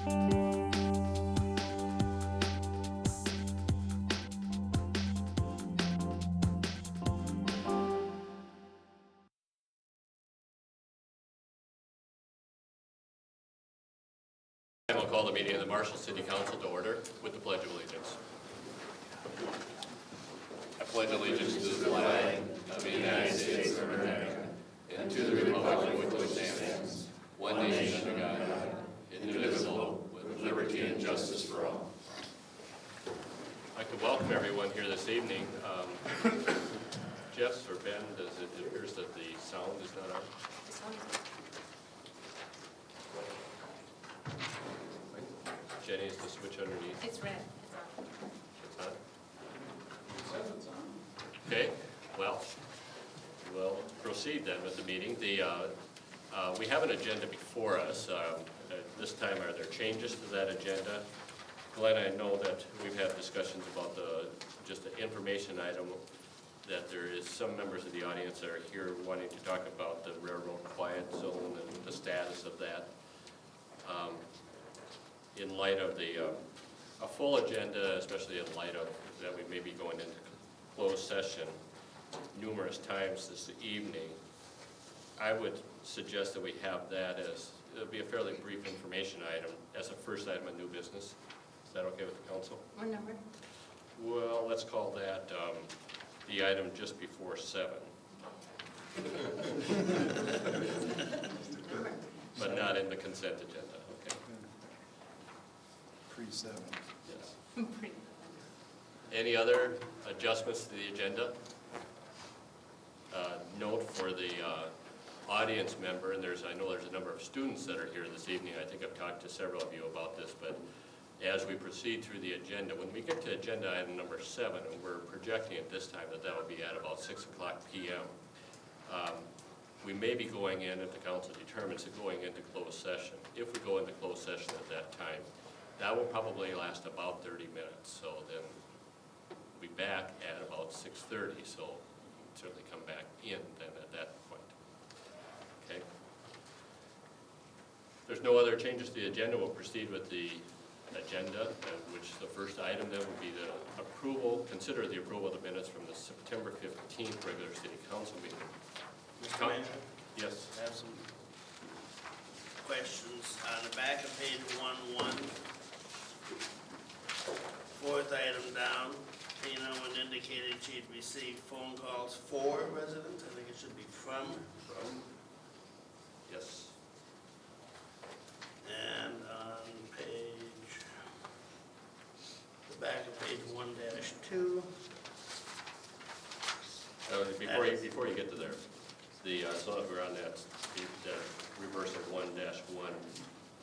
We'll call the meeting of the Marshall City Council to order with the Pledge of Allegiance. I pledge allegiance to the flag of the United States of America and to the republic for which it stands, one nation under God, indivisible, with liberty and justice for all. I'd like to welcome everyone here this evening. Jess or Ben, it appears that the sound is not on. Jenny, is the switch underneath? It's red. It's on. It says it's on. Okay, well, we'll proceed then with the meeting. We have an agenda before us. This time, are there changes to that agenda? Glenn, I know that we've had discussions about just the information item, that there is some members of the audience that are here wanting to talk about the railroad quiet zone and the status of that. In light of a full agenda, especially in light of that we may be going into closed session numerous times this evening, I would suggest that we have that as, it'll be a fairly brief information item as a first item of new business. Is that okay with the council? What number? Well, let's call that the item just before 7. But not in the consent agenda. Pre-7. Yes. Any other adjustments to the agenda? Note for the audience member, and I know there's a number of students that are here this evening. I think I've talked to several of you about this, but as we proceed through the agenda, when we get to agenda item number 7, and we're projecting at this time that will be at about 6:00 p.m., we may be going in, if the council determines it, going into closed session. If we go into closed session at that time, that will probably last about 30 minutes, so then we'll be back at about 6:30, so certainly come back in then at that point. Okay? If there's no other changes to the agenda, we'll proceed with the agenda, which the first item then would be the approval, consider the approval of the minutes from the September 15th regular city council meeting. Mr. Manager? Yes. I have some questions. On the back of page 1-1, fourth item down, Tina, when indicated she'd received phone calls for residents, I think it should be from. Yes. And on the back of page 1-2. Before you get to there, so that we're on that reverse of 1-1,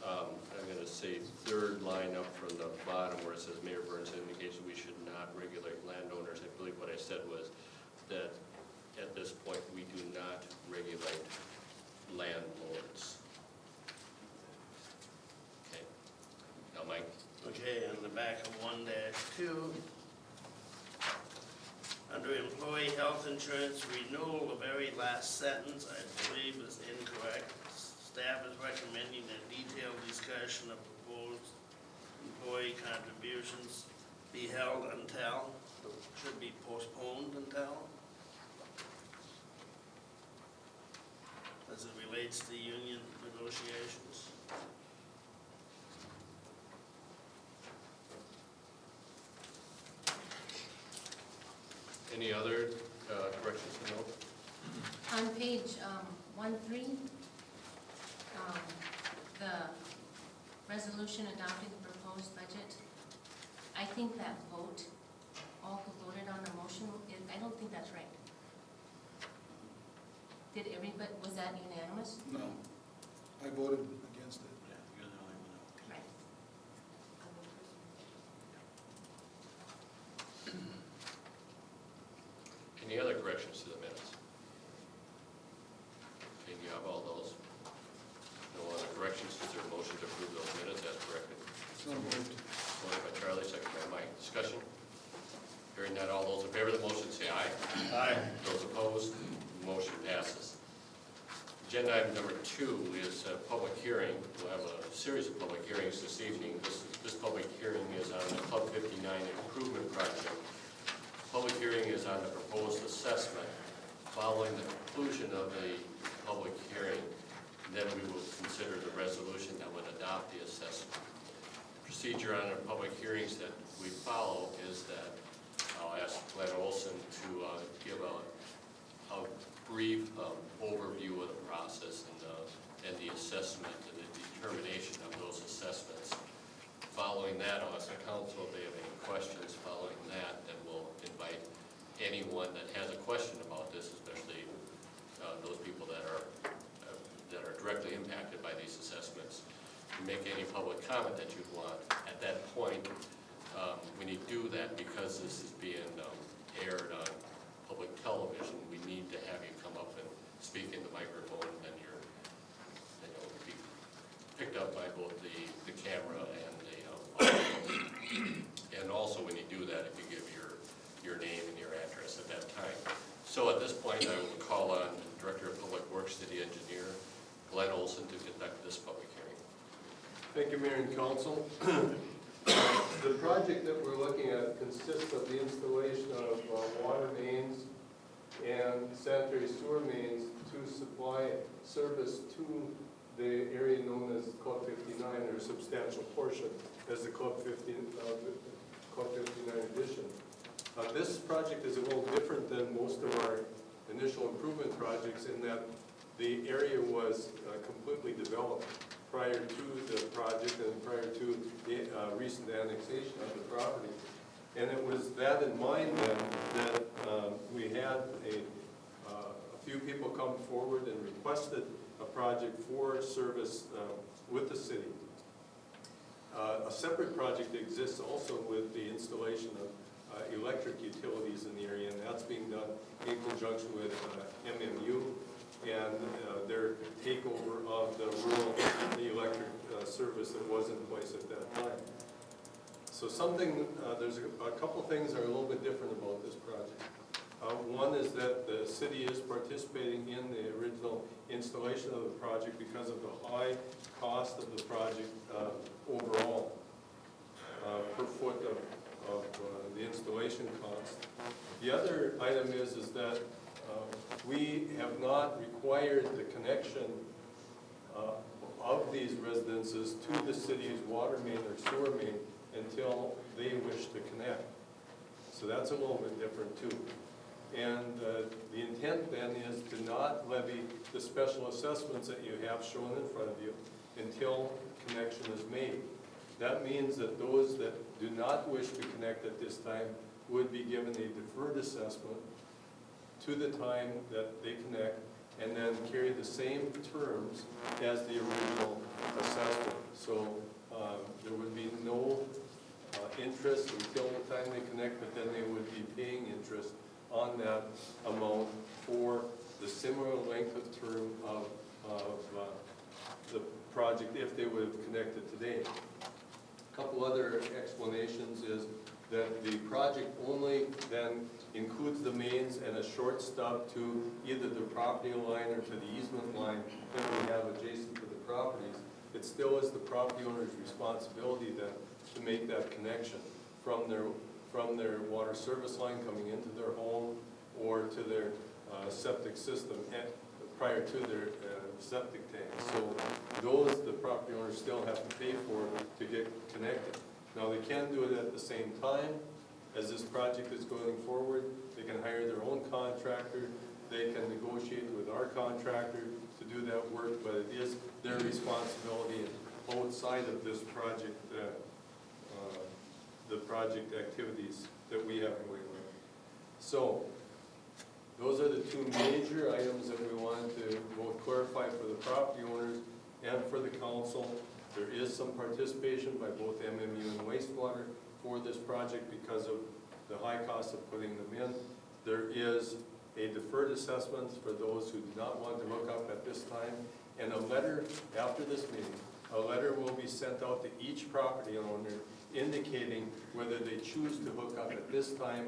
I'm going to say third line up from the bottom where it says Mayor Burns indicates we should not regulate landowners. I believe what I said was that at this point we do not regulate landlords. Okay. Now, Mike. Okay, on the back of 1-2, under employee health insurance renewal, the very last sentence, I believe, is incorrect. Staff is recommending a detailed discussion of proposed employee contributions be held until, should be postponed until, as it relates to union negotiations. Any other corrections to note? On page 1-3, the resolution adopting the proposed budget, I think that vote, all who voted on the motion, I don't think that's right. Did everybody, was that unanimous? No, I voted against it. Yeah, you're the only one. Right. Any other corrections to the minutes? Okay, you have all those? No other corrections? Is there a motion to approve those minutes as corrected? So moved. Motion by Charlie, second by Mike. Discussion? Hearing none, all those in favor of the motion say aye. Aye. Those opposed, motion passes. Agenda item number 2 is a public hearing. We'll have a series of public hearings this evening. This public hearing is on the Club 59 improvement project. Public hearing is on the proposed assessment. Following the conclusion of the public hearing, then we will consider the resolution that would adopt the assessment. Procedure on our public hearings that we follow is that I'll ask Glenn Olson to give a brief overview of the process and the assessment and the determination of those assessments. Following that, I'll ask the council if they have any questions. Following that, then we'll invite anyone that has a question about this, especially those people that are directly impacted by these assessments, to make any public comment that you want. At that point, when you do that, because this is being aired on public television, we need to have you come up and speak in the microphone, and you'll be picked up by both the camera and the audio. And also when you do that, if you give your name and your address at that time. So at this point, I will call on Director of Public Works, City Engineer Glenn Olson to conduct this public hearing. Thank you, Mayor and Council. The project that we're looking at consists of the installation of water mains and sanitary sewer mains to supply service to the area known as Club 59, or a substantial portion as the Club 59 addition. This project is a little different than most of our initial improvement projects in that the area was completely developed prior to the project and prior to the recent annexation of the property. And it was that in mind then that we had a few people come forward and requested a project for service with the city. A separate project exists also with the installation of electric utilities in the area, and that's being done in conjunction with MMU and their takeover of the rural electric service that was in place at that time. So there's a couple things that are a little bit different about this project. One is that the city is participating in the original installation of the project because of the high cost of the project overall per foot of the installation cost. The other item is that we have not required the connection of these residences to the city's water main or sewer main until they wish to connect. So that's a little bit different too. And the intent then is to not levy the special assessments that you have shown in front of you until connection is made. That means that those that do not wish to connect at this time would be given a deferred assessment to the time that they connect, and then carry the same terms as the original assessment. So there would be no interest until the time they connect, but then they would be paying interest on that amount for the similar length of term of the project if they would have connected today. A couple other explanations is that the project only then includes the mains and a short stub to either the property line or to the easement line that we have adjacent to the properties. It still is the property owner's responsibility then to make that connection from their water service line coming into their home or to their septic system prior to their septic tank. So those the property owners still have to pay for to get connected. Now they can do it at the same time as this project is going forward. They can hire their own contractor. They can negotiate with our contractor to do that work, but it is their responsibility outside of this project, the project activities that we have going on. So those are the two major items that we wanted to both clarify for the property owners and for the council. There is some participation by both MMU and wastewater for this project because of the high cost of putting them in. There is a deferred assessment for those who do not want to hook up at this time, and a letter after this meeting. A letter will be sent out to each property owner indicating whether they choose to hook up at this time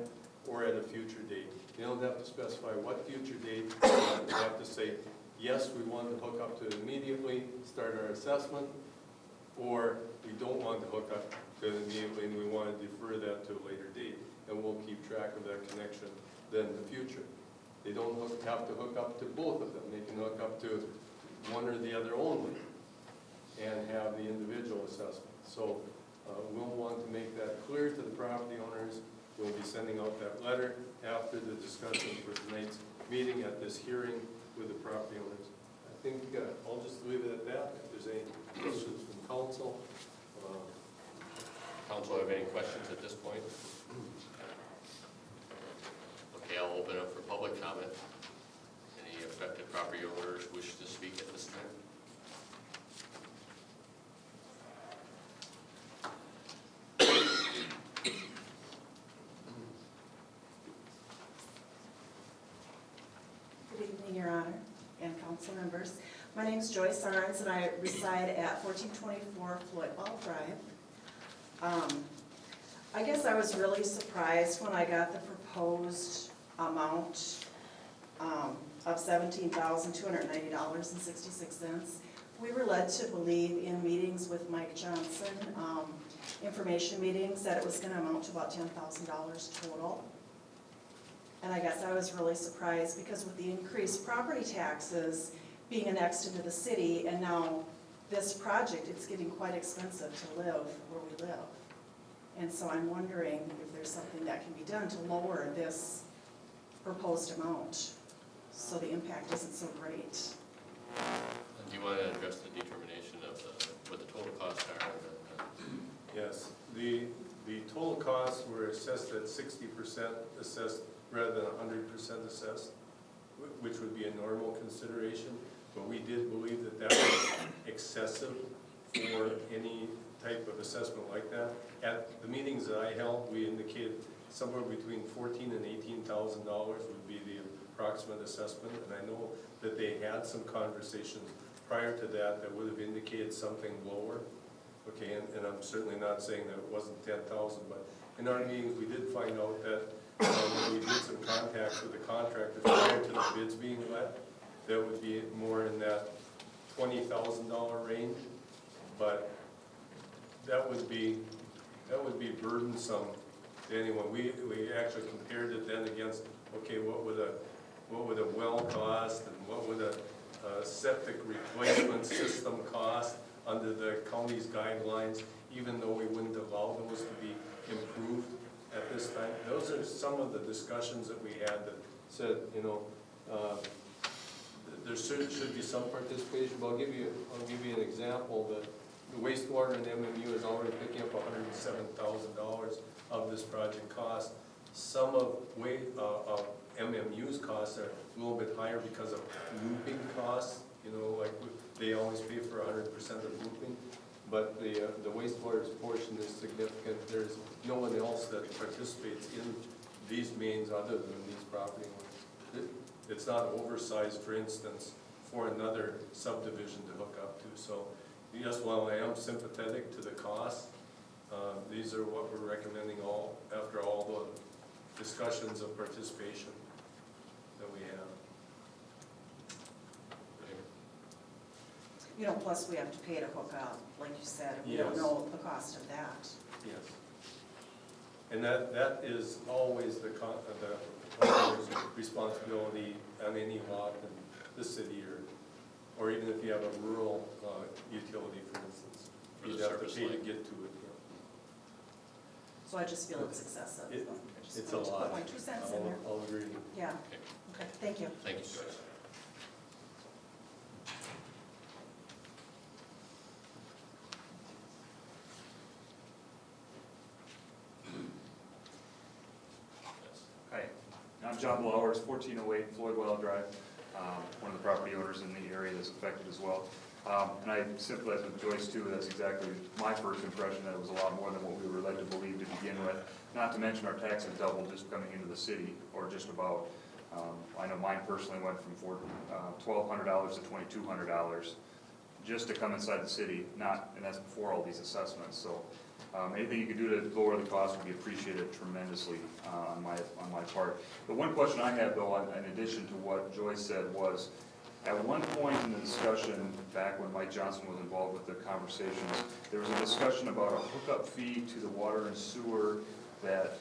or at a future date. You don't have to specify what future date. You have to say, yes, we want to hook up to it immediately, start our assessment, or we don't want to hook up to it immediately and we want to defer that to a later date. And we'll keep track of that connection then in the future. They don't have to hook up to both of them. They can hook up to one or the other only and have the individual assessment. So we'll want to make that clear to the property owners. We'll be sending out that letter after the discussion for tonight's meeting at this hearing with the property owners. I think I'll just leave it at that. If there's any questions from council. Council have any questions at this point? Okay, I'll open up for public comment. Any affected property owners wish to speak at this time? Good evening, Your Honor and council members. My name is Joyce Arns and I reside at 1424 Floydball Drive. I guess I was really surprised when I got the proposed amount of $17,290.66. We were led to believe in meetings with Mike Johnson, information meetings, that it was going to amount to about $10,000 total. And I guess I was really surprised because with the increased property taxes being annexed into the city, and now this project, it's getting quite expensive to live where we live. And so I'm wondering if there's something that can be done to lower this proposed amount so the impact isn't so great. Do you want to address the determination of what the total costs are? Yes, the total costs were assessed at 60% assessed rather than 100% assessed, which would be a normal consideration. But we did believe that that was excessive for any type of assessment like that. At the meetings that I held, we indicated somewhere between $14,000 and $18,000 would be the approximate assessment. And I know that they had some conversations prior to that that would have indicated something lower. Okay, and I'm certainly not saying that it wasn't 10,000, but in our meetings, we did find out that when we did some contacts with the contractors prior to the bids being let, that would be more in that $20,000 range, but that would be burdensome to anyone. We actually compared it then against, okay, what would a well cost and what would a septic replacement system cost under the county's guidelines, even though we wouldn't allow those to be improved at this time. Those are some of the discussions that we had that said, you know, there should be some participation. But I'll give you an example that the wastewater and MMU is already picking up $107,000 of this project cost. Some of MMU's costs are a little bit higher because of looping costs. You know, like they always pay for 100% of looping, but the wastewater's portion is significant. There's no one else that participates in these mains other than these property owners. It's not oversized, for instance, for another subdivision to hook up to. So yes, while I am sympathetic to the cost, these are what we're recommending after all the discussions of participation that we have. You know, plus we have to pay to hook up, like you said, and we don't Yes. know the cost of that. Yes. And that is always the homeowner's responsibility on any lot in the city, or even if you have a rural utility, for instance. For the You'd have to service pay to line. get to it. So I just feel it's excessive. I just It's a wanted to lot. Put my 2 cents in there. I'll agree. Yeah, okay, thank you. Thank you, Joyce. Hi, I'm John Blowers, 1408 Floydwell Drive, one of the property owners in the area that's affected as well. And I sympathize with Joyce too. That's exactly my first impression, that it was a lot more than what we were led to believe to begin with. Not to mention our taxes doubled just coming into the city, or just about. I know mine personally went from $1,200 to $2,200 just to come inside the city, and that's before all these assessments. So anything you could do to lower the cost would be appreciated tremendously on my part. The one question I have though, in addition to what Joyce said, was At one point in the discussion, back when Mike Johnson was involved with the conversations, there was a discussion about a hookup fee to the water and sewer that,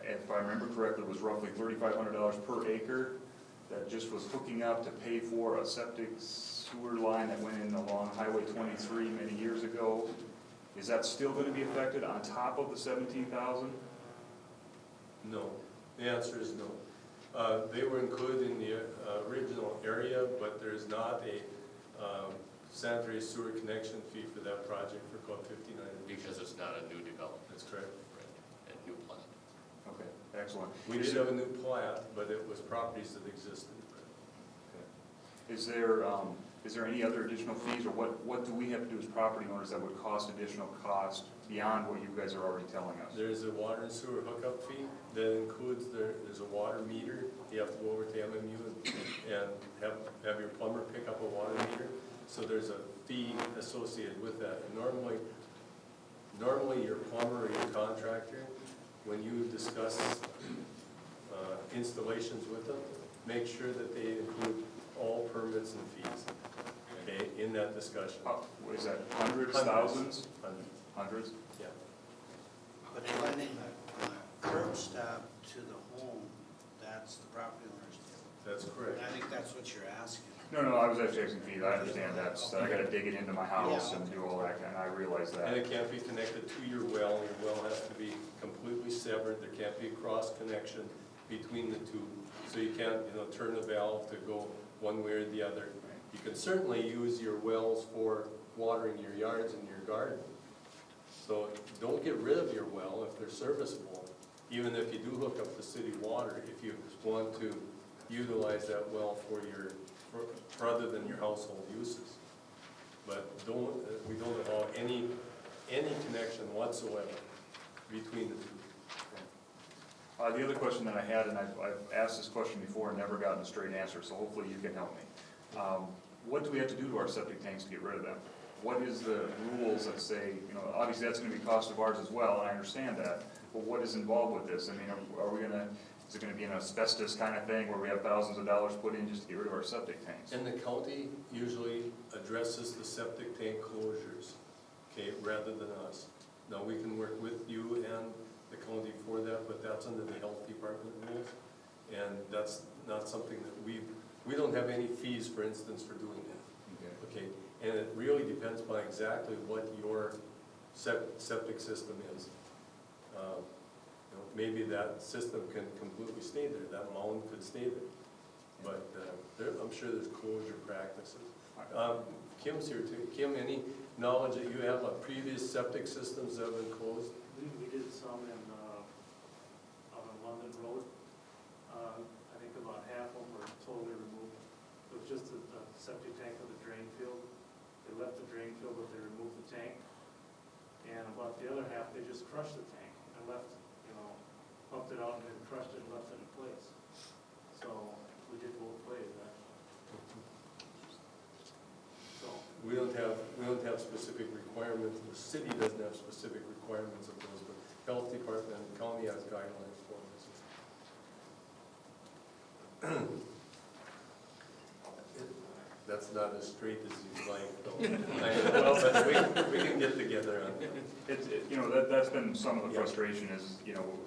if I remember correctly, was roughly $3,500 per acre, that just was hooking up to pay for a septic sewer line that went in along Highway 23 many years ago. Is that still going to be affected on top of the 17,000? No, the answer is no. They were included in the original area, but there's not a sanitary sewer connection fee for that project for Club 59. Because it's not a new development. That's correct. Right, and new plan. Okay, excellent. We did have a new plat, but it was properties that existed. Is there any other additional fees, or what do we have to do as property owners that would cost additional cost beyond what you guys are already telling us? There's a water and sewer hookup fee that includes, there's a water meter. You have to go over to MMU and have your plumber pick up a water meter. So there's a fee associated with that. And normally your plumber or your contractor, when you discuss installations with them, make sure that they include all permits and fees, okay, in that discussion. What is that, hundreds, thousands? Hundreds. Hundreds? Yeah. But finding the curb stop to the home, that's the property owner's deal. That's correct. And I think that's what you're asking. No, I was actually asking fees, I understand that, so I gotta dig it into my house and do all that, and I realize And that. it can't be connected to your well. Your well has to be completely severed. There can't be a cross connection between the two. So you can't, turn the valve to go one way or the other. You can certainly use your wells for watering your yards and your garden. So don't get rid of your well if they're serviceable, even if you do hook up the city water, if you want to utilize that well for other than your household uses. But we don't allow any connection whatsoever between the two. The other question that I had, and I've asked this question before and never gotten a straight answer, so hopefully you can help me. What do we have to do to our septic tanks to get rid of them? What is the rules that say, obviously that's gonna be cost of ours as well, and I understand that, but what is involved with this? I mean, is it gonna be an asbestos kind of thing where we have thousands of dollars put in just to get rid of our septic tanks? And the county usually addresses the septic tank closures, okay, rather than us. Now, we can work with you and the county for that, but that's under the health department rules. And that's not something that we don't have any fees, for instance, for doing that. Okay, and it really depends upon exactly what your septic system is. Maybe that system can completely stay there, that mound could stay there. But I'm sure there's closure practices. Kim's here too. Kim, any knowledge that you have of previous septic systems that have been closed? We did some out on London Road. I think about half of them were totally removed. It was just a septic tank with a drain field. They left the drain field, but they removed the tank. And about the other half, they just crushed the tank and left, pumped it out and then crushed it and left it in place. So we did both ways, So We don't have specific requirements. The city doesn't have specific requirements of those, but health department and county has guidelines for us. That's not as straight as you'd like, though. Well, but we can get together on that. That's been some of the frustration is,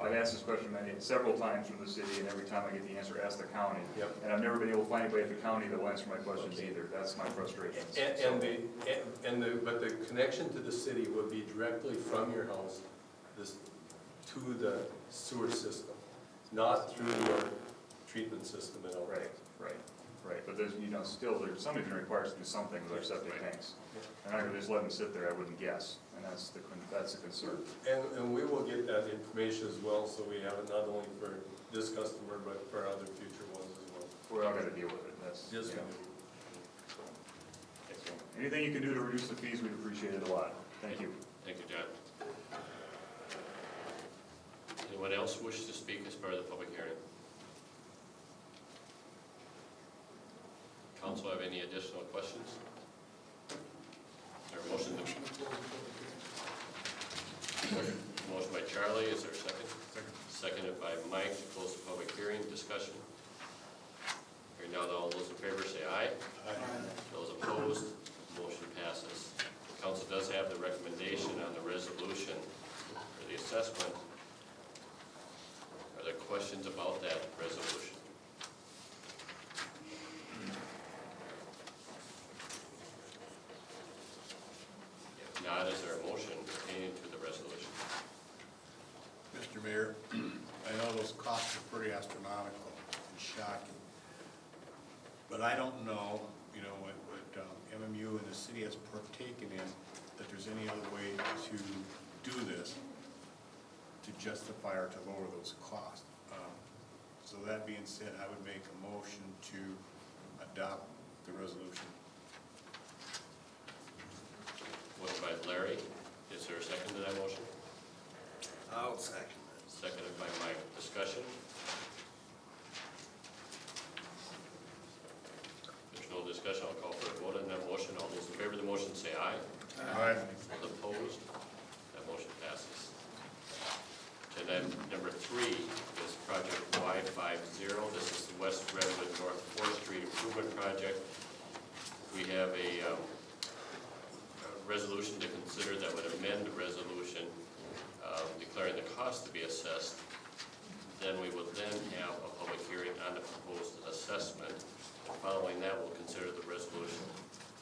I've asked this question several times from the city, and every time I get the answer, ask the county. Yep. And I've never been able to find anybody at the county that will answer my questions either. That's my frustration. But the connection to the city would be directly from your house to the sewer system, not through your treatment system at all. Right, but there's, somebody's gonna require us to do something with our septic tanks. And I'm gonna just let them sit there, I wouldn't guess, and that's the concern. And we will get that information as well, so we have it not only for this customer, but for other future ones as well. We're all gonna deal with it, that's. Yes, yeah. ma'am. Anything you can do to reduce the fees, we'd appreciate it a lot. Thank you. Thank you, John. Anyone else wish to speak as part of the public hearing? Council have any additional questions? Is there a motion? Motion by Charlie, is there a second? Seconded by Mike to close the public hearing. Discussion. Hearing none, all those in favor say aye. Those opposed, motion passes. Council does have the recommendation on the resolution for the assessment. Are there questions about that resolution? If not, is there a motion pertaining to the resolution? Mr. Mayor, I know those costs are pretty astronomical and shocking, but I don't know, you know, what MMU and the city has partaken in, that there's any other way to do this to justify or to lower those costs. So that being said, I would make a motion to adopt the resolution. Motion by Larry. Is there a second to that motion? I'll second it. Seconded by Mike. Discussion? If there's no discussion, I'll call for a vote on that motion. All those in favor of the motion say aye. Aye. Those opposed, that motion passes. Agenda item number 3 is project Y50. This is the West Redwood North 4th Street Improvement Project. We have a resolution to consider that would amend the resolution declaring the cost to be assessed. Then we will then have a public hearing on the proposed assessment. Following that, we'll consider the resolution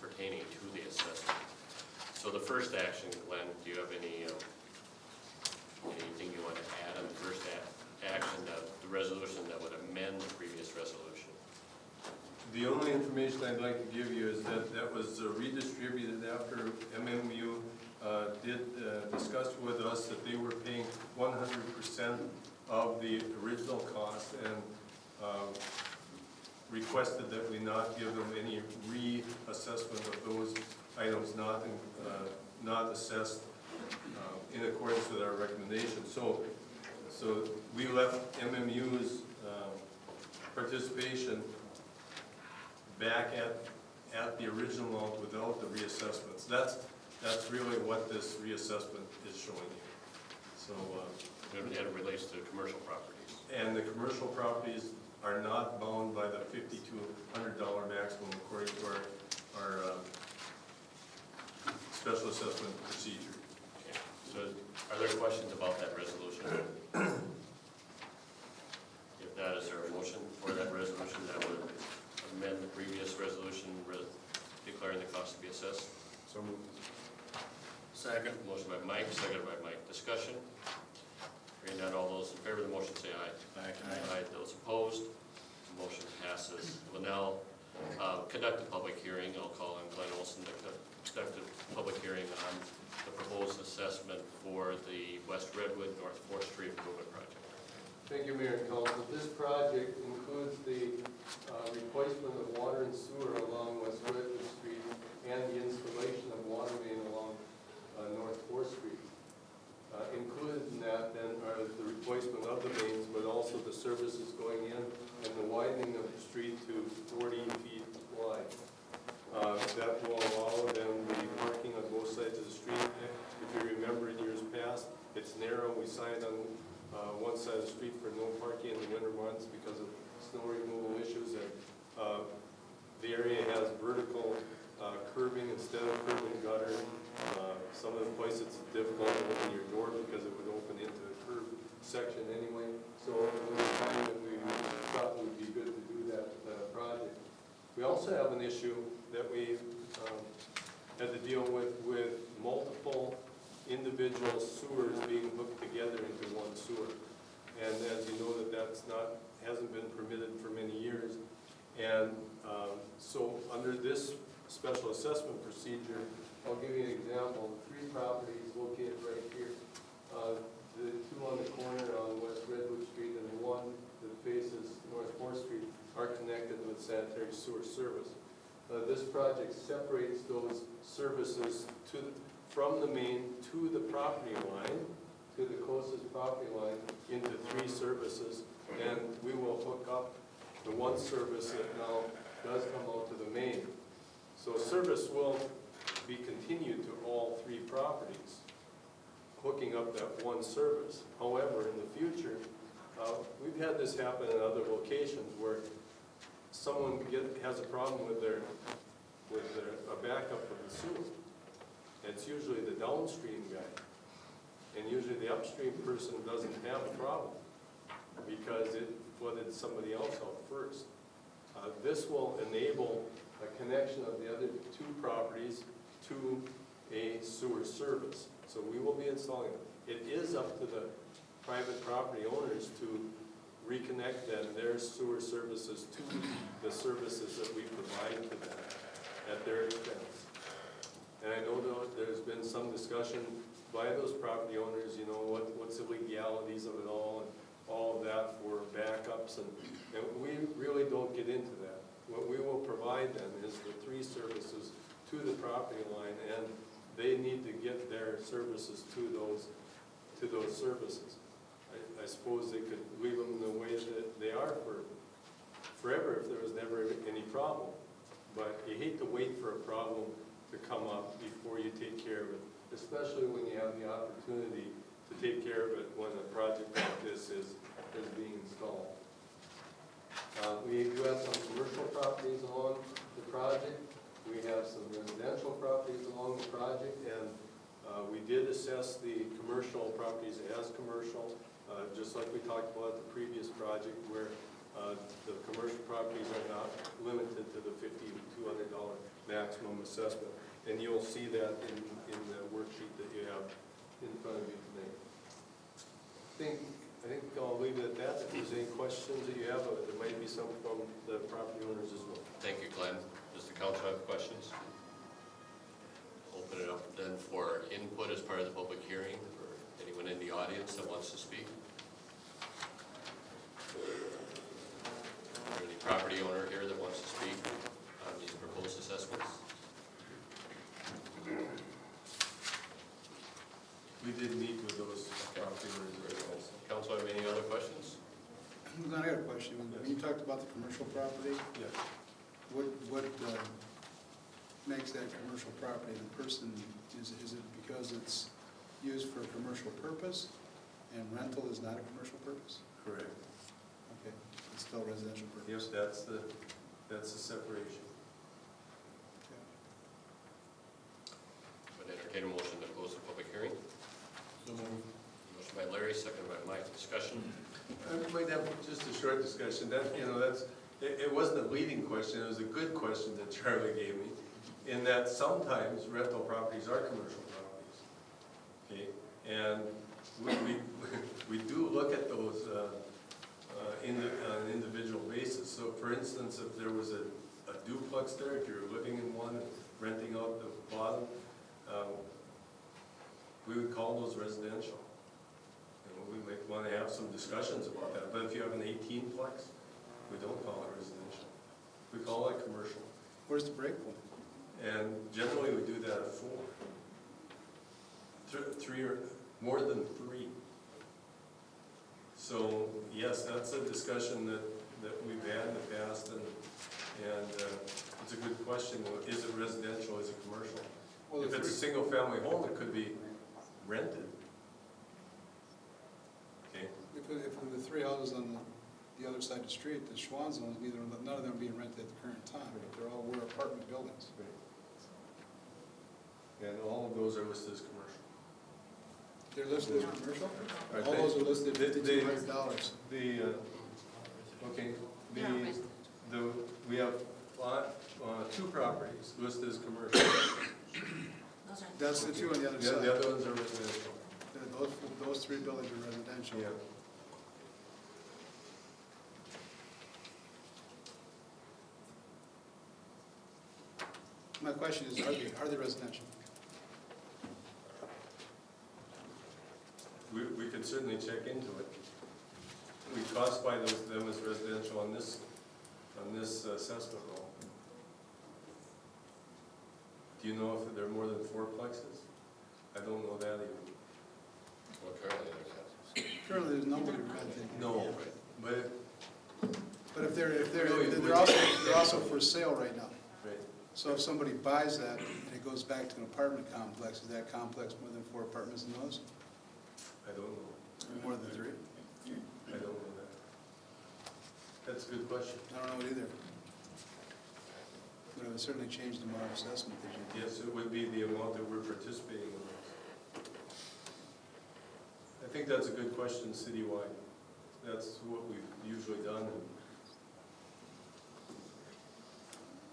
pertaining to the assessment. So the first action, Glenn, do you have anything you want to add on the first action, the resolution that would amend the previous resolution? The only information I'd like to give you is that that was redistributed after MMU did discuss with us that they were paying 100% of the original cost and requested that we not give them any reassessment of those items not assessed in accordance with our recommendation. So we left MMU's participation back at the original amount without the reassessments. That's really what this reassessment is showing you. So And it relates to commercial properties. and the commercial properties are not bound by the $5,200 maximum according to our special assessment procedure. Okay. So are there questions about that resolution? If not, is there a motion for that resolution that would amend the previous resolution declaring the cost to be assessed? So moved. Second. Motion by Mike, seconded by Mike. Discussion? Hearing none, all those in favor of the motion say aye. Aye. Those opposed, motion passes. We'll now conduct a public hearing. I'll call on Glenn Olson to conduct a public hearing on the proposed assessment for the West Redwood North 4th Street Improvement Project. Thank you, Mayor and Council. This project includes the replacement of water and sewer along West Redwood Street and the installation of water main along North 4th Street. Included in that then are the replacement of the mains, but also the services going in and the widening of the street to 40 feet wide. That will allow then the parking on both sides of the street. If you remember in years past, it's narrow. We signed on one side of the street for no parking in the winter months because of snow removal issues, and the area has vertical curbing instead of curb and gutter. Some of the places it's difficult to open your door because it would open into the curb section anyway. So it was time that we thought it would be good to do that project. We also have an issue that we had to deal with multiple individual sewers being hooked together into one sewer. And as you know, hasn't been permitted for many years. And so under this special assessment procedure, I'll give you an example. 3 properties located right here. The 2 on the corner on West Redwood Street and the 1 that faces North 4th Street are connected with sanitary sewer service. This project separates those services from the main to the property line, to the closest property line, into 3 services, and we will hook up the 1 service that now does come out to the main. So service will be continued to all 3 properties, hooking up that 1 service. However, in the future, we've had this happen in other locations where someone has a problem with a backup of the sewer. It's usually the downstream guy. And usually the upstream person doesn't have a problem because it flooded somebody else out first. This will enable a connection of the other two properties to a sewer service. So we will be installing it. It is up to the private property owners to reconnect then their sewer services to the services that we provide to them at their expense. And I know that there's been some discussion by those property owners, you know, what's the legalities of it all and all of that for backups, and we really don't get into that. What we will provide them is the three services to the property line, and they need to get their services to those services. I suppose they could leave them the way that they are for forever if there was never any problem. But you hate to wait for a problem to come up before you take care of it, especially when you have the opportunity to take care of it when a project like this is being installed. We do have some commercial properties along the project. We have some residential properties along the project, and we did assess the commercial properties as commercial, just like we talked about at the previous project, where the commercial properties are not limited to the $5,200 maximum assessment. And you'll see that in the worksheet that you have in front of you tonight. I think I'll leave it at that. If there's any questions that you have, there might be some from the property owners as well. Thank you, Glenn. Does the council have questions? Open it up then for input as part of the public hearing for anyone in the audience that wants to speak. Is there any property owner here that wants to speak on these proposed assessments? We did meet with those property owners as well. Council, have any other questions? I got a question. When you talked about the commercial property, Yeah. what makes that commercial property? The person, is it because it's used for a commercial purpose and rental is not a commercial purpose? Correct. Okay, it's still residential purpose. Yes, that's the separation. Okay. Would entertain a motion to close the public hearing. So moved. Motion by Larry, second by Mike. Discussion. I might have just a short discussion. It wasn't a leading question, it was a good question that Charlie gave me, in that sometimes rental properties are commercial properties. Okay, and we do look at those on an individual basis. So for instance, if there was a duplex there, if you're living in one, renting out the bottom, we would call those residential. We might want to have some discussions about that, but if you have an 18-plex, we don't call it residential. We call it commercial. Where's the break point? And generally, we do that at 4. Three or more than 3. So, yes, that's a discussion that we've had in the past, and it's a good question. Is it residential, is it commercial? Well, If it's a single-family home, it could be rented. Okay. If the three houses on the other side of the street, the Schwann zones, none of them being rented at the current time. They're all apartment buildings. And all of those are listed as commercial. They're listed as commercial? Are All they- those are listed at they- $5,200. We have 2 properties listed as commercial. Those are. That's the two on the other The side. other ones are residential. Those 3 buildings are residential. Yeah. My question is, are they residential? We could certainly check into it. We classify them as residential on this assessment roll. Do you know if there are more than 4 plexes? I don't know that even. Well, currently there's that. Currently, there's nobody renting. No, but, But if they're Really, they're also for sale right now. right, So if somebody buys that and it goes back to an apartment complex, is that complex more than 4 apartments in those? I don't know. Or more than 3? I don't know that. That's a good question. I don't know it either. but it would certainly change the amount of assessment that you get. Yes, it would be the amount that we're participating in. I think that's a good question citywide. That's what we've usually done,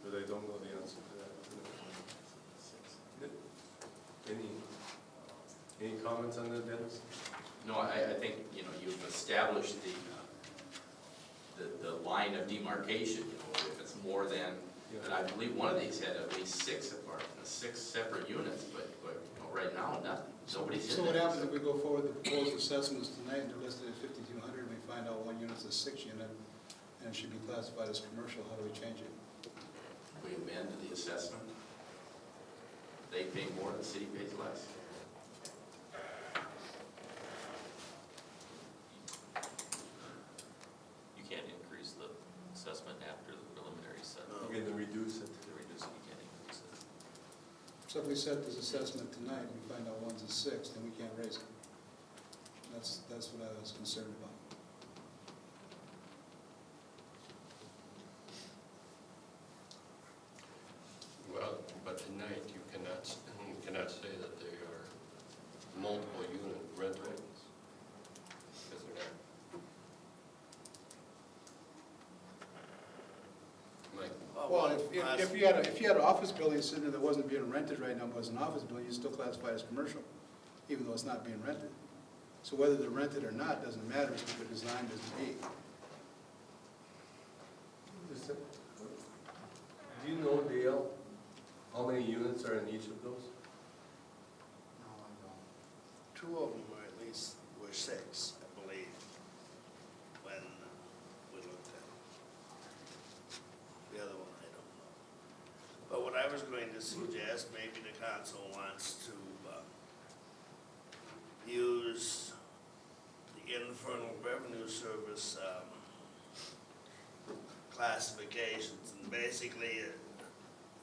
but I don't know the answer to that. Any comments on that, Dennis? No, I think, you know, you've established the line of demarcation, you know, if it's more than, and I believe one of these had at least 6 apartments, 6 separate units, but you know, right now, nothing, nobody's So in what it. happens if we go forward with the proposed assessments tonight and they're listed at 5,200 and we find out one unit's a 6 unit and it should be classified as commercial, how do we change it? We amend the assessment. They pay more, the city pays less. You can't increase the assessment after the preliminary set. You're going to reduce it. To reduce it, you can't increase it. So if we set this assessment tonight and we find out one's a 6, then we can't raise it. That's what I was concerned about. Well, but tonight you cannot say that they are multiple unit rentals. Because they're not. Mike? Well, if you had an office building sitting there that wasn't being rented right now, but was an office building, you still classify it as commercial, even though it's not being rented. So whether they're rented or not doesn't matter, it's what they're designed as to be. Do you know, Dale, how many units are in each of those? No, I don't. 2 of them were at least, were 6, I believe, when we looked at it. The other one, I don't know. But what I was going to suggest, maybe the council wants to use the Internal Revenue Service classifications, and basically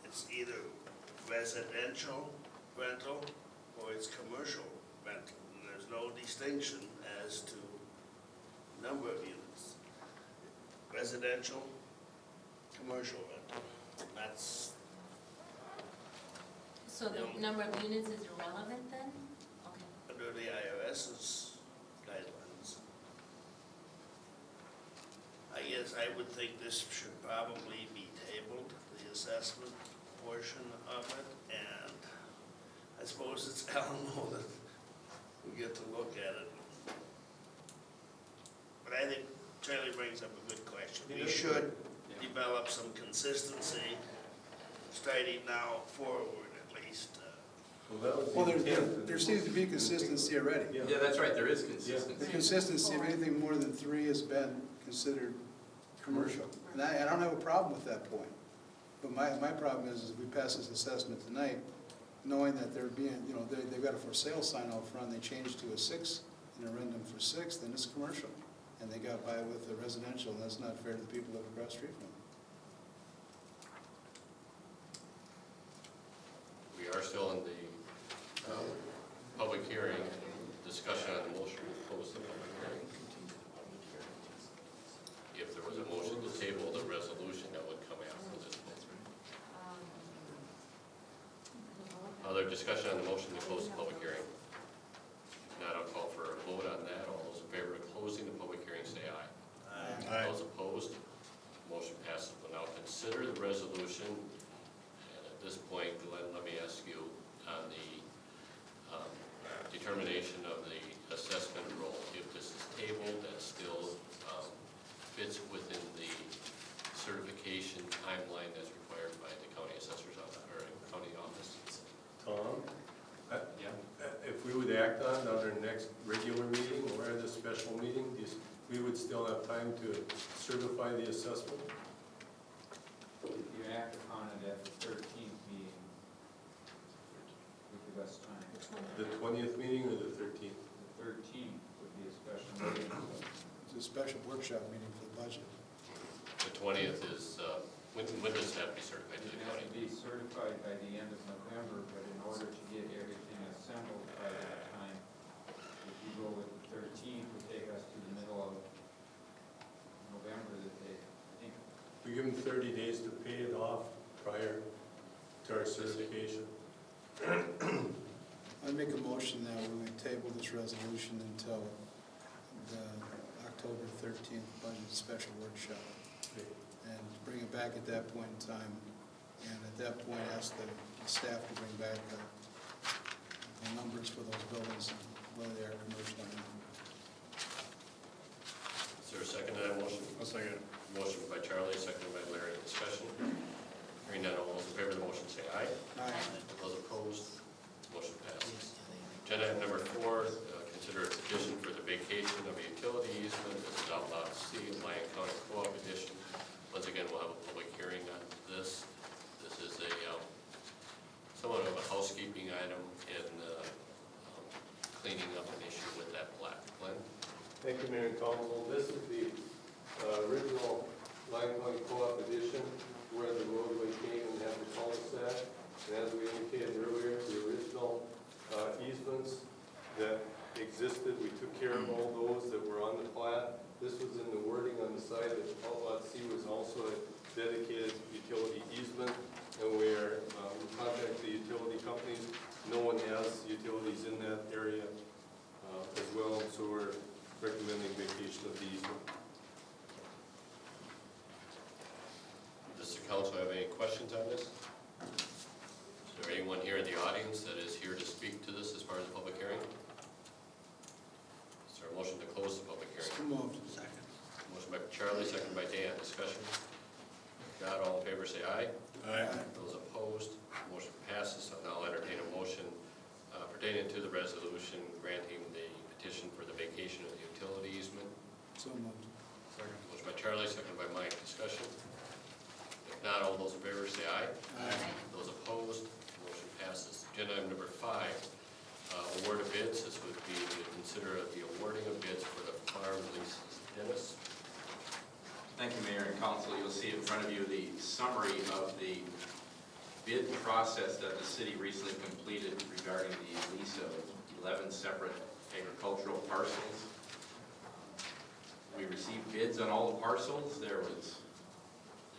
it's either residential rental or it's commercial rental. And there's no distinction as to number of units. Residential, commercial rental. That's, So the number of units is irrelevant then? Okay. under the IRS's guidelines. I guess I would think this should probably be tabled, the assessment portion of it, and I suppose it's Alamo that we get to look at it. But I think Charlie brings up a good question. We should develop some consistency, starting now forward at least. Well, that was Well, the intent. there seems to be consistency already. Yeah. Yeah, that's right, there is The consistency. consistency of anything more than 3 has been considered commercial. And I don't have a problem with that point. But my problem is we pass this assessment tonight, knowing that they're being, you know, they've got a for sale sign out front, they changed to a 6, and they're renting them for 6, then it's commercial. And they got by with the residential, and that's not fair to the people that live across the street from them. We are still in the public hearing, discussion on the motion to close the public hearing. If there was a motion to table the resolution, that would come after this. Other discussion on the motion to close the public hearing? Not, I'll call for a vote on that. All those in favor of closing the public hearing, say aye. Aye. Those opposed, motion passes. We'll now consider the resolution. And at this point, Glenn, let me ask you on the determination of the assessment role. If this is tabled, that still fits within the certification timeline that's required by the county assessor's office, or county office. Tom, Yeah. if we would act on it on our next regular meeting or at a special meeting, we would still have time to certify the assessment? If you act upon it at the 13th meeting, would give us time. The 20th meeting or the 13th? The 13th would be a special meeting. It's a special workshop meeting for the budget. The 20th is, when does that be certified to It the has county? to be certified by the end of November, but in order to get everything assembled by that time, if you go with the 13th, it would take us to the middle of November that they, I think, We give them 30 days to pay it off prior to our certification. I'd make a motion that we would table this resolution until the October 13th budget special workshop, and bring it back at that point in time, and at that point ask the staff to bring back the numbers for those buildings, and whether they are commercial or not. Is there a second to that motion? I'll second it. Motion by Charlie, seconded by Larry. Discussion? Hearing none, all those in favor of the motion say aye. Aye. Those opposed, motion passes. Agenda item number 4, consider a petition for the vacation of a utility easement. This is outlot C, Lyon County Co-op edition. Once again, we'll have a public hearing on this. This is a somewhat of a housekeeping item in cleaning up an issue with that plat. Glenn? Thank you, Mayor and Council. This is the original Lyon County Co-op edition where the roadway came and had the cul-de-sac. And as we indicated earlier, the original easements that existed, we took care of all those that were on the plat. This was in the wording on the side that outlot C was also a dedicated utility easement. And we contact the utility companies. No one has utilities in that area as well, so we're recommending vacation of the easement. Does the council have any questions on this? Is there anyone here in the audience that is here to speak to this as part of the public hearing? Is there a motion to close the public hearing? So moved. Second. Motion by Charlie, second by Dan. Discussion? If not, all in favor say aye. Aye. Those opposed, motion passes. I'll now entertain a motion pertaining to the resolution granting the petition for the vacation of the utility easement. So moved. Second. Motion by Charlie, second by Mike. Discussion? If not, all those in favor say aye. Aye. Those opposed, motion passes. Agenda item number 5, award of bids. This would be to consider the awarding of bids for the farm leases. Dennis? Thank you, Mayor and Council. You'll see in front of you the summary of the bid process that the city recently completed regarding the lease of 11 separate agricultural parcels. We received bids on all the parcels. There was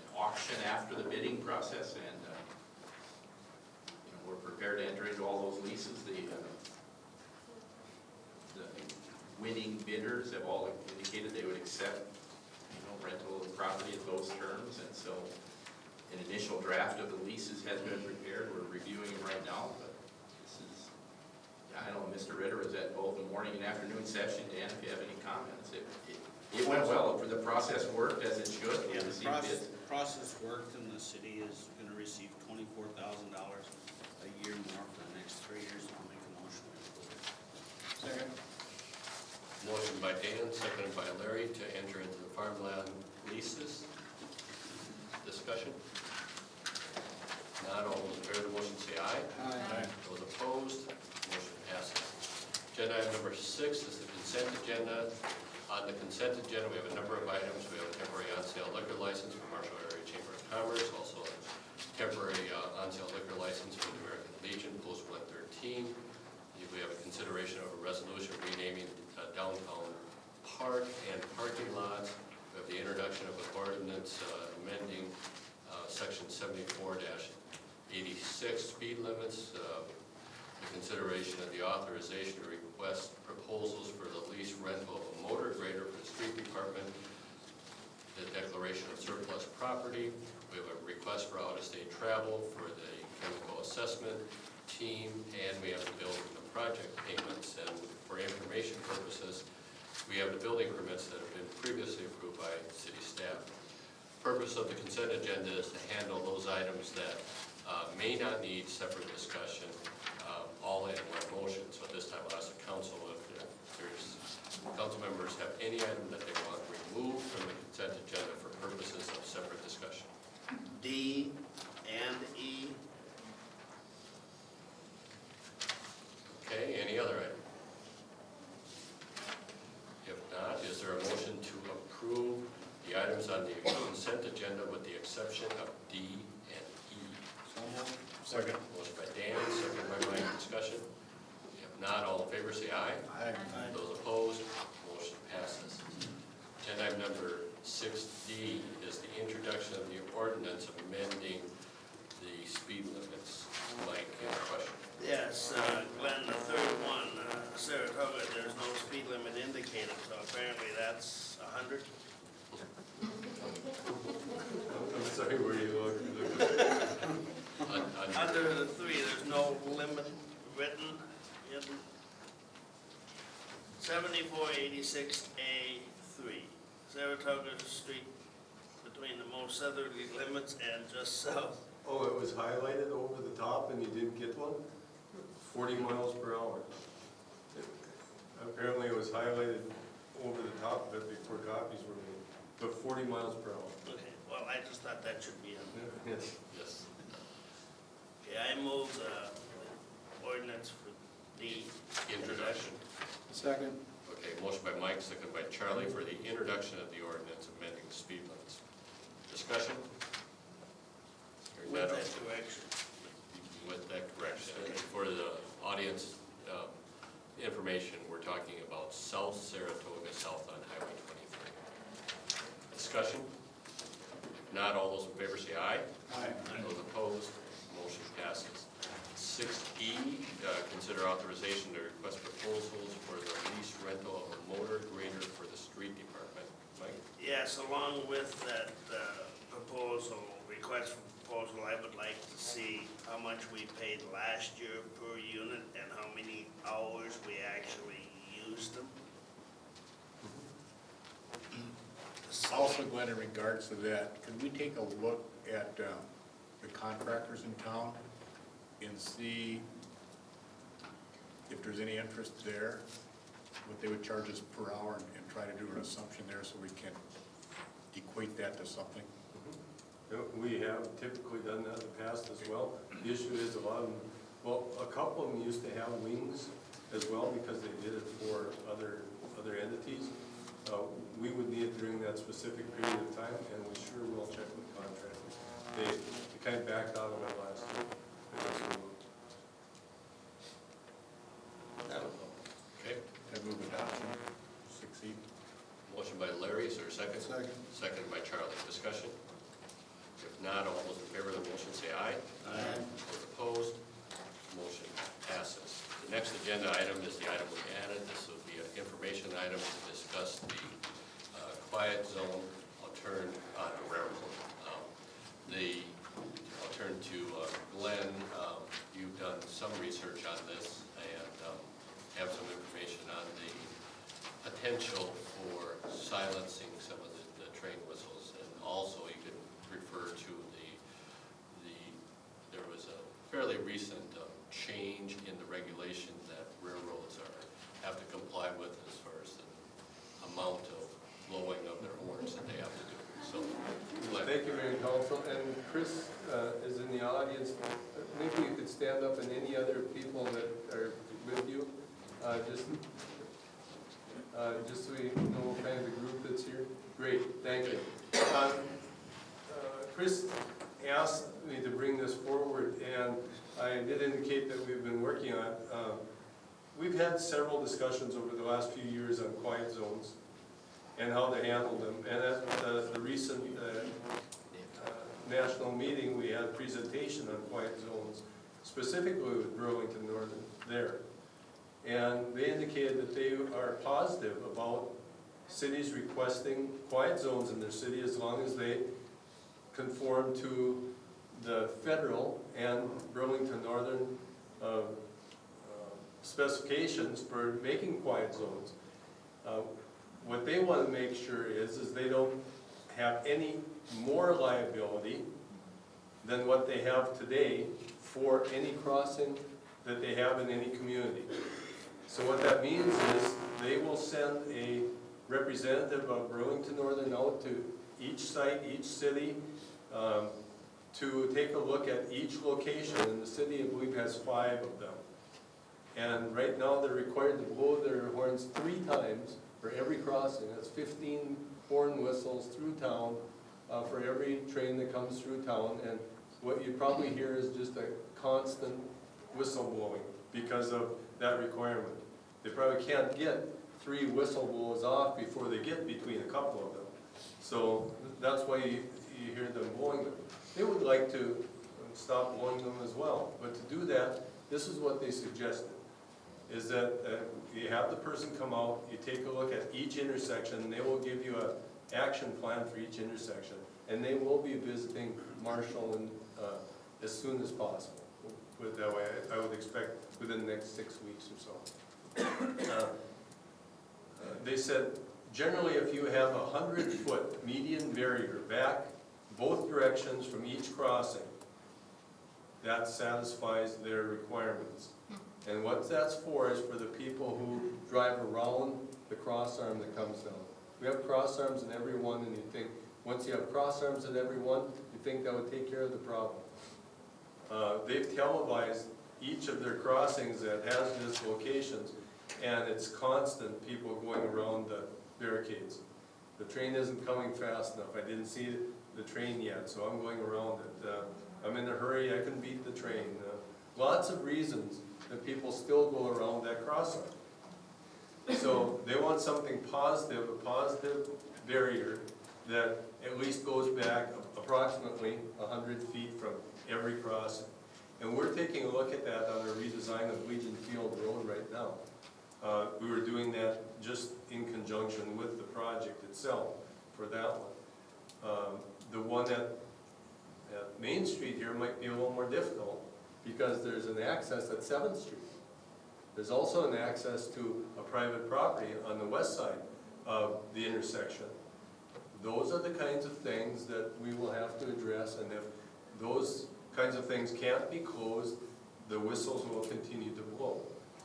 an auction after the bidding process, and we're prepared to enter into all those leases. The winning bidders have all indicated they would accept rental of the property at those terms, and so an initial draft of the leases has been prepared. We're reviewing it right now, but this is, I know Mr. Ritter is at both the morning and afternoon session. Dan, if you have any comments. It went well. The process worked as it should. We Yeah, the received bids. process worked, and the city is gonna receive $24,000 a year more for the next 3 years. I'll make a motion. Second. Motion by Dan, seconded by Larry to enter into the farmland leases. Discussion? Not all those in favor of the motion say aye. Aye. Those opposed, motion passes. Agenda item number 6 is the consent agenda. On the consent agenda, we have a number of items. We have a temporary on-sale liquor license for Marshall Area Chamber of Commerce, also a temporary on-sale liquor license for the American Legion, Post 113. We have a consideration of a resolution renaming downtown park and parking lots. We have the introduction of an ordinance amending section 74-86 speed limits, the consideration of the authorization to request proposals for the lease rental of a motor grader for the street department, the declaration of surplus property. We have a request for out-of-state travel for the chemical assessment team, and we have the building of project payments. And for information purposes, we have the building permits that have been previously approved by city staff. Purpose of the consent agenda is to handle those items that may not need separate discussion, all in one motion. So at this time, I'll ask the council if there's council members have any item that they want removed from the consent agenda for purposes of separate discussion. D and E. Okay, any other item? If not, is there a motion to approve the items on the consent agenda with the exception of D and E? So moved. Second. Motion by Dan, second by Mike. Discussion? If not, all in favor say aye. Aye. Those opposed, motion passes. Agenda item number 6D is the introduction of the ordinance amending speed limits. Mike, you have a question? Yes, Glenn, the third one, Saratoga, there's no speed limit indicated, so apparently that's 100? I'm sorry, where you look? Under the 3, there's no limit written in 7486A3, Saratoga Street, between the most southerly limits and just south. Oh, it was highlighted over the top and you didn't get one? 40 miles per hour. Apparently it was highlighted over the top of it before copies were made, but 40 miles per hour. Okay, well, I just thought that should be in. Yes. Yes. Okay, I move the ordinance for the Introduction. Second. Okay, motion by Mike, second by Charlie for the introduction of the ordinance amending the speed limits. Discussion? Hearing With none, that correction. With that correction. And for the audience information, we're talking about South Saratoga, south on Highway 23. Discussion? If not, all those in favor say aye. Aye. Those opposed, motion passes. 6E, consider authorization to request proposals for the lease rental of a motor grader for the street department. Mike? Yes, along with that proposal, request for proposal, I would like to see how much we paid last year per unit and how many hours we actually used them. Also, Glenn, in regards to that, could we take a look at the contractors in town and see if there's any interest there, what they would charge us per hour, and try to do an assumption there so we can equate that to something? We have typically done that in the past as well. The issue is a lot of them, well, a couple of them used to have wings as well because they did it for other entities. We would need it during that specific period of time, and we sure will check with contractors. They kind of backed out of it last year. Okay. I move adoption, 6E. Motion by Larry, is there a second? Second. Second by Charlie. Discussion? If not, all those in favor of the motion say aye. Aye. Those opposed, motion passes. The next agenda item is the item we added. This will be an information item to discuss the quiet zone. I'll turn on railroad. I'll turn to Glenn. You've done some research on this and have some information on the potential for silencing some of the train whistles. And also you can refer to there was a fairly recent change in the regulation that railroads have to comply with as far as the amount of blowing of their horns that they have to do. So, Glenn. Thank you, Mayor and Council. And Chris is in the audience. Maybe you could stand up, and any other people that are with you, just so we know what kind of the group that's here. Great, thank you. Chris asked me to bring this forward, and I did indicate that we've been working on it. We've had several discussions over the last few years on quiet zones and how to handle them. And at the recent national meeting, we had a presentation on quiet zones, specifically with Burlington Northern there. And they indicated that they are positive about cities requesting quiet zones in their city as long as they conform to the federal and Burlington Northern specifications for making quiet zones. What they want to make sure is they don't have any more liability than what they have today for any crossing that they have in any community. So what that means is they will send a representative of Burlington Northern out to each site, each city, to take a look at each location. And the city, I believe, has 5 of them. And right now they're required to blow their horns 3 times for every crossing. That's 15 horn whistles through town for every train that comes through town. And what you probably hear is just a constant whistle blowing because of that requirement. They probably can't get 3 whistle blows off before they get between a couple of them. So that's why you hear them blowing them. They would like to stop blowing them as well. But to do that, this is what they suggested, is that you have the person come out, you take a look at each intersection, and they will give you an action plan for each intersection. And they will be visiting Marshall as soon as possible. Put it that way, I would expect within the next 6 weeks or so. They said, generally, if you have a 100-foot median barrier back both directions from each crossing, that satisfies their requirements. And what that's for is for the people who drive around the crossarm that comes down. We have crossarms in every one, and you think, once you have crossarms in every one, you think that would take care of the problem. They've televised each of their crossings at hazardous locations, and it's constant people going around the barricades. The train isn't coming fast enough. I didn't see the train yet, so I'm going around it. I'm in a hurry, I can beat the train. Lots of reasons that people still go around that crossing. So they want something positive, a positive barrier that at least goes back approximately 100 feet from every crossing. And we're taking a look at that on our redesign of Legion Field Road right now. We were doing that just in conjunction with the project itself for that one. The one at Main Street here might be a little more difficult because there's an access at 7th Street. There's also an access to a private property on the west side of the intersection. Those are the kinds of things that we will have to address, and if those kinds of things can't be closed, the whistles will continue to blow.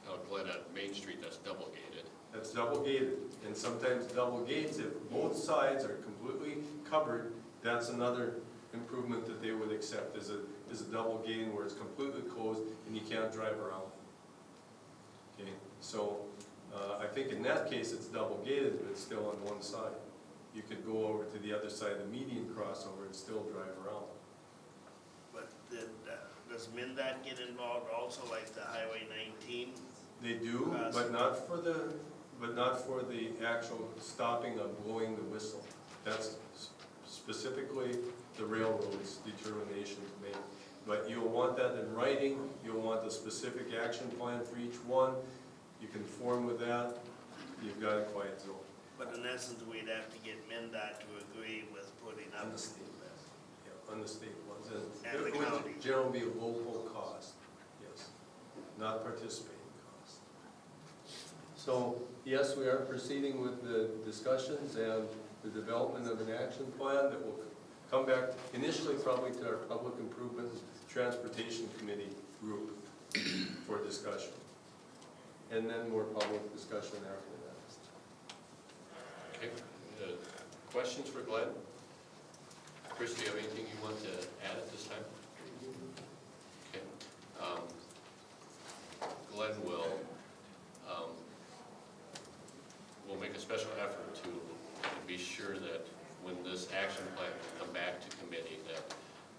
Now, Glenn, at Main Street, that's double gated. That's double gated, and sometimes double gates, if both sides are completely covered, that's another improvement that they would accept, is a double gating where it's completely closed and you can't drive around. Okay, so I think in that case it's double gated, but it's still on one side. You could go over to the other side of the median crossover and still drive around. But does MnDOT get involved also, like the Highway 19? They do, but not for the actual stopping of blowing the whistle. That's specifically the railroad's determination to make. But you'll want that in writing, you'll want a specific action plan for each one. You conform with that, you've got a quiet zone. But in essence, we'd have to get MnDOT to agree with putting up. On the state list. Yeah, on the state ones. And the it would county. generally be a local cost, yes, not participating cost. So, yes, we are proceeding with the discussions and the development of an action plan that will come back initially probably to our Public Improvement Transportation Committee group for discussion. And then more public discussion after that. Okay, questions for Glenn? Chris, do you have anything you want to add at this time? Okay. Glenn will make a special effort to be sure that when this action plan will come back to committee, that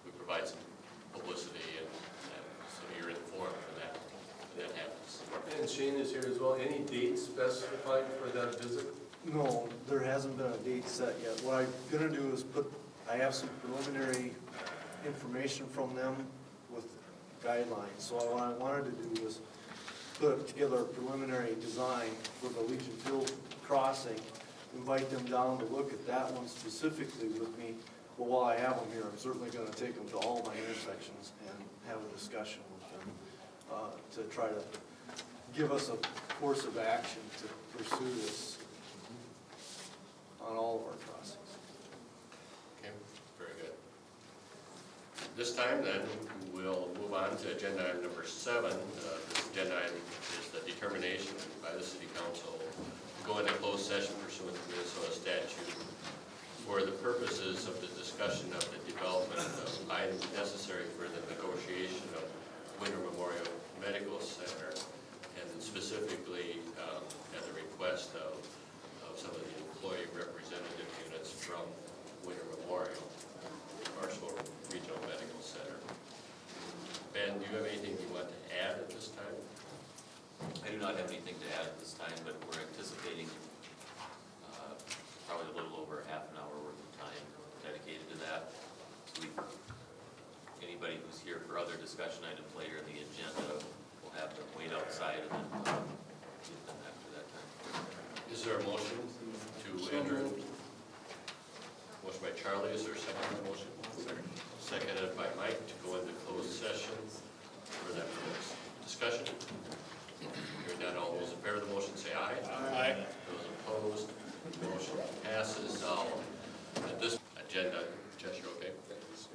we provide some publicity and so you're informed when that happens. And Shane is here as well. Any dates specified for that visit? No, there hasn't been a date set yet. What I'm gonna do is I have some preliminary information from them with guidelines. So what I wanted to do was put together a preliminary design for the Legion Field crossing, invite them down to look at that one specifically with me. But while I have them here, I'm certainly gonna take them to all my intersections and have a discussion with them to try to give us a course of action to pursue this on all of our crossings. Okay, very good. This time then, we'll move on to agenda item number 7. This agenda item is the determination by the City Council to go into closed session pursuant to Minnesota statute for the purposes of the discussion of the development of items necessary for the negotiation of Winter Memorial Medical Center, and specifically at the request of some of the employee representative units from Winter Memorial, Marshall Regional Medical Center. Ben, do you have anything you want to add at this time? I do not have anything to add at this time. there a motion to enter? Motion by Charlie, is there a second on the motion? Seconded by Mike to go into closed session for that purpose. Discussion? Hearing none, all those in favor of the motion say aye. Aye. Those opposed, motion passes. At this agenda, Jess, you okay?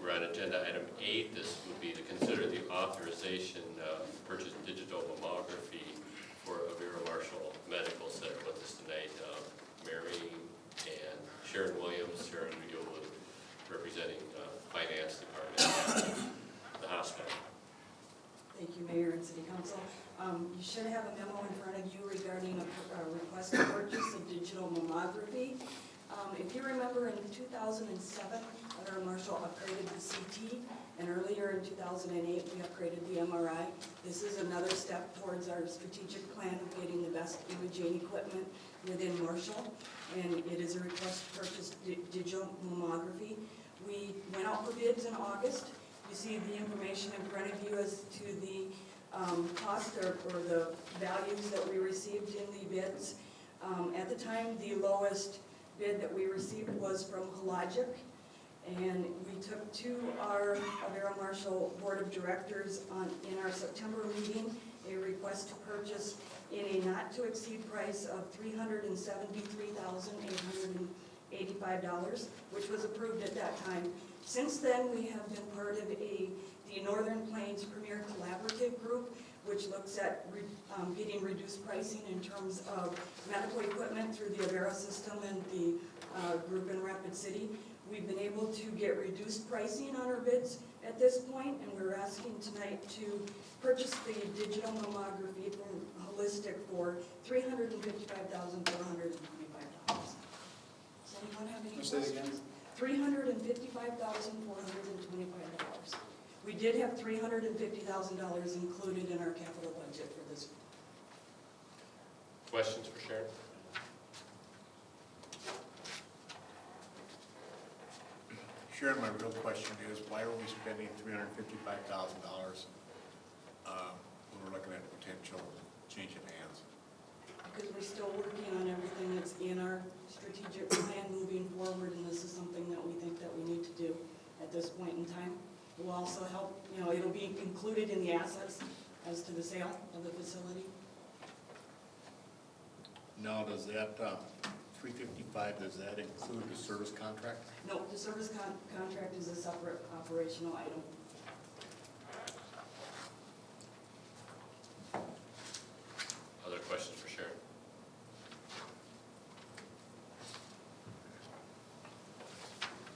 We're on agenda item 8. This would be to consider the authorization to purchase digital mammography for Avera Marshall Medical Center. With us tonight, Mary and Sharon Williams. Sharon, you'll be representing finance department at the hospital. Thank you, Mayor and City Council. You should have a memo in front of you regarding a request to purchase of digital mammography. If you remember, in 2007, Avera Marshall upgraded the CT, and earlier in 2008, we upgraded the MRI. This is another step towards our strategic plan of getting the best imaging equipment within Marshall, and it is a request to purchase digital mammography. We went out for bids in August. You see the information in front of you as to the cost or the values that we received in the bids. At the time, the lowest bid that we received was from Hologic, and we took to our Avera Marshall Board of Directors in our September meeting a request to purchase in a not-to-exceed price of $373,885, which was approved at that time. Since then, we have been part of the Northern Plains Premier Collaborative Group, which looks at getting reduced pricing in terms of medical equipment through the Avera system and the group in Rapid City. We've been able to get reduced pricing on our bids at this point, and we're asking tonight to purchase the digital mammography from Holistic for $355,425. Does anyone have any questions? Say it again. $355,425. We did have $350,000 included in our capital budget for this. Questions for Sharon? Sharon, my real question is, why are we spending $355,000 when we're looking at potential change of hands? Because we're still working on everything that's in our strategic plan moving forward, and this is something that we think that we need to do at this point in time. It will also help, it'll be included in the assets as to the sale of the facility. Now, does that 355, does that include the service contract? No, the service contract is a separate operational item. Other questions for Sharon?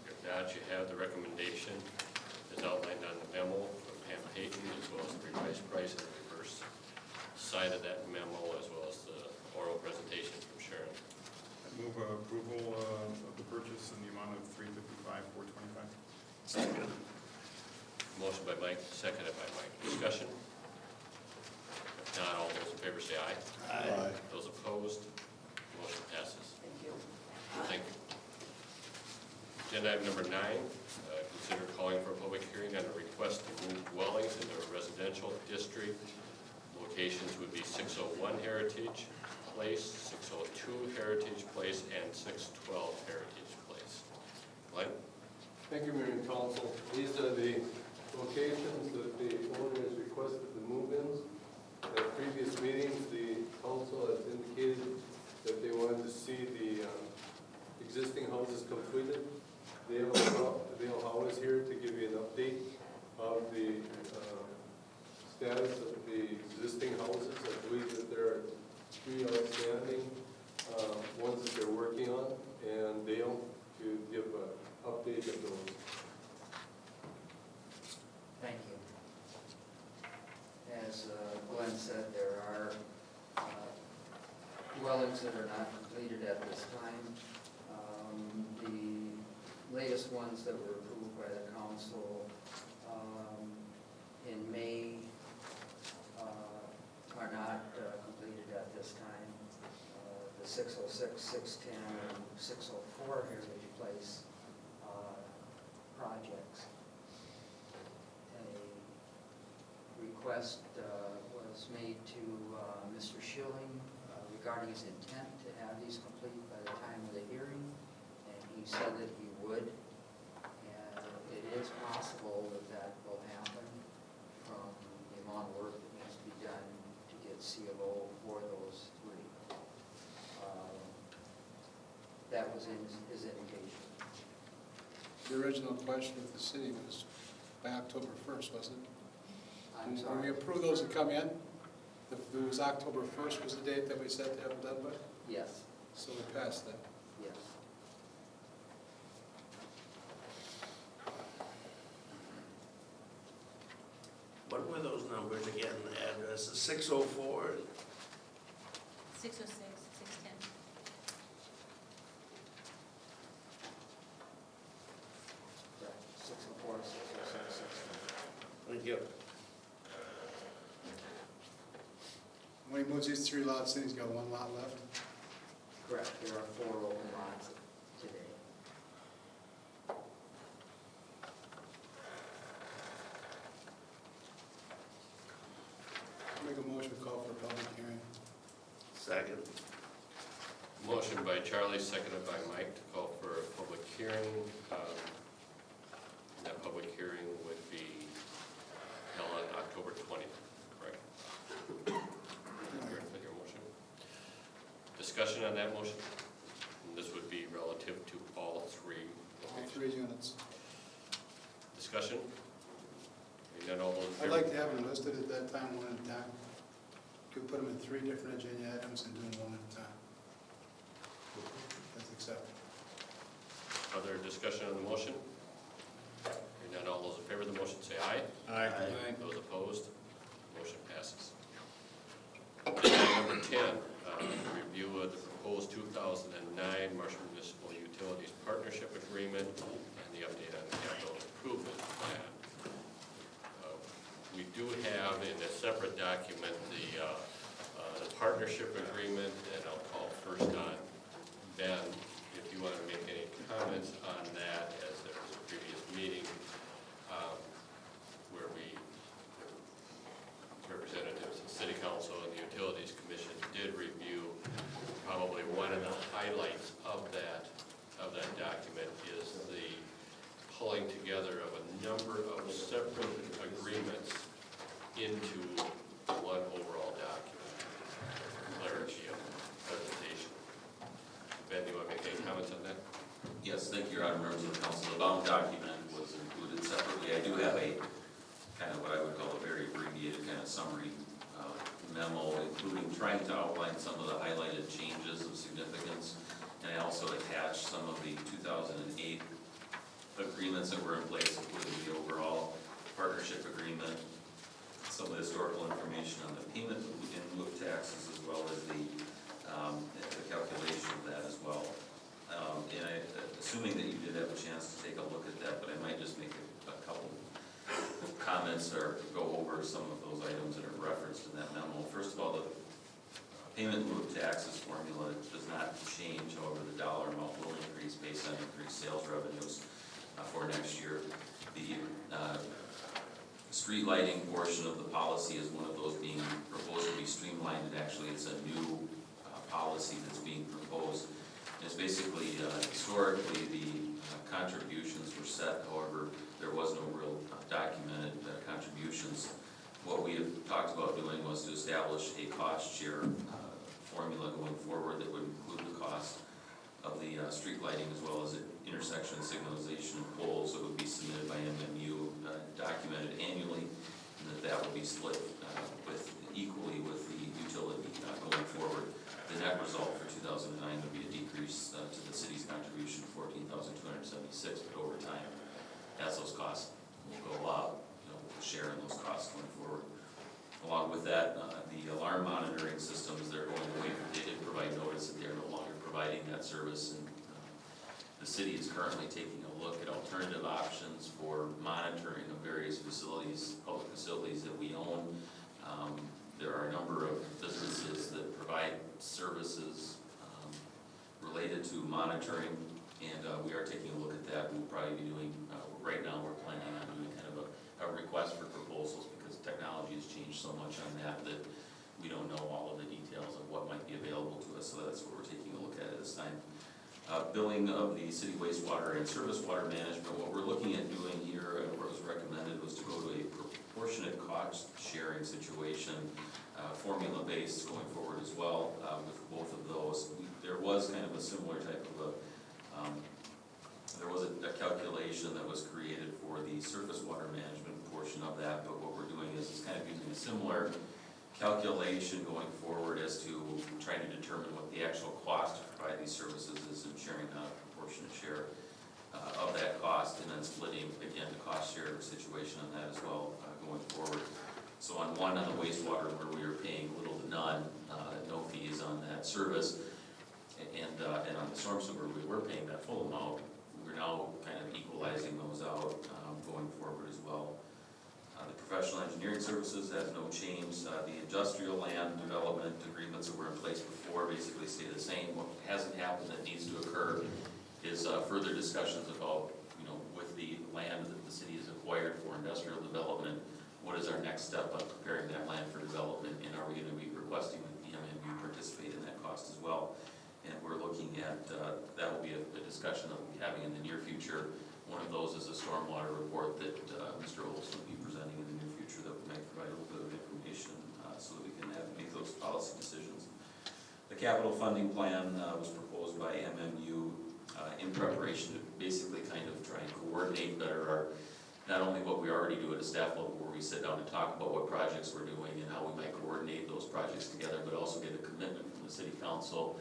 If not, you have the recommendation as outlined on the memo from Pam Payton, as well as the revised price and the reverse side of that memo, as well as the oral presentation from Sharon. I move approval of the purchase in the amount of $355,425. Motion by Mike, seconded by Mike. Discussion? If not, all those in favor say aye. Aye. Those opposed, motion passes. Thank you. Thank you. Agenda item number 9, consider calling for a public hearing on a request to move dwellings into a residential district. Locations would be 601 Heritage Place, 602 Heritage Place, and 612 Heritage Place. Glenn? Thank you, Mayor and Council. These are the locations that the owner has requested the move-ins. At previous meetings, the council has indicated that they wanted to see the existing houses completed. Dale Howe is here to give you an update of the status of the existing houses. I believe that there are 3 outstanding ones that they're working on, and Dale to give an update of those. Thank you. As Glenn said, there are dwellings that are not completed at this time. The latest ones that were approved by the council in May are not completed at this time. The 606, 610, and 604 Heritage Place projects. A request was made to Mr. Schilling regarding his intent to have these complete by the time of the hearing, and he said that he would. And it is possible that that will happen from the amount of work that needs to be done to get CLO for those three. That was in his indication. The original question with the city was by October 1st, wasn't it? I'm When we sorry. approved those to come in, it was October 1st was the date that we said to have them done by? Yes, So we passed that. yes. What were those numbers again, the addresses, 604? 606, 610. Correct. 604, 606, 610. Thank you. When he moves these 3 lots in, he's got 1 lot left. Correct, there are 4 open lots today. Make a motion to call for a public hearing. Second. Motion by Charlie, seconded by Mike to call for a public hearing. That public hearing would be held on October 20th, correct? Heard your motion. Discussion on that motion? And this would be relative to all 3 All locations. 3 units. Discussion? Hearing none, all those in I'd favor? like to have them listed at that time, 1 at a time. Could put them in 3 different agenda items and do them 1 at a time. That's acceptable. Other discussion on the motion? Hearing none, all those in favor of the motion say aye. Aye. Those opposed, motion passes. Number 10, review of the proposed 2009 Marshall Municipal Utilities Partnership Agreement and the update on the capital improvement plan. We do have in a separate document the partnership agreement, and I'll call first on Ben, if you want to make any comments on that, as there was a previous meeting where we, representatives of the City Council and the Utilities Commission did review. Probably one of the highlights of that document is the pulling together of a number of separate agreements into one overall document. Clarity of presentation. Ben, do you want to make any comments on that? Yes, thank you, Your Honor, members of the council. The bound document was included separately. I do have a kind of what I would call a very abbreviated kind of summary memo, including trying to outline some of the highlighted changes of significance. And I also attached some of the 2008 agreements that were in place, including the overall partnership agreement, some of the historical information on the payment in lieu of taxes, as well as the calculation of that as well. And assuming that you did have a chance to take a look at that, but I might just make a couple comments or go over some of those items that are referenced in that memo. First of all, the payment in lieu of taxes formula does not change. However, the dollar amount will increase based on increased sales revenues for next year. The street lighting portion of the policy is one of those being proposed to be streamlined, and actually it's a new policy that's being proposed. It's basically, historically, the contributions were set, however, there was no real documented contributions. What we have talked about doing was to establish a cost share formula going forward that would include the cost of the street lighting as well as intersection signalization poles that would be submitted by MMU, documented annually, and that would be split equally with the utility going forward. The net result for 2009 would be a decrease to the city's contribution of $14,276, but over time, as those costs will go up, we'll share in those costs going forward. Along with that, the alarm monitoring systems, they're going away. They did provide notice that they're no longer providing that service, and the city is currently taking a look at alternative options for monitoring of various facilities, public facilities that we own. There are a number of businesses that provide services related to monitoring, and we are taking a look at that. We'll probably be doing, right now we're planning on doing kind of a request for proposals, because technology has changed so much on that we don't know all of the details of what might be available to us, so that's what we're taking a look at this time. Billing of the city wastewater and surface water management, what we're looking at doing here, and what was recommended, was to go to a proportionate cost sharing situation, formula-based going forward as well, with both of those. There was kind of a similar type of there was a calculation that was created for the surface water management portion of that, but what we're doing is kind of using a similar calculation going forward as to trying to determine what the actual cost to provide these services is, and sharing a proportionate share of that cost, and then splitting, again, the cost share situation on that as well going forward. So on one, on the wastewater, where we were paying little to none, no fees on that service, and on the storm sewer, we were paying that full amount. We're now kind of equalizing those out going forward as well. The professional engineering services has no change. The industrial land development agreements that were in place before basically stay the same. What hasn't happened that needs to occur is further discussions about, with the land that the city has acquired for industrial development, what is our next step of preparing that land for development, and are we going to be requesting that the MMU participate in that cost as well? And we're looking at, that will be a discussion that we'll be having in the near future. One of those is a stormwater report that Mr. Olson will be presenting in the near future that might provide a little bit of information so that we can make those policy decisions. The capital funding plan was proposed by MMU in preparation to basically kind of try and coordinate better not only what we already do at a staff level, where we sit down and talk about what projects we're doing and how we might coordinate those projects together, but also get a commitment from the city council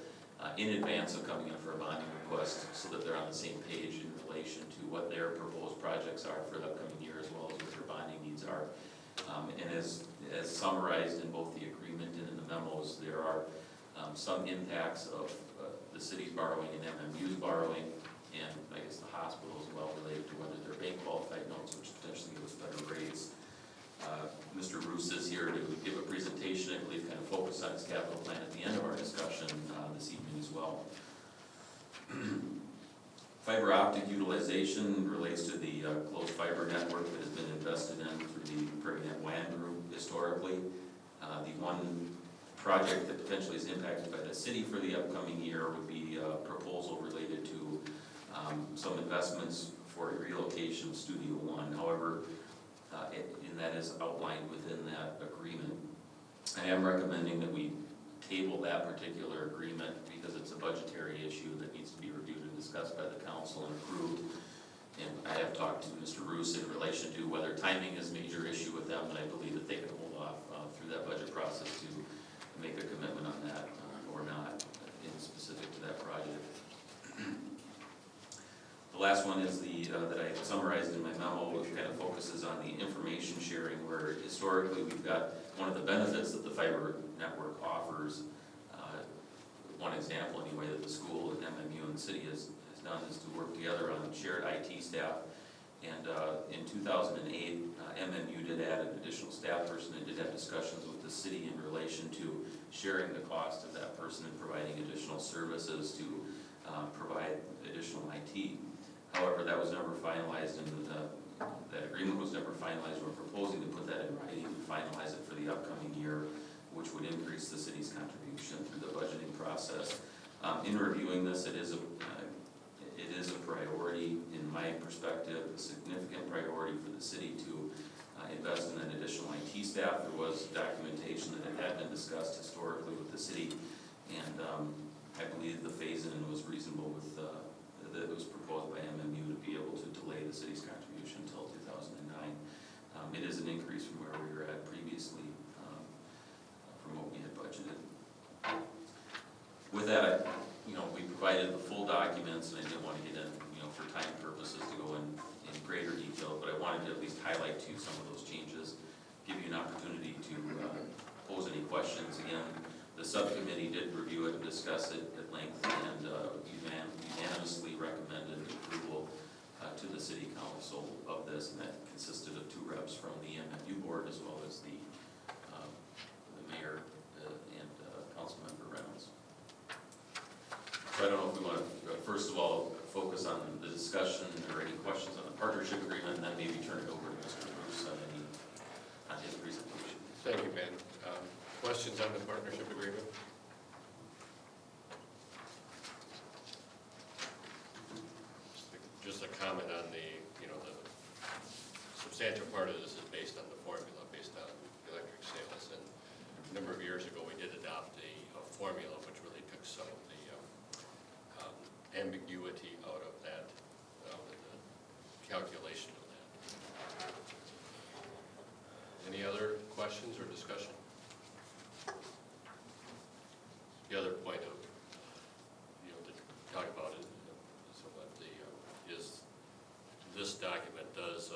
in advance of coming in for a bonding request, so that they're on the same page in relation to what their proposed projects are for the upcoming year, as well as what their bonding needs are. And as summarized in both the agreement and in the memos, there are some impacts of the city's borrowing and MMU's borrowing, and I guess the hospital as well, related to whether they're bank qualified notes, which potentially give us better rates. Mr. Roos is here to give a presentation, I believe, kind of focus on his capital plan at the end of our discussion this evening as well. Fiber optic utilization relates to the closed fiber network that has been invested in through the PrairieNet WAN group historically. The one project that potentially is impacted by the city for the upcoming year would be a proposal related to some investments for a relocation of Studio One. However, and that is outlined within that agreement. I am recommending that we table that particular agreement because it's a budgetary issue that needs to be reviewed and discussed by the council and approved. And I have talked to Mr. Roos in relation to whether timing is a major issue with them, and I believe that they can hold off through that budget process to make a commitment on that or not in specific to that project. The last one is that I summarized in my memo, which kind of focuses on the information sharing, where historically we've got one of the benefits that the fiber network offers. One example anyway that the school and MMU and the city has done is to work together on shared IT staff. And in 2008, MMU did add an additional staff person and did have discussions with the city in relation to sharing the cost of that person and providing additional services to provide additional IT. However, that was never finalized, and that agreement was never finalized. We're proposing to put that in writing and finalize it for the upcoming year, which would increase the city's contribution through the budgeting process. In reviewing this, it is a priority, in my perspective, a significant priority for the city to invest in an additional IT staff. There was documentation that it had been discussed historically with the city, and I believe the phase-in was reasonable with that was proposed by MMU to be able to delay the city's contribution until 2009. It is an increase from where we were at previously, from what we had budgeted. With that, we provided the full documents, and I didn't want to get in, for time purposes, to go in greater detail, but I wanted to at least highlight to you some of those changes, give you an opportunity to pose any questions. Again, the subcommittee did review it and discuss it at length, and unanimously recommended approval to the city council of this, and that consisted of 2 reps from the MMU board as well as the mayor and Councilmember Reynolds. So I don't know if we want to, first of all, focus on the discussion or any questions on the partnership agreement, and then maybe turn it over to Mr. Bruce on his presentation. Thank you, Ben. Questions questions on the partnership agreement? Just a comment on the, the substantial part of this is based on the formula, based on electric sales. And a number of years ago, we did adopt a formula which really took some of the ambiguity out of that, the calculation of that. Any other questions or discussion? The other point of, to talk about it, somewhat is this document does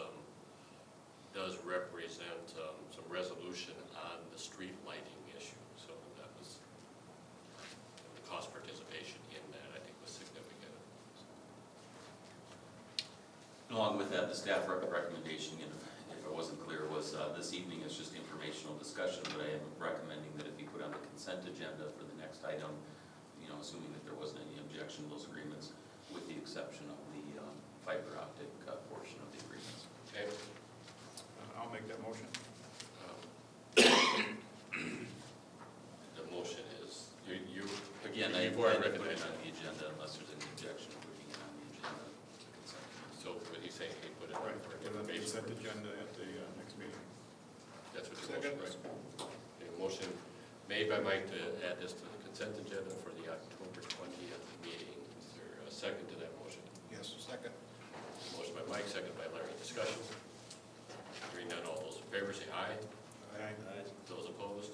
represent some resolution on the street lighting issue. So that was, the cost participation in that, I think, was significant. Along with that, the staff recommendation, if it wasn't clear, was this evening is just informational discussion, but I am recommending that it be put on the consent agenda for the next item, assuming that there wasn't any objection to those agreements, with the exception of the fiber optic portion of the agreements. Okay. I'll make that motion. The motion is, you Again, I put it on the agenda unless there's any objection to putting it on the agenda. so what he's saying, he put it on Right, for put it on the information. consent agenda at the next meeting. That's what your motion, right? Okay, motion made by Mike to add this to the consent agenda for the October 20th meeting. Is there a second to that motion? Yes, second. Motion by Mike, second by Larry. Discussion? Hearing none, all those in favor say aye. Aye. Those opposed?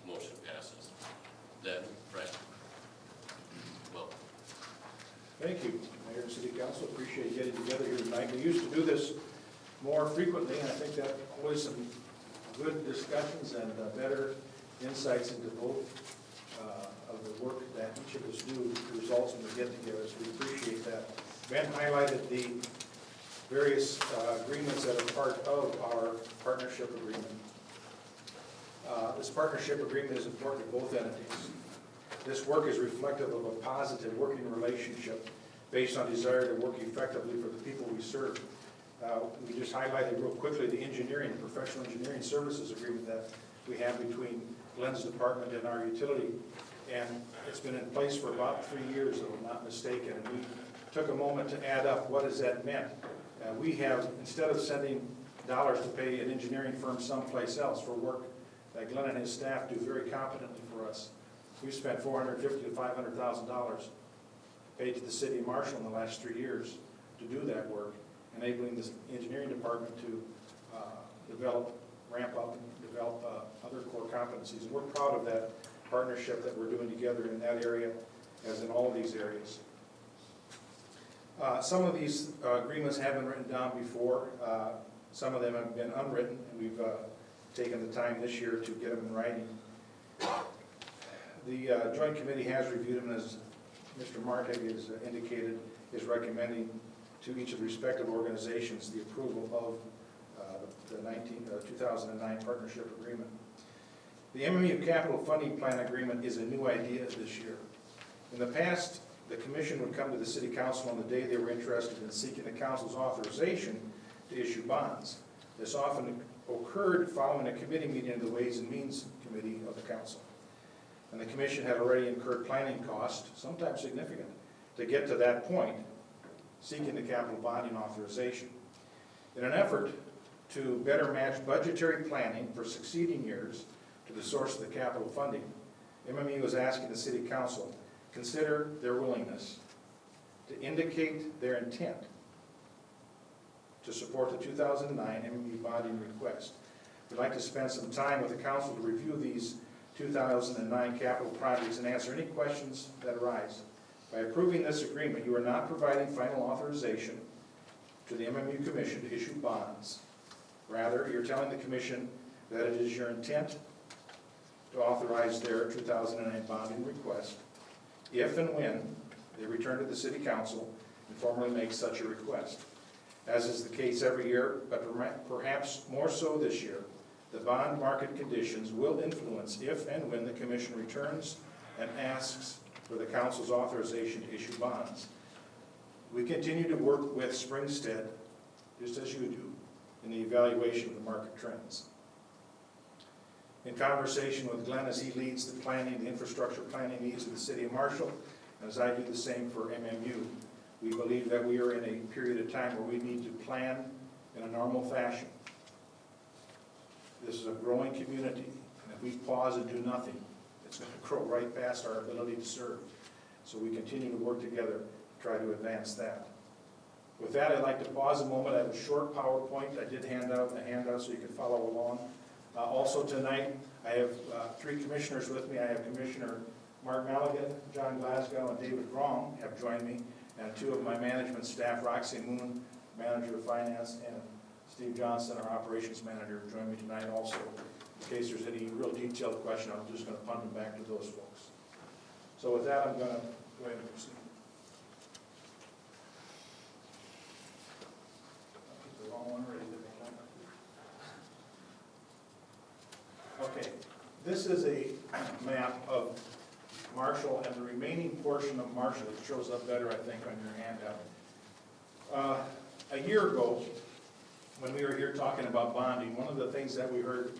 Motion passes. Then, Brett. Welcome. Thank you, Mayor and City Council. Appreciate getting together here tonight. We used to do this more frequently, and I think that always some good discussions and better insights into both of the work that each of us do results in the get-togethers. We appreciate that. Ben highlighted the various agreements that are part of our partnership agreement. This partnership agreement is important to both entities. This work is reflective of a positive working relationship based on desire to work effectively for the people we serve. We just highlighted real quickly the professional engineering services agreement that we have between Glenn's department and our utility. And it's been in place for about 3 years, if I'm not mistaken. And we took a moment to add up what has that meant. We have, instead of sending dollars to pay an engineering firm someplace else for work that Glenn and his staff do very competently for us, we've spent $450,000 to $500,000 paid to the city of Marshall in the last 3 years to do that work, enabling the engineering department to ramp up and develop other core competencies. And we're proud of that partnership that we're doing together in that area, as in all of these areas. Some of these agreements have been written down before. Some of them have been unwritten, and we've taken the time this year to get them in writing. The Joint Committee has reviewed them, as Mr. Martig has indicated, is recommending to each of the respective organizations the approval of the 2009 Partnership Agreement. The MMU Capital Funding Plan Agreement is a new idea this year. In the past, the Commission would come to the City Council on the day they were interested in seeking the Council's authorization to issue bonds. This often occurred following a committee meeting of the Ways and Means Committee of the Council. And the Commission had already incurred planning costs, sometimes significant, to get to that point, seeking the capital bonding authorization. In an effort to better match budgetary planning for succeeding years to the source of the capital funding, MMU is asking the City Council consider their willingness to indicate their intent to support the 2009 MMU bonding request. We'd like to spend some time with the Council to review these 2009 capital projects and answer any questions that arise. By approving this agreement, you are not providing final authorization to the MMU Commission to issue bonds. Rather, you're telling the Commission that it is your intent to authorize their 2009 bonding request if and when they return to the City Council and formally make such a request. As is the case every year, but perhaps more so this year, the bond market conditions will influence if and when the Commission returns and asks for the Council's authorization to issue bonds. We continue to work with Springstead, just as you do, in the evaluation of the market trends. in conversation with Glenn as he leads the planning, the infrastructure planning needs of the city of Marshall, and as I do the same for MMU. We believe that we are in a period of time where we need to plan in a normal fashion. This is a growing community, and if we pause and do nothing, it's going to grow right past our ability to serve. So we continue to work together to try to advance that. With that, I'd like to pause a moment. I have a short PowerPoint. I did hand out a handout so you can follow along. Also tonight, I have three commissioners with me. I have Commissioner Mark Maligan, John Glasgow, and David Wrong have joined me, and two of my management staff, Roxy Moon, Manager of Finance, and Steve Johnson, our Operations Manager, join me tonight also. In case there's any real detailed question, I'm just going to punt them back to those folks. So with that, I'm going to go ahead and proceed. The wrong one, ready to make that. Okay, this is a map of Marshall and the remaining portion of Marshall. It shows up better, I think, on your handout. A year ago, when we were here talking about bonding, one of the things that we heard,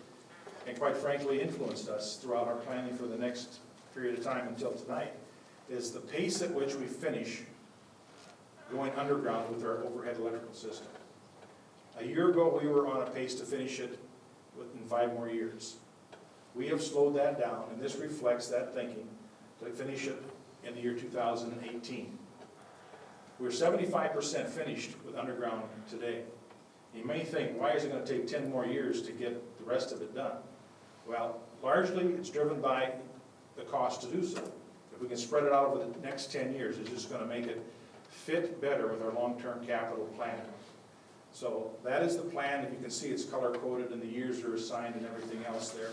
and quite frankly influenced us throughout our planning for the next period of time until tonight, is the pace at which we finish going underground with our overhead electrical system. A year ago, we were on a pace to finish it within 5 more years. We have slowed that down, and this reflects that thinking to finish it in the year 2018. We're 75% finished with underground today. You may think, why is it going to take 10 more years to get the rest of it done? Well, largely it's driven by the cost to do so. If we can spread it out over the next 10 years, it's just going to make it fit better with our long-term capital plan. So that is the plan. If you can see, it's color-coded and the years are assigned and everything else there.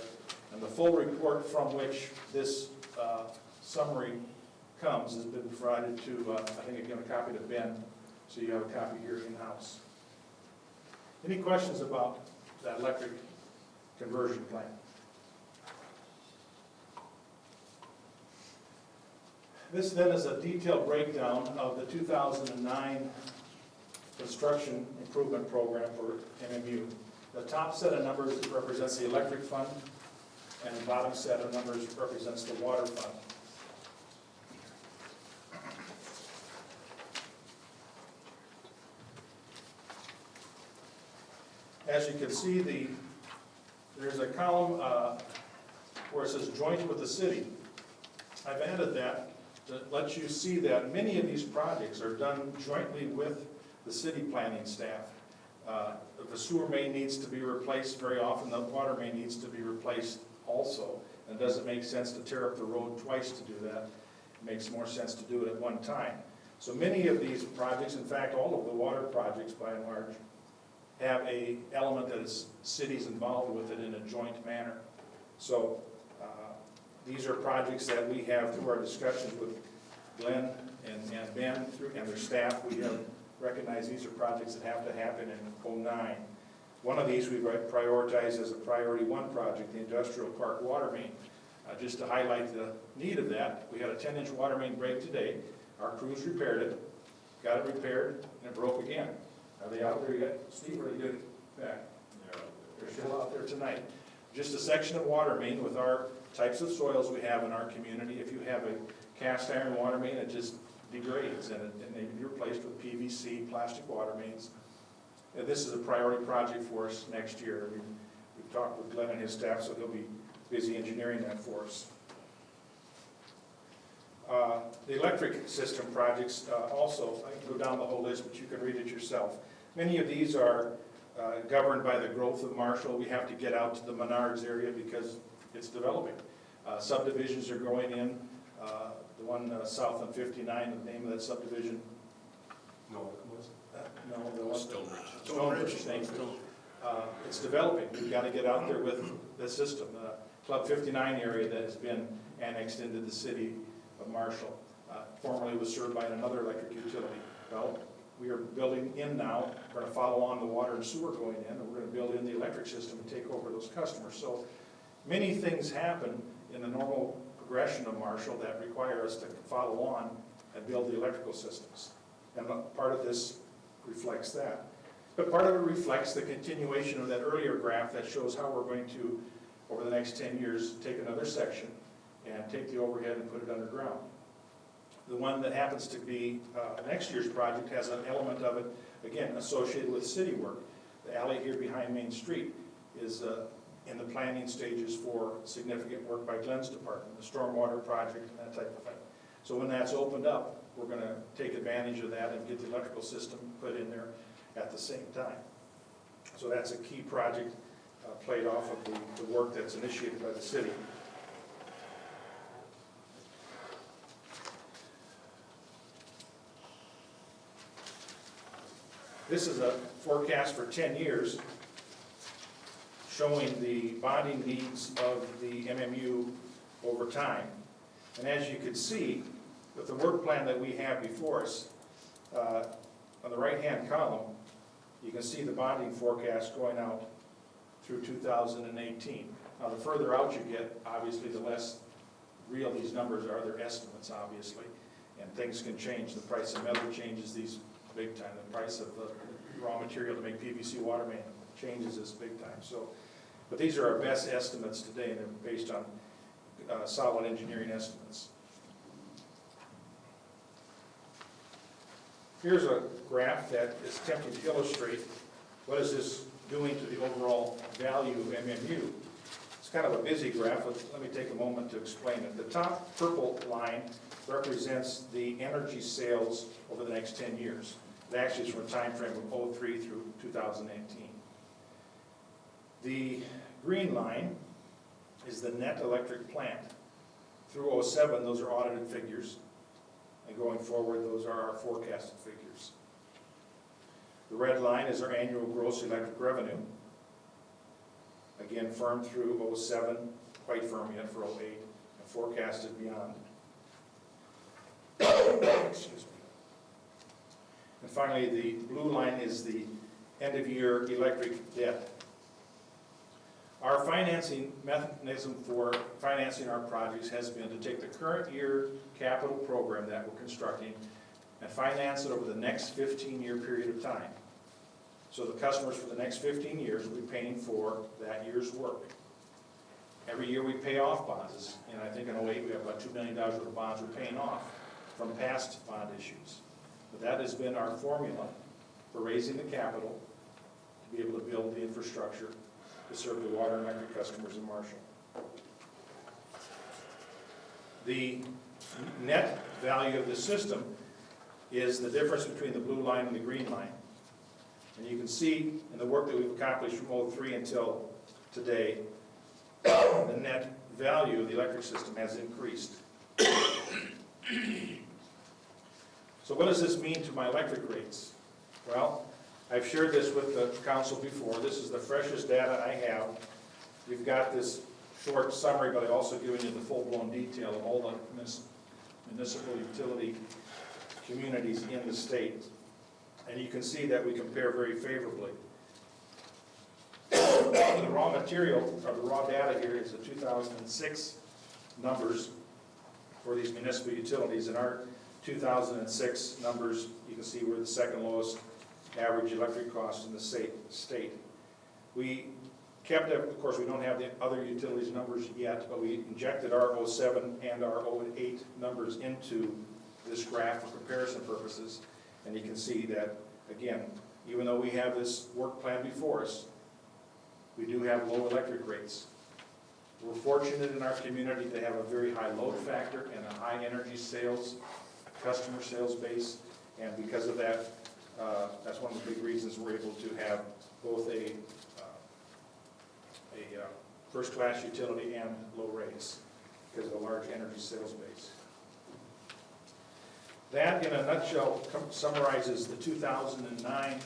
And the full report from which this summary comes has been provided to, I think I gave a copy to Ben, so you have a copy here in-house. Any questions about that electric conversion plan? This then is a detailed breakdown of the 2009 construction improvement program for MMU. The top set of numbers represents the electric fund, and the bottom set of numbers represents the water fund. As you can see, there's a column where it says joint with the city. I've added that to let you see that many of these projects are done jointly with the city planning staff. If the sewer main needs to be replaced, very often the water main needs to be replaced also. And it doesn't make sense to tear up the road twice to do that. It makes more sense to do it at one time. So many of these projects, in fact all of the water projects by and large, have a element that is cities involved with it in a joint manner. So these are projects that we have through our discussions with Glenn and Ben and their staff. We have recognized these are projects that have to happen in 2009. One of these we prioritize as a priority 1 project, the industrial park water main. Just to highlight the need of that, we had a 10-inch water main break today. Our crews repaired it, got it repaired, and it broke again. Are they out there yet? Steve, or are they good back? They're still out there tonight. Just a section of water main with our types of soils we have in our community. If you have a cast iron water main, it just degrades and they be replaced with PVC, plastic water mains. And this is a priority project for us next year. We've talked with Glenn and his staff, so he'll be busy engineering that for us. The electric system projects also, I can go down the whole list, but you can read it yourself. Many of these are governed by the growth of Marshall. We have to get out to the Menards area because it's developing. Subdivisions are going in. The one south on 59, the name of that subdivision? No, the one. Stonebridge, thank you. It's developing. We've got to get out there with the system. Club 59 area that has been annexed into the city of Marshall. Formerly was served by another electric utility. Well, we are building in now. We're going to follow on the water and sewer going in, and we're going to build in the electric system and take over those customers. So many things happen in the normal progression of Marshall that require us to follow on and build the electrical systems. And part of this reflects that. But part of it reflects the continuation of that earlier graph that shows how we're going to over the next 10 years, take another section and take the overhead and put it underground. The one that happens to be next year's project has an element of it, again, associated with city work. The alley here behind Main Street is in the planning stages for significant work by Glenn's department, the stormwater project and that type of thing. So when that's opened up, we're going to take advantage of that and get the electrical system put in there at the same time. So that's a key project played off of the work that's initiated by the city. This is a forecast for 10 years showing the bonding needs of the MMU over time. And as you can see, with the work plan that we have before us, on the right-hand column, you can see the bonding forecast going out through 2018. Now, the further out you get, obviously, the less real these numbers are. They're estimates, obviously, and things can change. The price of metal changes these big time. The price of the raw material to make PVC water main changes this big time. So, but these are our best estimates today, and they're based on solid engineering estimates. Here's a graph that is attempting to illustrate what is this doing to the overall value of MMU. It's kind of a busy graph. Let me take a moment to explain it. The top purple line represents the energy sales over the next 10 years. It actually is from a time frame of 03 through 2018. The green line is the net electric plant. Through 07, those are audited figures. And going forward, those are our forecasted figures. The red line is our annual gross electric revenue. Again, firm through 07, quite firm yet for 08, and forecasted beyond. Excuse me. And finally, the blue line is the end-of-year electric debt. Our financing mechanism for financing our projects has been to take the current year capital program that we're constructing and finance it over the next 15-year period of time. So the customers for the next 15 years will be paying for that year's work. Every year we pay off bonds, and I think in 08 we have about $2 million worth of bonds we're paying off from past bond issues. But that has been our formula for raising the capital to be able to build the infrastructure to serve the water and electric customers in Marshall. The net value of the system is the difference between the blue line and the green line. And you can see in the work that we've accomplished from 03 until today, the net value of the electric system has increased. So what does this mean to my electric rates? Well, I've shared this with the council before. This is the freshest data I have. You've got this short summary, but I also given you the full-blown detail of all the municipal utility communities in the state. And you can see that we compare very favorably. The raw material, or the raw data here is the 2006 numbers for these municipal utilities. And our 2006 numbers, you can see we're the second lowest average electric cost in the state. We kept it, of course, we don't have the other utilities numbers yet, but we injected our 07 and our 08 numbers into this graph for comparison purposes. And you can see that, again, even though we have this work plan before us, we do have low electric rates. We're fortunate in our community to have a very high load factor and a high energy sales, customer sales base, and because of that, that's one of the big reasons we're able to have both a first-class utility and low rates, because of the large energy sales base. That, in a nutshell, summarizes the 2009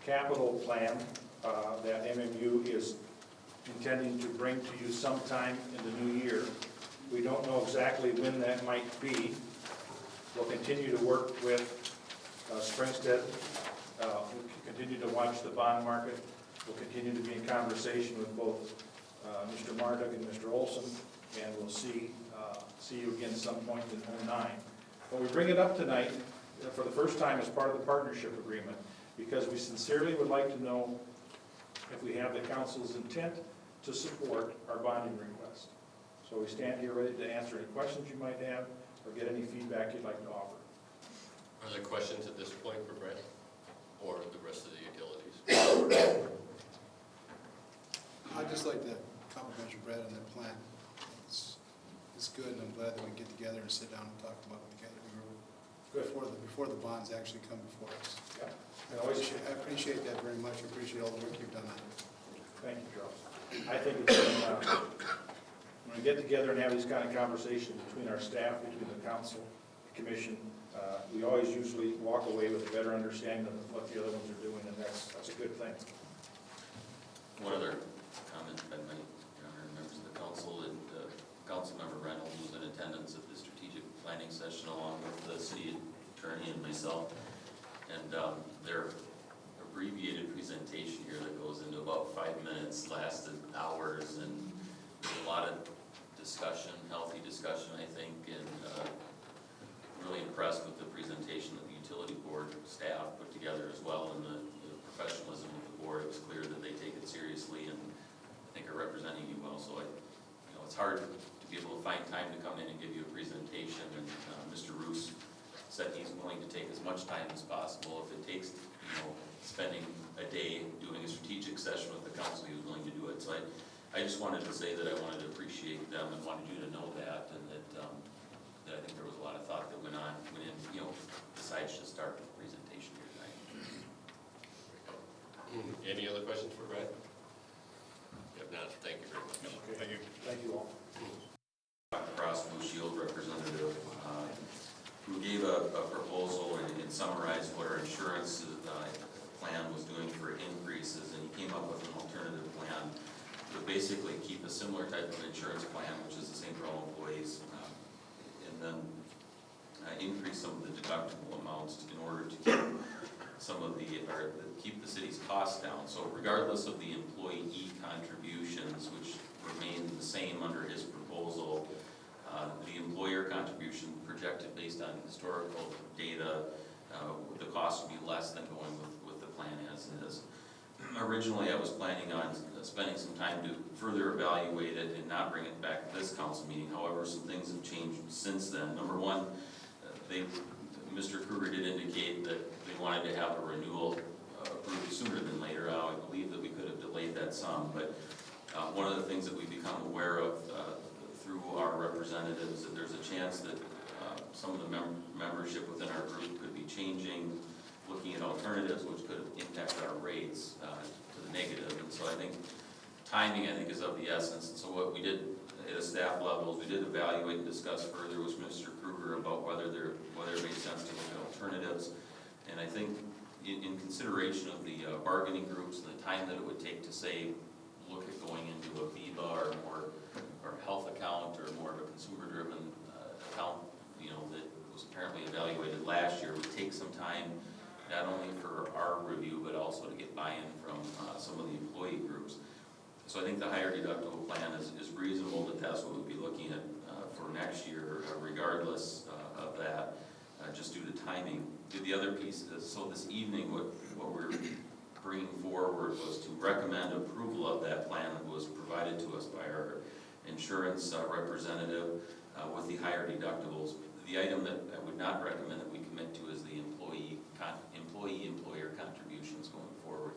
capital plan that MMU is intending to bring to you sometime in the new year. We don't know exactly when that might be. We'll continue to work with Springstead. We'll continue to watch the bond market. We'll continue to be in conversation with both Mr. Marduk and Mr. Olson, and we'll see you again some point in 2009. But we bring it up tonight for the first time as part of the partnership agreement, because we sincerely would like to know if we have the council's intent to to support our bonding request. So we stand here ready to answer any questions you might have or get any feedback you'd like to offer. Are there questions at this point for Brett or the rest of the utilities? I'd just like to compliment you, Brett, on that plan. It's good, and I'm glad that we get together and sit down and talk about it together. Before the bonds actually come before us. Yeah. I appreciate that very much. I appreciate all the work you've done on it. Thank you, Charles. I think it's been, when we get together and have these kind of conversations between our staff, between the council, the commission, we always usually walk away with a better understanding of what the other ones are doing, and that's a good thing. One other comment by my members of the council, and Councilmember Reynolds was in attendance at the strategic planning session along with the city attorney and myself. And their abbreviated presentation here that goes into about 5 minutes lasted hours, and there's a lot of discussion, healthy discussion, I think, and really impressed with the presentation that the utility board staff put together as well, and the professionalism of the board. It was clear that they take it seriously and I think are representing you well. So it's hard to be able to find time to come in and give you a presentation, and Mr. Roos said he's willing to take as much time as possible. If it takes, spending a day doing a strategic session with the council, he was willing to do it. So I just wanted to say that I wanted to appreciate them and wanted you to know that, and that I think there was a lot of thought that went in, besides just our presentation here tonight. Any other questions for Brett? If not, thank you very much. Okay. Thank you. Thank you all. Cross Blue Shield representative, who gave a proposal and summarized what our insurance plan was doing for increases, and he came up with an alternative plan to basically keep a similar type of insurance plan, which is the same for all employees, and then increase some of the deductible amounts in order to keep keep the city's costs down. So regardless of the employee contributions, which remain the same under his proposal, the employer contribution projected based on historical data, the cost would be less than going with the plan as is. Originally, I was planning on spending some time to further evaluate it and not bring it back to this council meeting. However, some things have changed since then. Number one, Mr. Kruger did indicate that they wanted to have a renewal approved sooner than later. I believe that we could have delayed that some, but one of the things that we've become aware of through our representatives, that there's a chance that some of the membership within our group could be changing, looking at alternatives which could impact our rates to the negative. And so I think timing, is of the essence. And so what we did at a staff level is we did evaluate and discuss further with Mr. Kruger about whether it made sense to look at alternatives. And I think in consideration of the bargaining groups and the time that it would take to say, look at going into a VIVA or a health account or more of a consumer-driven account, that was apparently evaluated last year, would take some time, not only for our review, but also to get buy-in from some of the employee groups. So I think the higher deductible plan is reasonable, that's what we'll be looking at for next year, regardless of that, just due to timing. The other piece is, so this evening, what we're bringing forward was to recommend approval of that plan that was provided to us by our insurance representative with the higher deductibles. The item that I would not recommend that we commit to is the employee-employer contributions going forward.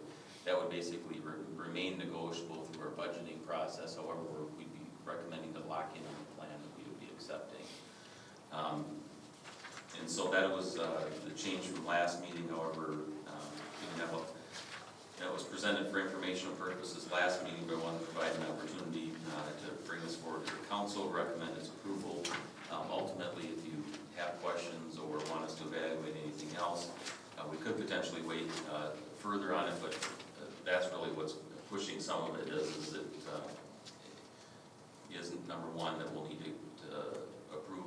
That would basically remain negotiable through our budgeting process. However, we'd be recommending to lock in on the plan that we would be accepting. And so that was the change from last meeting. However, that was presented for informational purposes last meeting, but I wanted to provide an opportunity to bring this forward to the council, recommend its approval. Ultimately, if you have questions or want us to evaluate anything else, we could potentially wait further on it, but that's really what's pushing some of it is that number one, that we'll need to approve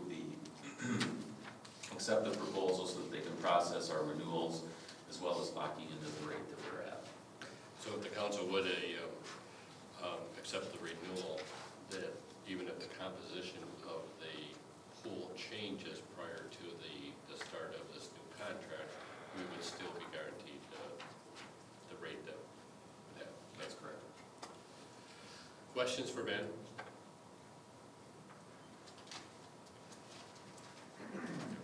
accept the proposal so that they can process our renewals, as well as locking into the rate that we're at. So if the council would accept the renewal, that even if the composition of the pool changes prior to the start of this new contract, we would still be guaranteed the rate that. That's correct. Questions for Ben?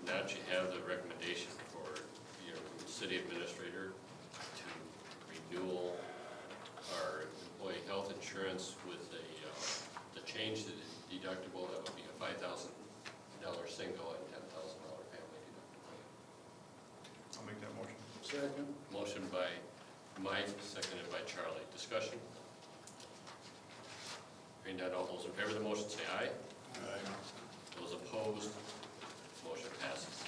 Now that you have the recommendation for your city administrator to renewal our employee health insurance with the change to the deductible, that would be a $5,000 single and $10,000 family deductible. I'll make that motion. Second. Motion by Mike, seconded by Charlie. Discussion? Hearing none, all those in favor of the motion say aye. Aye. Those opposed, motion passes.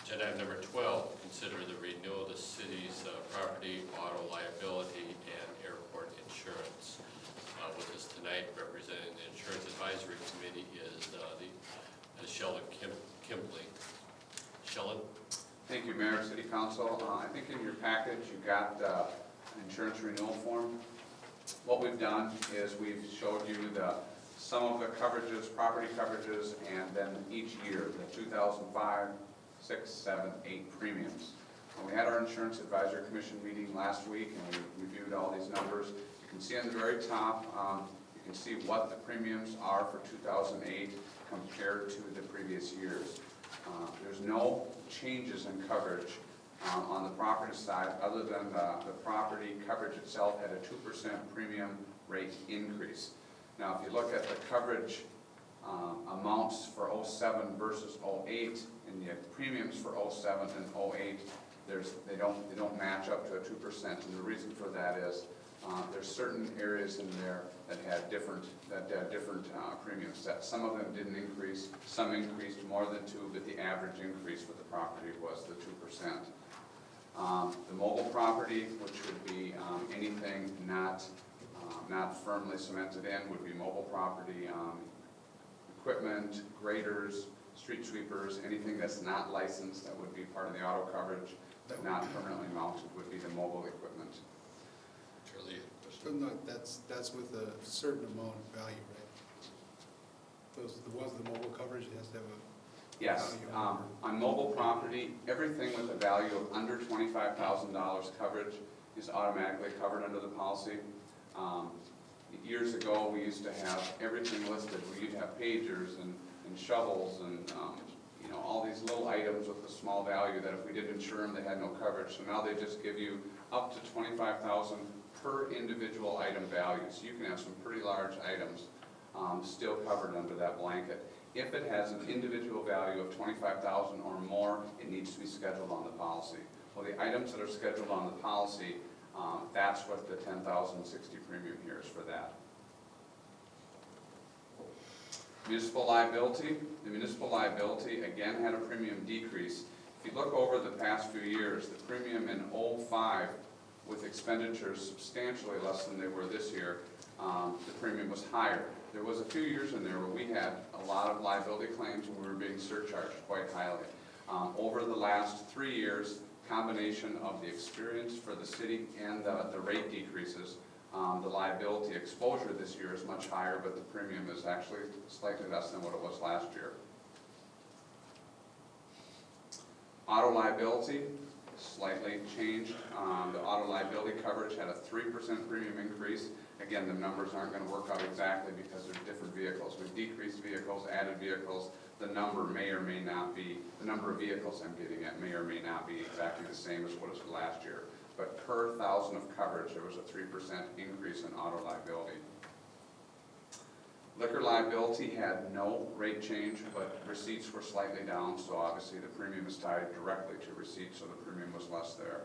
Agenda item number 12, consider the renewal of the city's property, auto liability, and airport insurance. With us tonight, representing the Insurance Advisory Committee is Sheldon Kimbley. Sheldon? Thank you, Mayor, City Council. I think in your package you got an insurance renewal form. What we've done is we've showed you some of the coverages, property coverages, and then each year, the 2005, 6, 7, 8 premiums. We had our Insurance Advisory Commission meeting last week, and we reviewed all these numbers. You can see on the very top, you can see what the premiums are for 2008 compared to the previous years. There's no changes in coverage on the property side other than the property coverage itself had a 2% premium rate increase. Now, if you look at the coverage amounts for 07 versus 08 and the premiums for 07 and 08, they don't match up to a 2%, and the reason for that is there's certain areas in there that had different premium sets. Some of them didn't increase, some increased more than 2, but the average increase for the property was the 2%. The mobile property, which would be anything not firmly cemented in, would be mobile property, equipment, graders, street sweepers, anything that's not licensed that would be part of the auto coverage, but not permanently mounted would be the mobile equipment. Charlie? No, that's with a certain amount of value, right? The ones with the mobile coverage, it has to have a Yes, value. on mobile property, everything with a value of under $25,000 coverage is automatically covered under the policy. Years ago, we used to have everything listed. We'd have pagers and shovels and all these little items with a small value that if we didn't insure them, they had no coverage. So now they just give you up to $25,000 per individual item value. So you can have some pretty large items still covered under that blanket. If it has an individual value of $25,000 or more, it needs to be scheduled on the policy. Well, the items that are scheduled on the policy, that's what the $10,060 premium here is for that. Municipal liability. The municipal liability, again, had a premium decrease. If you look over the past few years, the premium in 05, with expenditures substantially less than they were this year, the premium was higher. There was a few years in there where we had a lot of liability claims and we were being surcharged quite highly. Over the last 3 years, combination of the experience for the city and the rate decreases, the liability exposure this year is much higher, but the premium is actually slightly less than what it was last year. Auto liability slightly changed. The auto liability coverage had a 3% premium increase. Again, the numbers aren't going to work out exactly because there's different vehicles. We've decreased vehicles, added vehicles. The number may or may not be, the number of vehicles I'm getting at may or may not be exactly the same as what it was last year. But per 1,000 of coverage, there was a 3% increase in auto liability. Liquor liability had no rate change, but receipts were slightly down, so obviously the premium is tied directly to receipts, so the premium was less there.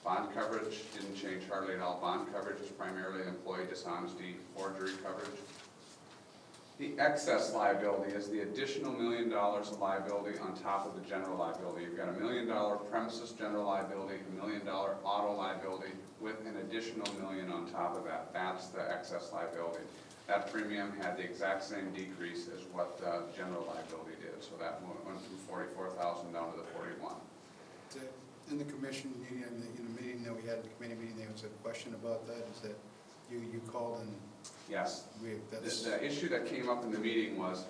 Bond coverage didn't change hardly at all. Bond coverage is primarily employee dishonesty, forgery coverage. The excess liability is the additional $1 million of liability on top of the general liability. You've got $1 million premises general liability, $1 million auto liability with an additional $1 million on top of that. That's the excess liability. That premium had the exact same decrease as what the general liability did. So that went from $44,000 down to the $41,000. In the commission meeting, in the meeting that we had, the committee meeting, there was a question about that. Is that you called and yes. The issue that came up in the meeting was,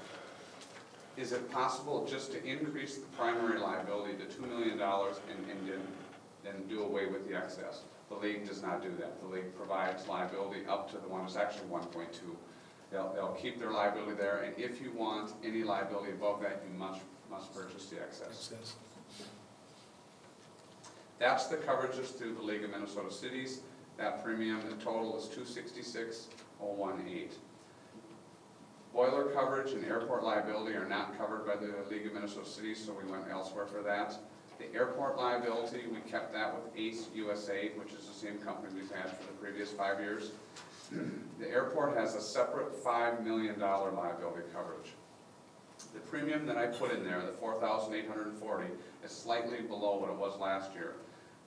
is it possible just to increase the primary liability to $2 million and then do away with the excess. The league does not do that. The league provides liability up to the one, it's actually 1.2. They'll keep their liability there, and if you want any liability above that, you must purchase the excess. That's the coverages through the League of Minnesota Cities. That premium, the total is $266,018. Boiler coverage and airport liability are not covered by the League of Minnesota Cities, so we went elsewhere for that. The airport liability, we kept that with ACE USA, which is the same company we've had for the previous 5 years. The airport has a separate $5 million liability coverage. The premium that I put in there, the $4,840, is slightly below what it was last year.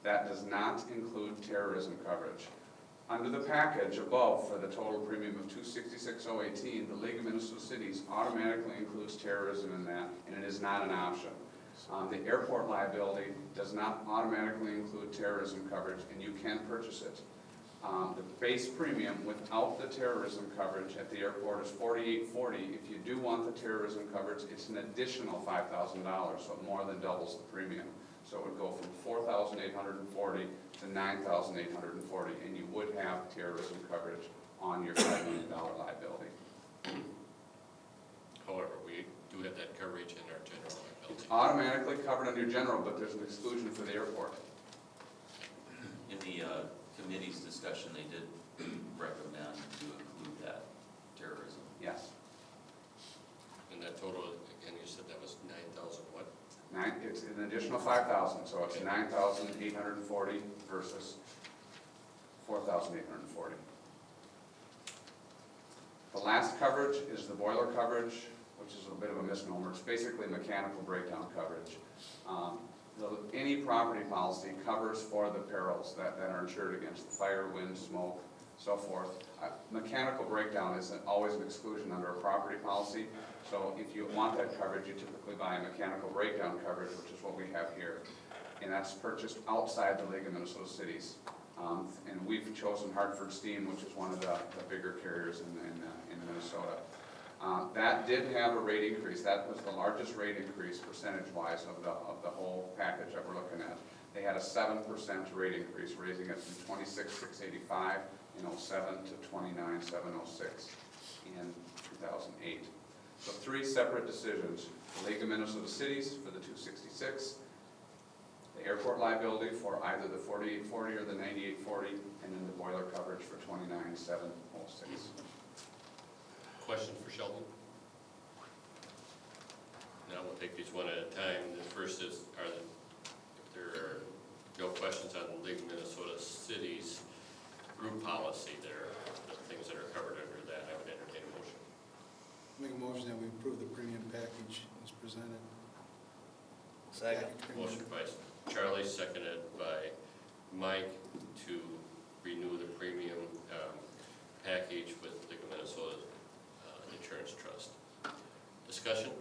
That does not include terrorism coverage. Under the package above for the total premium of $266,018, the League of Minnesota Cities automatically includes terrorism in that, and it is not an option. The airport liability does not automatically include terrorism coverage, and you can purchase it. The base premium without the terrorism coverage at the airport is $4,840. If you do want the terrorism coverage, it's an additional $5,000, so it more than doubles the premium. So it would go from $4,840 to $9,840, and you would have terrorism coverage on your $5 million liability. However, we do have that coverage in our general liability. It's automatically covered under your general, but there's an exclusion for the airport. In the committee's discussion, they did recommend to include that terrorism. Yes. And that total, again, you said that was 9,000 what? It's an additional $5,000, so it's $9,840 versus $4,840. The last coverage is the boiler coverage, which is a bit of a misnomer. It's basically mechanical breakdown coverage. Any property policy covers for the perils that are insured against fire, wind, smoke, so forth. Mechanical breakdown isn't always an exclusion under a property policy. So if you want that coverage, you typically buy a mechanical breakdown coverage, which is what we have here. And that's purchased outside the League of Minnesota Cities. And we've chosen Hartford Steam, which is one of the bigger carriers in Minnesota. That did have a rate increase. That was the largest rate increase percentage-wise of the whole package that we're looking at. They had a 7% rate increase, raising it from $26,685 in 07 to $29,706 in 2008. So 3 separate decisions: the League of Minnesota Cities for the $266, the airport liability for either the $4,840 or the $9,840, and then the boiler coverage for $29,706. Question for Sheldon? Now we'll take these one at a time. The first is, if there are no questions on the League of Minnesota Cities group policy there, the things that are covered under that, I would entertain a motion. Make a motion that we approve the premium package as presented. Second. Motion by Charlie, seconded by Mike to renew the premium package with League of Minnesota Insurance Trust. Discussion?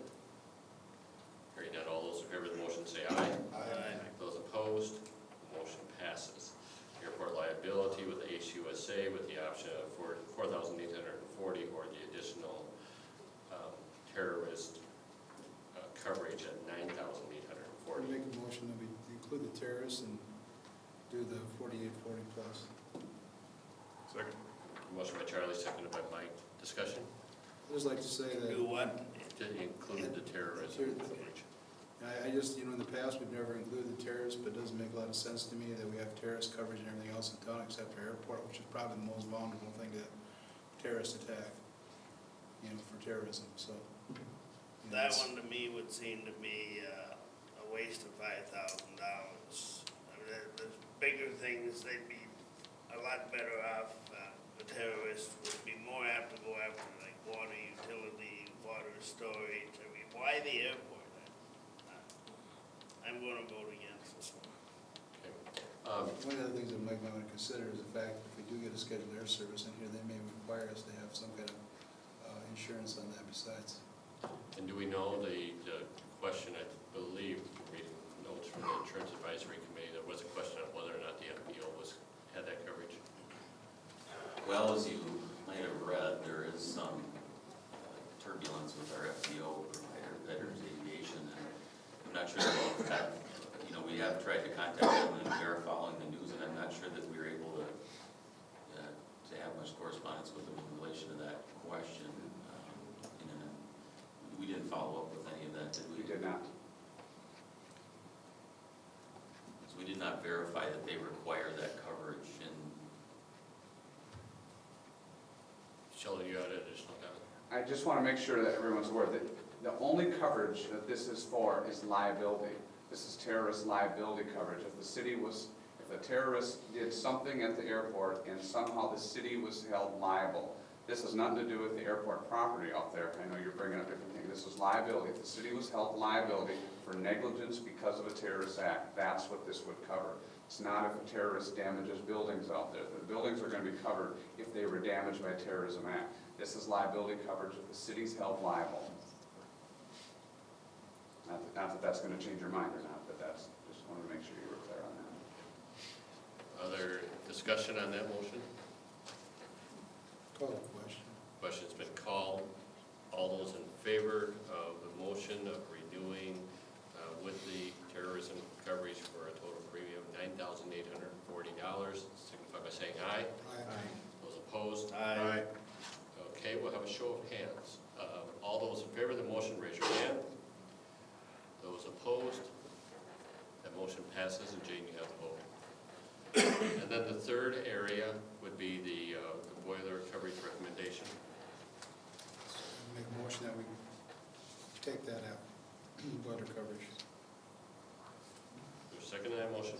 Hearing none, all those in favor of the motion say aye. Aye. Those opposed, motion passes. Airport liability with ACE USA with the option of $4,840 or the additional terrorist coverage at $9,840. Make a motion that we include the terrorists and do the 4840 plus. Second. Motion by Charlie, seconded by Mike. Discussion? I'd just like to say that. Do what? To include the terrorism coverage. I just, in the past, we've never included the terrorists, but it doesn't make a lot of sense to me that we have terrorist coverage and everything else in town except for airport, which is probably the most vulnerable thing to terrorist attack, for terrorism, so. That one to me would seem to be a waste of $5,000. I mean, there's bigger things, they'd be a lot better off. The terrorists would be more apt to go after like water utility, water storage. I mean, why the airport? I'm going to vote against this one. One of the things that Mike might want to consider is the fact that if we do get a scheduled air service in here, they may require us to have some kind of insurance on that besides. And do we know the question, I believe, reading notes from the Insurance Advisory Committee, there was a question of whether or not the FPO had that coverage? Well, as you might have read, there is some turbulence with our FBO provider, Veterans Aviation, and I'm not sure about that. we have tried to contact them, and we are following the news, and I'm not sure that we were able to have much correspondence with them in relation to that question. We didn't follow up with any of that, did we? We did not. So we did not verify that they require that coverage, and Sheldon, you had an additional comment? I just want to make sure that everyone's aware that the only coverage that this is for is liability. This is terrorist liability coverage. If a terrorist did something at the airport and somehow the city was held liable, this has nothing to do with the airport property out there. I know you're bringing up different things. This is liability. If the city was held liability for negligence because of a terrorist act, that's what this would cover. It's not if a terrorist damages buildings out there. The buildings are going to be covered if they were damaged by a terrorism act. This is liability coverage if the city's held liable. Not that that's going to change your mind or not, but that's, just wanted to make sure you were clear on that. Other discussion on that motion? Call the question. Question's been called. All those in favor of the motion of renewing with the terrorism coverage for a total premium of $9,840, signify by saying aye. Aye. Those opposed? Aye. Okay, we'll have a show of hands. All those in favor of the motion, raise your hand. Those opposed? That motion passes, and Jane, you have the vote. And then the third area would be the boiler coverage recommendation. Make a motion that we take that out, boiler coverage. There's a second to that motion?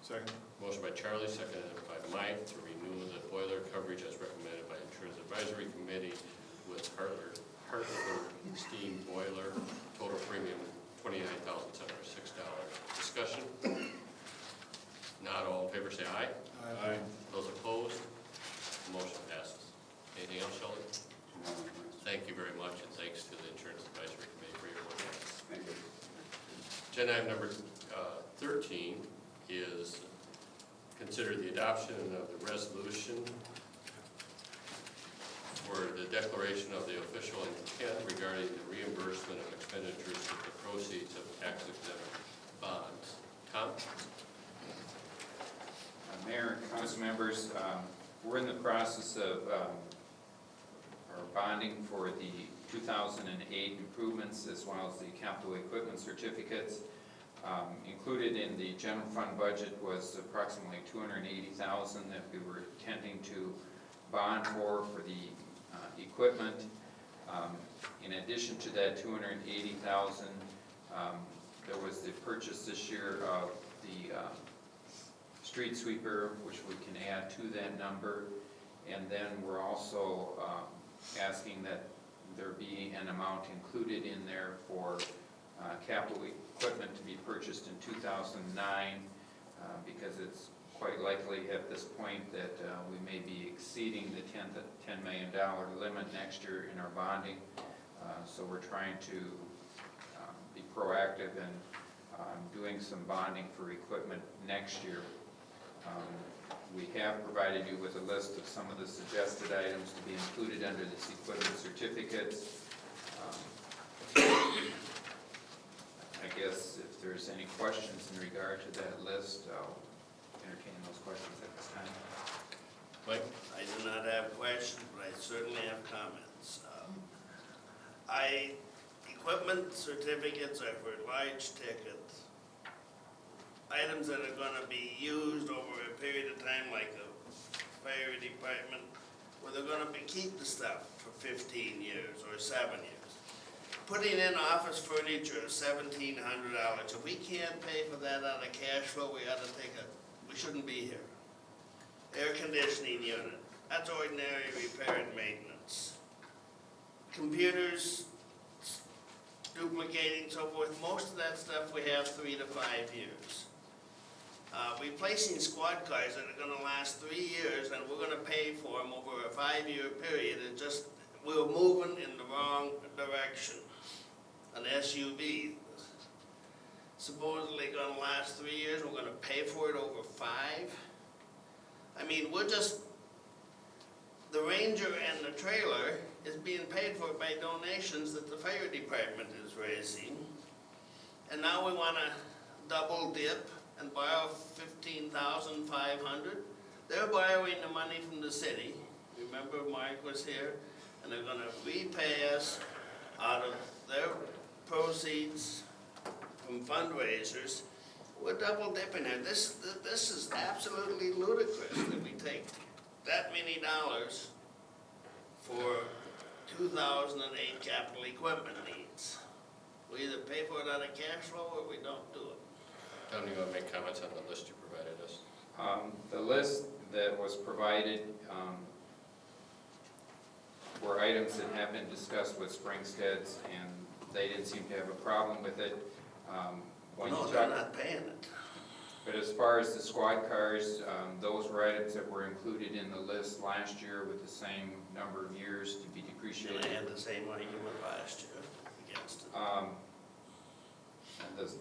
Second. Motion by Charlie, seconded by Mike, to renew the boiler coverage as recommended by Insurance Advisory Committee with Hartford steam boiler, total premium $29,706. Discussion? Not all in favor, say aye. Aye. Those opposed? Motion passes. Anything else, Sheldon? Thank you very much, and thanks to the Insurance Advisory Committee for your work on this. Thank you. Agenda item number 13 is consider the adoption of the resolution for the declaration of the official intent regarding the reimbursement of expenditures with the proceeds of tax-exempt bonds. Tom? Mayor and council members, we're in the process of our bonding for the 2008 improvements as well as the capital equipment certificates. Included in the general fund budget was approximately $280,000 that we were intending to bond for the equipment. In addition to that $280,000, there was the purchase this year of the street sweeper, which we can add to that number. And then we're also asking that there be an amount included in there for capital equipment to be purchased in 2009, because it's quite likely at this point that we may be exceeding the $10 million limit next year in our bonding. So we're trying to be proactive in doing some bonding for equipment next year. We have provided you with a list of some of the suggested items to be included under this equipment certificates. I guess if there's any questions in regard to that list, I'll entertain those questions at this time. Mike? I do not have questions, but I certainly have comments. Equipment certificates are for large tickets, items that are going to be used over a period of time, like the fire department, where they're going to keep the stuff for 15 years or 7 years. Putting in office furniture is $1,700. If we can't pay for that out of cash flow, we shouldn't be here. Air conditioning unit, that's ordinary repair and maintenance. Computers, duplicating, so forth, most of that stuff we have 3 to 5 years. Replacing squad cars that are going to last 3 years, and we're going to pay for them over a 5-year period, we're moving in the wrong direction. An SUV, supposedly going to last 3 years, we're going to pay for it over 5. I mean, the Ranger and the trailer is being paid for by donations that the fire department is raising. and now we wanna double dip and borrow 15,500. They're borrowing the money from the city. Remember Mike was here? And they're gonna repay us out of their proceeds from fundraisers. We're double dipping here. This is absolutely ludicrous that we take that many dollars for 2008 capital equipment needs. We either pay for it out of cash flow or we don't do it. Tom, you want to make comments on the list you provided us? The list that was provided were items that have been discussed with Springsteads, and they didn't seem to have a problem with it. When you No, talk- they're not paying it. But as far as the squad cars, those were items that were included in the list last year with the same number of years to be And depreciated. I had the same argument last year against it.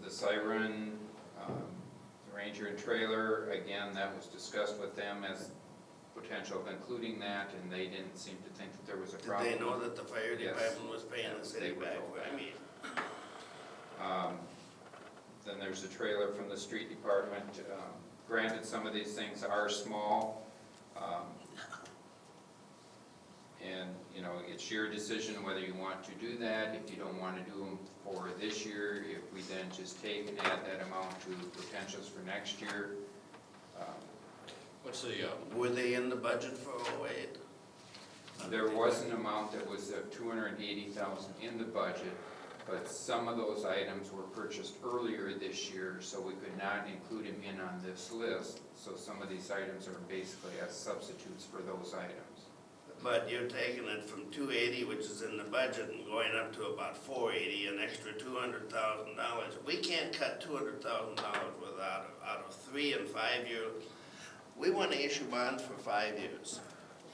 The siren, the Ranger and trailer, again, that was discussed with them as potential of including that, and they didn't seem to think that there was a Did problem. they know that the fire Yes. department was paying the city They were back? told I that. mean, Then there's a trailer from the street department. Granted, some of these things are small. And, you know, it's your decision whether you want to do that. If you don't want to do them for this year, if we then just take and add that amount to potentials for next year. What's the, were they in the budget for 08? There was an amount that was $280,000 in the budget, but some of those items were purchased earlier this year, so we could not include them in on this list. So some of these items are basically as substitutes for those items. But you're taking it from 280, which is in the budget, and going up to about 480, an extra $200,000. We can't cut $200,000 without out of 3 and 5 year. We want to issue bonds for 5 years.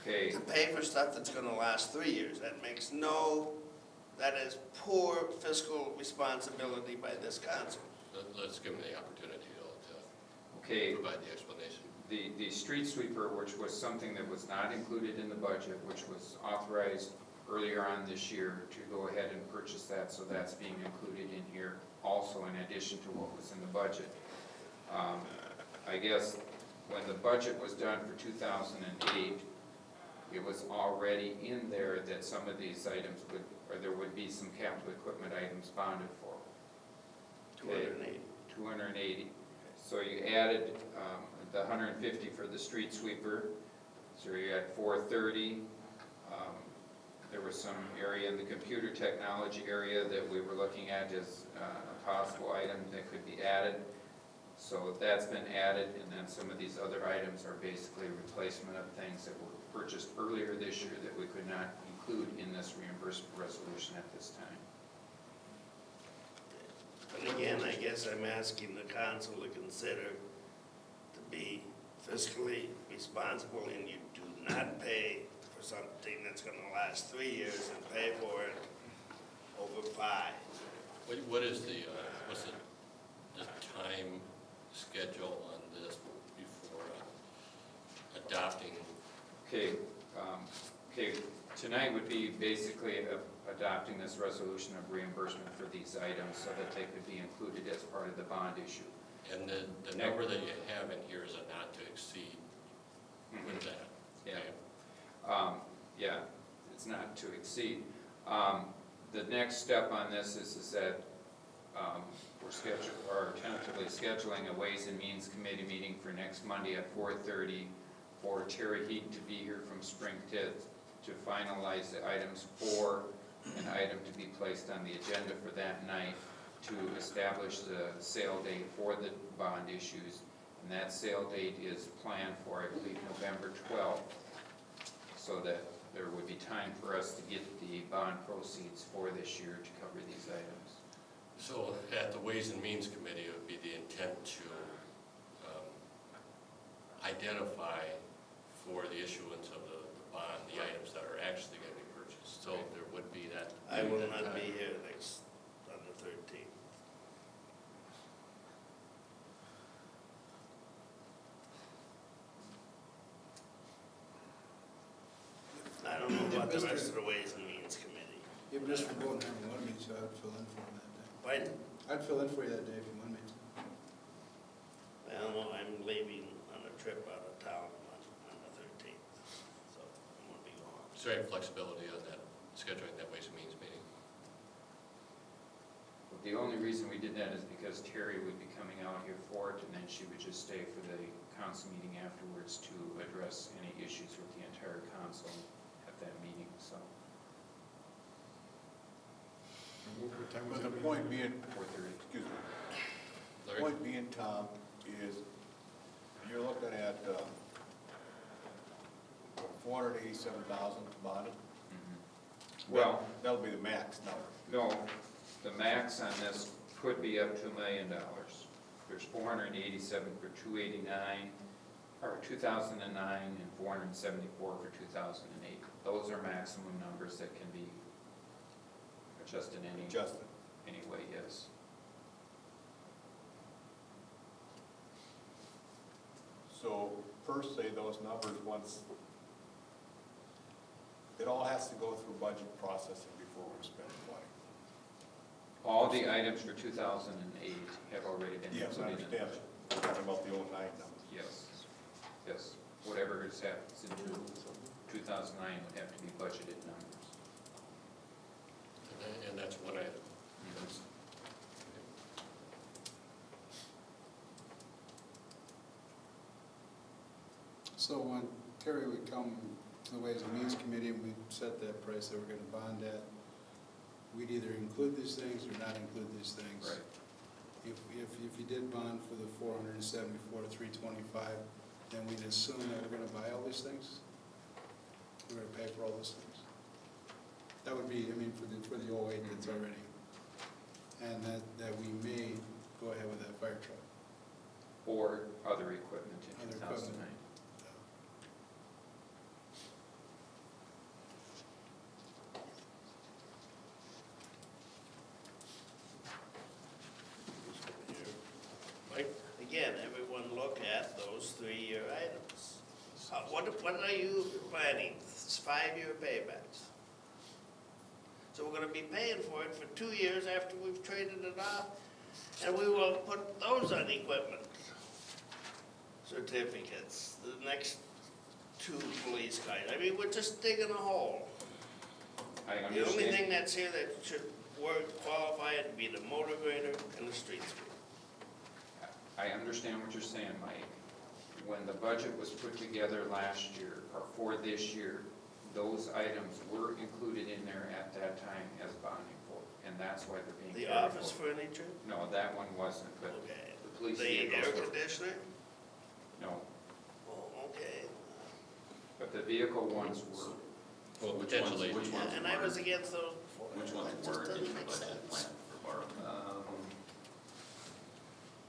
Okay. To pay for stuff that's going to last 3 years. That makes that is poor fiscal responsibility by this council. let's give them the opportunity Okay. to provide the explanation. The street sweeper, which was something that was not included in the budget, which was authorized earlier on this year to go ahead and purchase that, so that's being included in here also in addition to what was in the budget. I guess when the budget was done for 2008, it was already in there that some of these items would, or there would be some capital equipment items bonded for. 280. 280. So you added the 150 for the street sweeper, so you're at 430. There was some area in the computer technology area that we were looking at as a possible item that could be added. So that's been added, and then some of these other items are basically replacement of things that were purchased earlier this year that we could not include in this reimbursement resolution at this time. And again, I guess I'm asking the council to consider to be fiscally responsible, and you do not pay for something that's gonna last 3 years and pay for it over 5. What is what's the time schedule on this before adopting? Okay, tonight would be basically adopting this resolution of reimbursement for these items so that they could be included as part of the bond issue. And the number that you have in here is a not to exceed with that? Yeah. Yeah, it's not to exceed. The next step on this is that we're tentatively scheduling a Ways and Means Committee meeting for next Monday at 4:30 for Terry Heat to be here from Springstead to finalize the items for an item to be placed on the agenda for that night to establish the sale date for the bond issues. And that sale date is planned for, I believe, November 12th, so that there would be time for us to get the bond proceeds for this year to cover these items. So at the Ways and Means Committee, it would be the intent to identify for the issuance of the bond, the items that are actually going to be purchased. So there would be that. I will not be here on the 13th. I don't know about the rest of the Ways and Means Committee. If Mr. Bodenham wanted me to, I'd fill in for him that day. Pardon? I'd fill in for you that day if you want me to. Well, no, I'm leaving on a trip out of town on the 13th, so I'm gonna be gone. Is there any flexibility on that, scheduling that Ways and Means meeting? The only reason we did that is because Terry would be coming out here for it, and then she would just stay for the council meeting afterwards to address any issues with the entire council at that meeting, so. What time was the point being, 4:30. excuse me, the Larry? point being, Tom, is you're looking at 487,000 bonded? Well, That'll be the max number. no, the max on this could be up to $1 million. There's 487 for 289, or 2009, and 474 for 2008. Those are maximum numbers that can be adjusted any way, yes. So per se, those numbers, once, it all has to go through budget processing before we spend the money. All the items for 2008 have already been Yes, I included in the understand. budget. We're talking about the 09 numbers. Yes, yes. Whatever is happens into 2009 would have to be budgeted numbers. And that's what I, So when Terry would come to the Ways and Means Committee and we'd set that price that we're gonna bond at, we'd either include these things or not include these things. Right. If you did bond for the 474 to 325, then we'd assume that we're gonna buy all these things? We're gonna pay for all those things? That would be, I mean, for the 08 that's already, and that we may go ahead with that fire truck. Or other equipment in Other 2009. equipment. Mike? Again, everyone look at those 3-year items. What are you planning? It's 5-year paybacks. So we're gonna be paying for it for 2 years after we've traded it off, and we will put those on equipment certificates, the next 2 police cars. I mean, we're just digging a hole. I The only understand. thing that's here that should qualify it would be the motor grader and the street sweeper. I understand what you're saying, Mike. When the budget was put together last year, or for this year, those items were included in there at that time as bonding for, and that's why they're being The carried office forward. furniture? No, that one wasn't, but Okay. the police The vehicles air were. conditioner? No, Oh, okay. but the vehicle ones were. well, potentially. Which ones And I was were, against those before. which ones It just were in doesn't the make budget sense. plan for borrowing?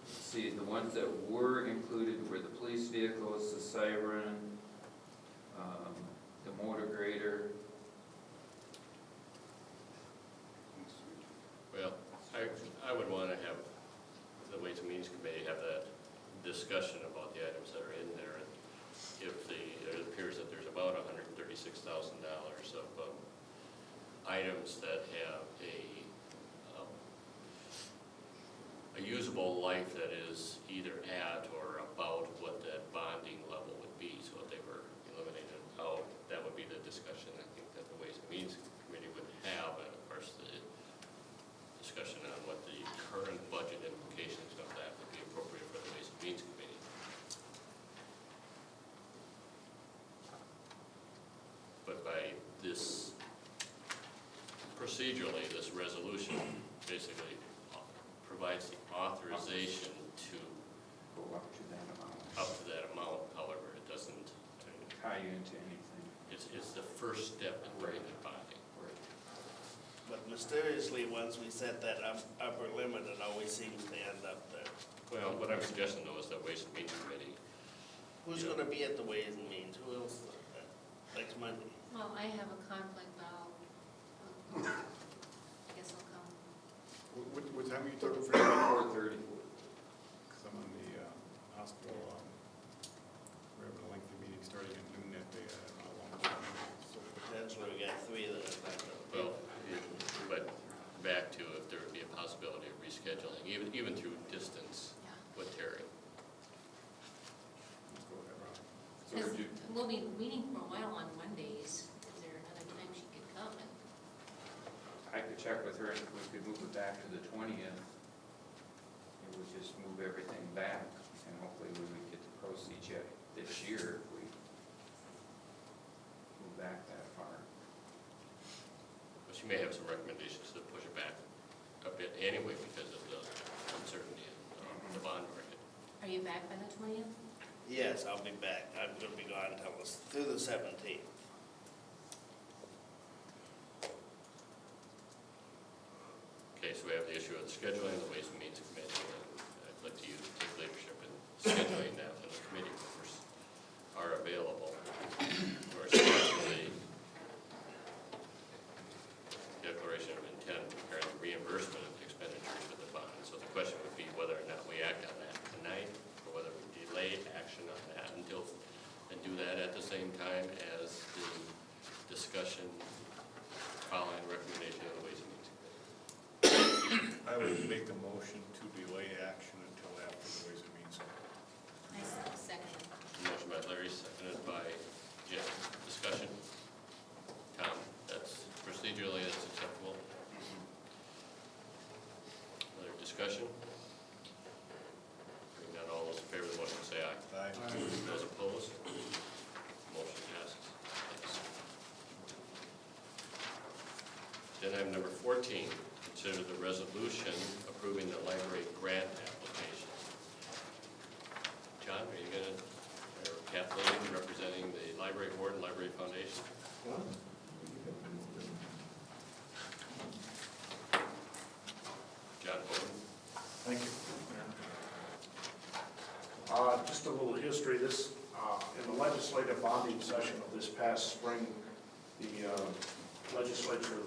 Let's see, the ones that were included were the police vehicles, the siren, the motor grader. Well, I would want to have the Ways and Means Committee have that discussion about the items that are in there. And if it appears that there's about $136,000 of items that have a usable life that is either at or about what that bonding level would be, so if they were eliminated out, that would be the discussion I think that the Ways and Means Committee would have, and of course the discussion on what the current budget implications of that would be appropriate for the Ways and Means Committee. But by this, procedurally, this resolution basically provides the authorization to Go up to that amount. however, it doesn't, Tie you into anything. it's the first step in bringing it bonding. But mysteriously, once we set that upper limit, it always seems to end up there. Well, what I'm suggesting though is that Ways and Means Committee, Who's gonna be at the Ways and Means? Who else next Monday? Well, I have a conflict, but I guess I'll come. What time are you talking for? 4:30. Because I'm on the hospital, we're having a lengthy meeting starting at noon that day. I don't know how long it's gonna be. So potentially we got 3 that are not gonna. well, but back to if there would be a possibility of rescheduling scheduling, even through distance Yeah. with Terry. Let's go with that, Ron. So would you, We'll be meeting for a while on Mondays. Is there another time she could come? And I could check with her, and we could move it back to the 20th. It would just move everything back, and hopefully we would get the proceeds yet this year if we move back that far. But she may have some recommendations to push it back a bit anyway because of the uncertainty in the bond market. Are you back by the 20th? Yes, I'll be back. I'm gonna be gone through the 17th. Okay, so we have the issue of the scheduling, the Ways and Means Committee, and I'd like you to take leadership in scheduling that when the committee members are available. We're especially declaration of intent regarding reimbursement of expenditures for the bond. So the question would be whether or not we act on that tonight, or whether we delay action on that until, and do that at the same time as the discussion following recommendation of the Ways and Means Committee. I would make a motion to delay action until after the Ways and Means. I second. Motion by Larry, seconded by Jim. Discussion? Tom, that's procedurally, that's acceptable. Other discussion? Hearing none, all those in favor of the motion say aye. Aye. Those opposed? Motion passes. Agenda item number 14, consider the resolution approving the library grant application. John, are you going to, or Kathleen, representing the library board and library foundation? John Bowden. Thank you. Just a little history. This, in the legislative bonding session of this past spring, the legislature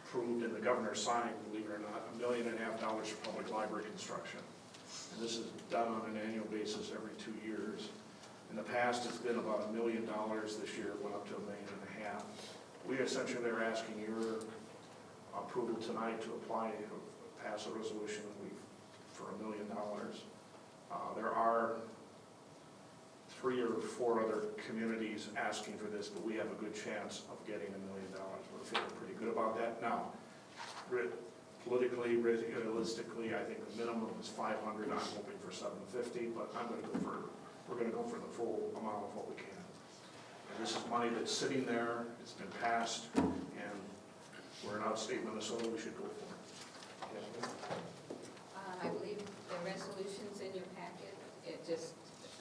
approved and the governor signed, believe it or not, $1.5 million for public library construction. And this is done on an annual basis every 2 years. In the past, it's been about $1 million. This year, it went up to $1.5 million. We essentially are asking your approval tonight to apply, pass a resolution for $1 million. There are 3 or 4 other communities asking for this, but we have a good chance of getting $1 million. We're feeling pretty good about that. Now, politically, realistically, I think the minimum is 500. I'm hoping for 750, but we're going to go for the full amount of what we can. And this is money that's sitting there. It's been passed, and we're in outstate Minnesota. We should go for it. I believe the resolution's in your packet.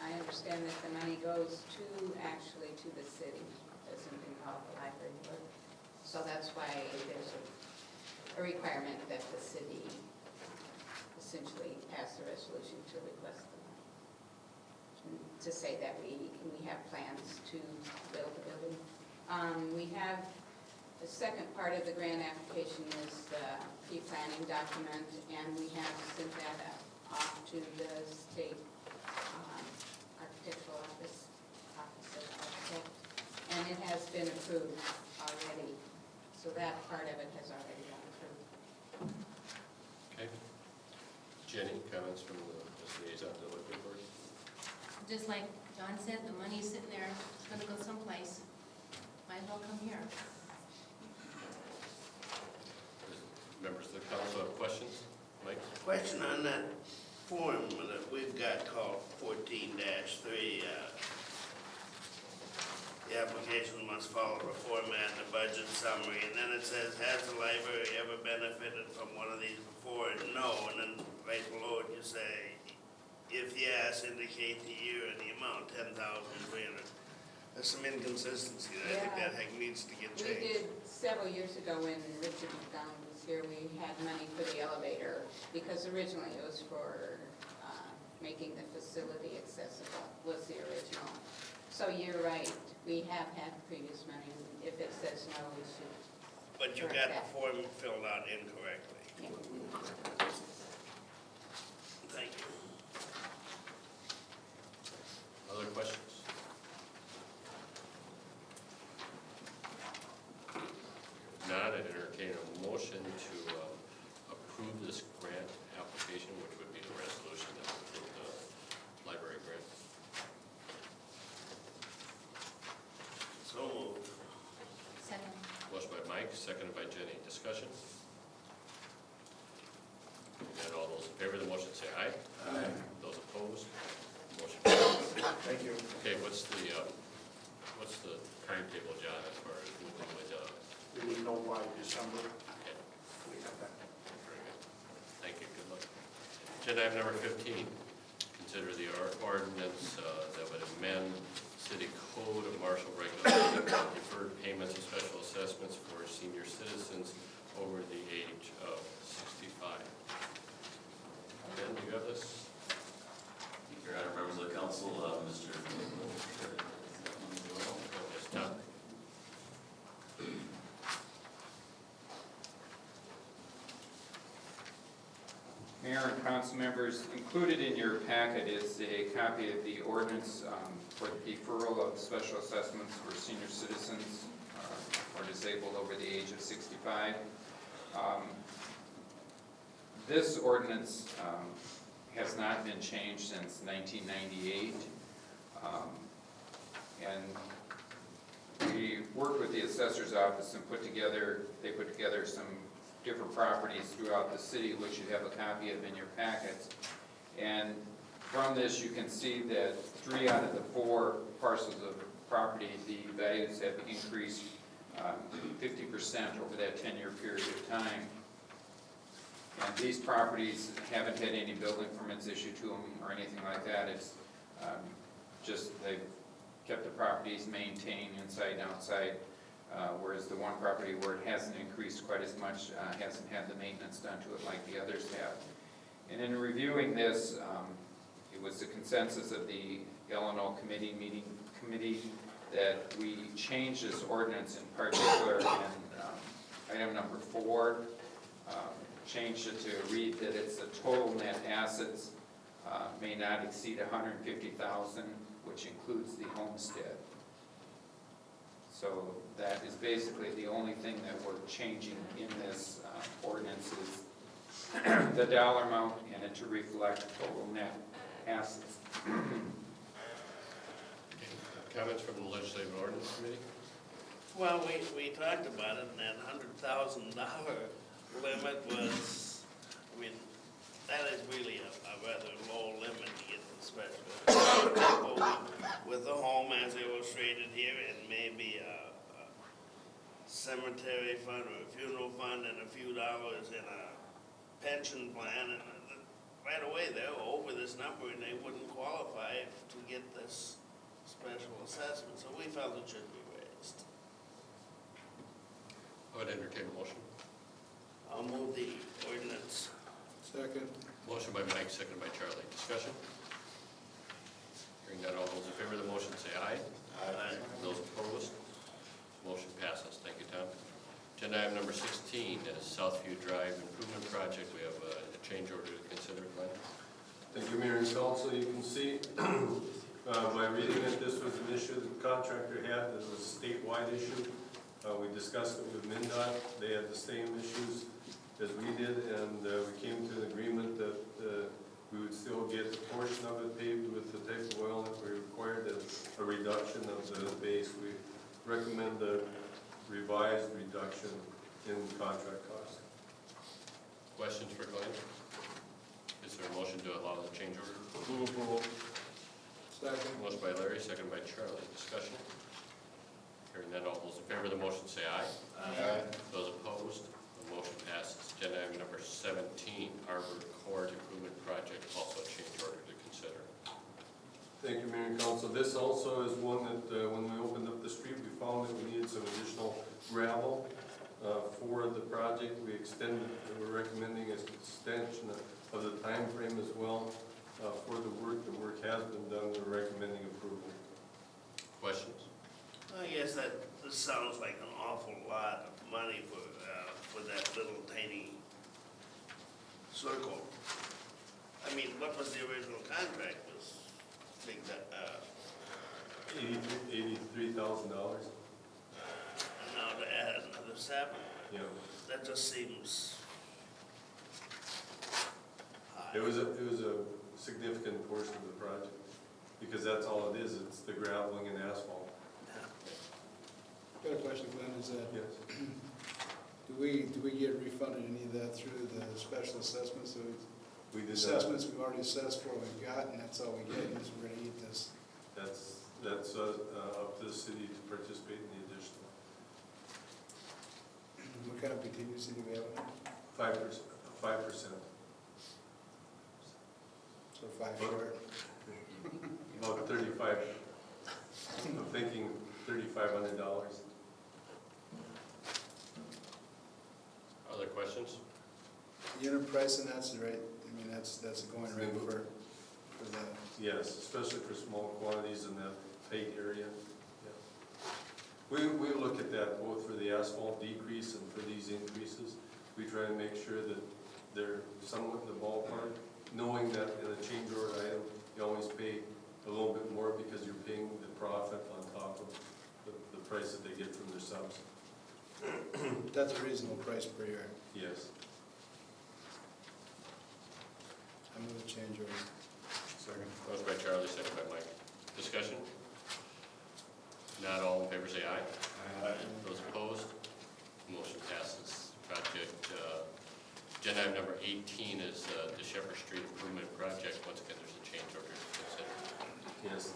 I understand that the money goes actually to the city. It doesn't involve the library board. So that's why there's a requirement that the city essentially pass the resolution to request the money. To say that we have plans to build the building. We have the second part of the grant application is the pre-planning document, and we have sent that off to the state architectural office of architect, and it has been approved already. So that part of it has already gone through. Okay. Jenny, comments from the liaison to the library board? Just like John said, the money's sitting there, it's gonna go someplace. Might as well come here. Members of the council have questions? Mike? Question on that form that we've got called 14-3. The application must follow the format and the budget summary, and then it says, has the library ever benefited from one of these before? No, and then right below it you say, if yes, indicate the year and the amount, 10,300. There's some inconsistency there. I think that needs to get changed. We did several years ago when Richard McDonald was here, we had money for the elevator because originally it was for making the facility accessible, was the original. So you're right, we have had previous money. If it says no, we should. But you got the form filled out incorrectly. Yeah. Thank you. Other questions? If not, I'd entertain a motion to approve this grant seconded by Jenny. Discussion? And all those in favor of the motion say aye. Aye. Those opposed? Motion passes. Thank you. Okay, what's the timetable, John, as far as moving with, We need to know by December. okay, We have that. very good. Thank you, good luck. Agenda item number 15, consider the ordinance that would amend City Code of Marshall regulating deferred payments and special assessments for senior citizens over the age of 65. Ben, do you have this? Your Honor, members of the council, Mr. Yes, Tom? Mayor and council members, included in your packet is a copy of the ordinance for the deferral of special assessments for senior citizens or disabled over the age of 65. This ordinance has not been changed since 1998. And we worked with the assessor's office and they put together some different properties throughout the city, which you have a copy of in your packets. And from this, you can see that 3 out of the 4 parcels of property, the values have increased 50% over that 10-year period of time. And these properties haven't had any building permits issued to them or anything like that. It's just they've kept the properties maintained inside and outside. Whereas the one property where it hasn't increased quite as much hasn't had the maintenance done to it like the others have. And in reviewing this, it was the consensus of the L&O committee that we change this ordinance in particular in item number 4, changed it to read that it's the total net assets may not exceed $150,000, which includes the homestead. So that is basically the only thing that we're changing in this ordinance is the dollar amount and it to reflect total net assets. Comments from the Legislative Ordinance Committee? Well, we talked about it, and that $100,000 limit was, I mean, that is really a rather low limit to get the special. With the home as illustrated here, and maybe a cemetery fund or a funeral fund and a few dollars in a pension plan, and right away they're over this number and they wouldn't qualify to get this special assessment, so we felt it should be raised. I would entertain a motion. I'll move the ordinance. Second. Motion by Mike, seconded by Charlie. Discussion? Hearing none, all those in favor of the motion say aye. Aye. Those opposed? Motion passes. Thank you, Tom. Agenda item number 16 is Southview Drive Improvement Project. We have a change order to consider, Glenn. Thank you, Mayor and Council. You can see by reading it, this was an issue the contractor had. This was a statewide issue. We discussed it with MnDOT. They had the same issues as we did, and we came to an agreement that we would still get a portion of it paved with the type of oil that we required as a reduction of the base. We recommend a revised reduction in contract costs. Questions for Glenn? Is there a motion to allow the change order? Move approval. Second. Motion by Larry, second by Charlie. Discussion? Hearing none, all those in favor of the motion say aye. Aye. Those opposed? The motion passes. Agenda item number 17, Arbor Court Improvement Project, also a change order to consider. Thank you, Mayor and Council. This also is one that when we opened up the street, we found that we needed some additional gravel for the project. We extended, we're recommending an extension of the time frame as well for the work. The work has been done. We're recommending approval. Questions? I guess that this sounds like an awful lot of money for that little tiny circle. I mean, what was the original contract? Was big, $83,000. and now to add another 7. Yeah. That just seems high. It was a significant portion of the project because that's all it is. It's the graveling and asphalt. Got a question, Glenn, is that, Yes. Do we get refunded any of that through the special assessments? So We did not. assessments we've already assessed for, we've got, and that's all we get, is we're gonna eat this. That's up to the city to participate in the additional. What kind of contingency do we have? 5%. So 5 short. About 35, I'm thinking $3,500. Other questions? Unit price, and that's right, I mean, that's a going rate for the, Yes, especially for small quantities in that tight area. Yeah. We look at that both for the asphalt decrease and for these increases. We try to make sure that they're somewhat in the ballpark, knowing that in a change order item, you always pay a little bit more because you're paying the profit on top of the price that they get from their subs. that's a reasonable price per yard. Yes. I move the change order. Second. Motion by Charlie, second by Mike. Discussion? Not all in favor, say aye. Aye. Those opposed? Motion passes. Project, agenda item number 18 is the Shepherd Street Improvement Project. Once again, there's a change order to consider. Yes.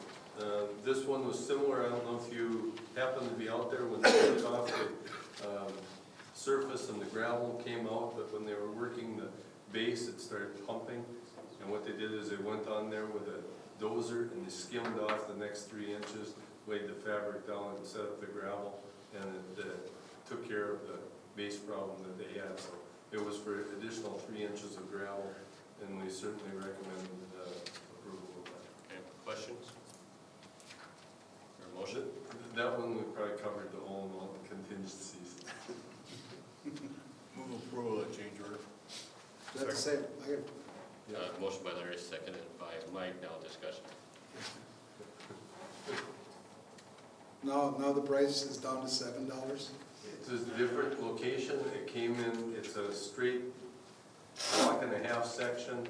This one was similar. I don't know if you happened to be out there when they took off the surface and the gravel came out, but when they were working the base, it started pumping. And what they did is they went on there with a dozer and they skimmed off the next 3 inches, laid the fabric down and set up the gravel, and it took care of the base problem that they had. So it was for additional 3 inches of gravel, and we certainly recommend approval of that. Okay, questions? Or motion? That one, we probably covered the whole amount of contingencies. Move approval of change order. That's the same, I got, Motion by Larry, seconded by Mike. Now discussion. now the price is down to $7. It's a different location. It came in, it's a straight block and a half section.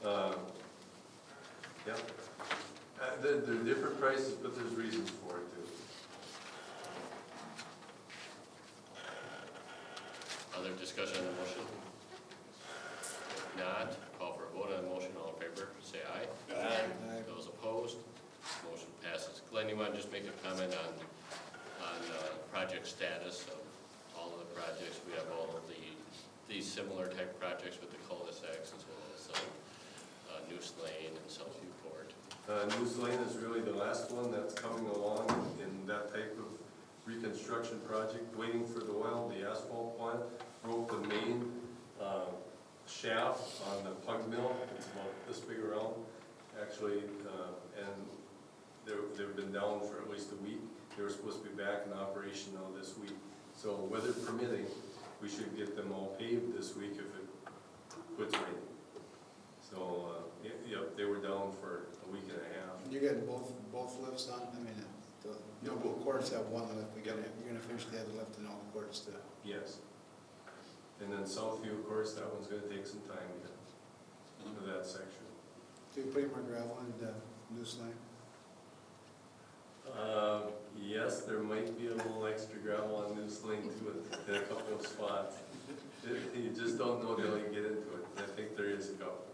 Yeah. They're different prices, but there's reasons for it too. Other discussion on the motion? If not, call for a vote on the motion. All in favor, say aye. Aye. Those opposed? Motion passes. Glenn, you want to just make a comment on project status of all of the projects? We have all of these similar type projects with the cul-de-sacs as well as Noose Lane and Southview Court. Noose Lane is really the last one that's coming along in that type of reconstruction project, waiting for the oil, the asphalt plant. Broke the main shaft on the plug mill. It's about this big around, actually, and they've been down for at least a week. They were supposed to be back in operation now this week. So weather permitting, we should get them all paved this week if it quits raining. So, yep, they were down for a week and a half. You're getting both lifts on, I mean, both courts have one lift, you're gonna finish the other lift in all the courts too. Yes. And then Southview, of course, that one's gonna take some time yet, for that section. Do you put more gravel in the Noose Lane? Yes, there might be a little extra gravel on Noose Lane too in a couple of spots. You just don't know till you get into it. I think there is a couple.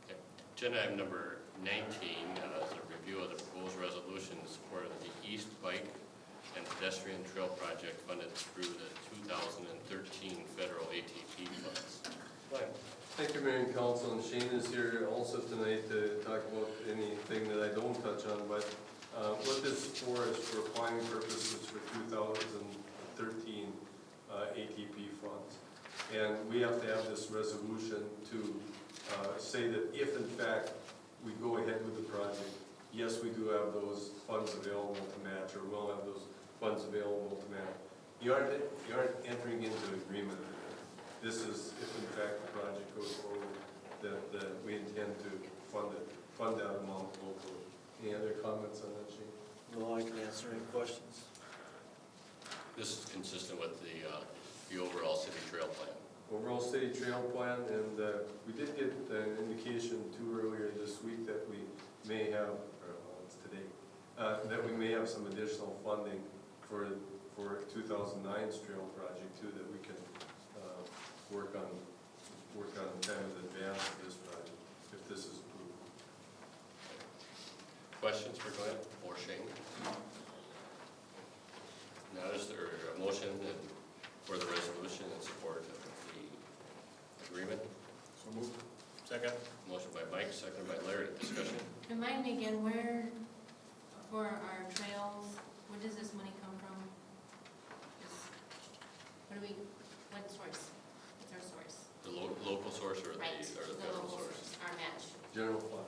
Okay. Agenda item number 19 is a review of the proposed resolution in support of the East Bike and Pedestrian Trail Project funded through the 2013 federal ATP funds. Glenn. Thank you, Mayor and Council, and Shane is here also tonight to talk about anything that I don't touch on, but what this is for applying purposes for 2013 ATP funds. And we have to have this resolution to say that if in fact we go ahead with the project, yes, we do have those funds available to match, or will have those funds available to match. You aren't entering into agreement. This is if in fact the project goes forward, that we intend to fund that amount locally. Any other comments on that, Shane? No, I can answer any questions. This is consistent with the overall city trail plan. Overall city trail plan, and we did get an indication too earlier this week that we may have, or well, it's today, that we may have some additional funding for for 2009's trail project too, that we can work on kind of advance of this project, if this is approved. Questions for Glenn or Shane? Now, is there a motion for the resolution in support of the agreement? So moved. Second. Motion by Mike, seconded by Larry. Discussion? Remind me again, where, for our trails, where does this money come from? What source? What's our source? The local source or the Right, federal local source? our match. General fund.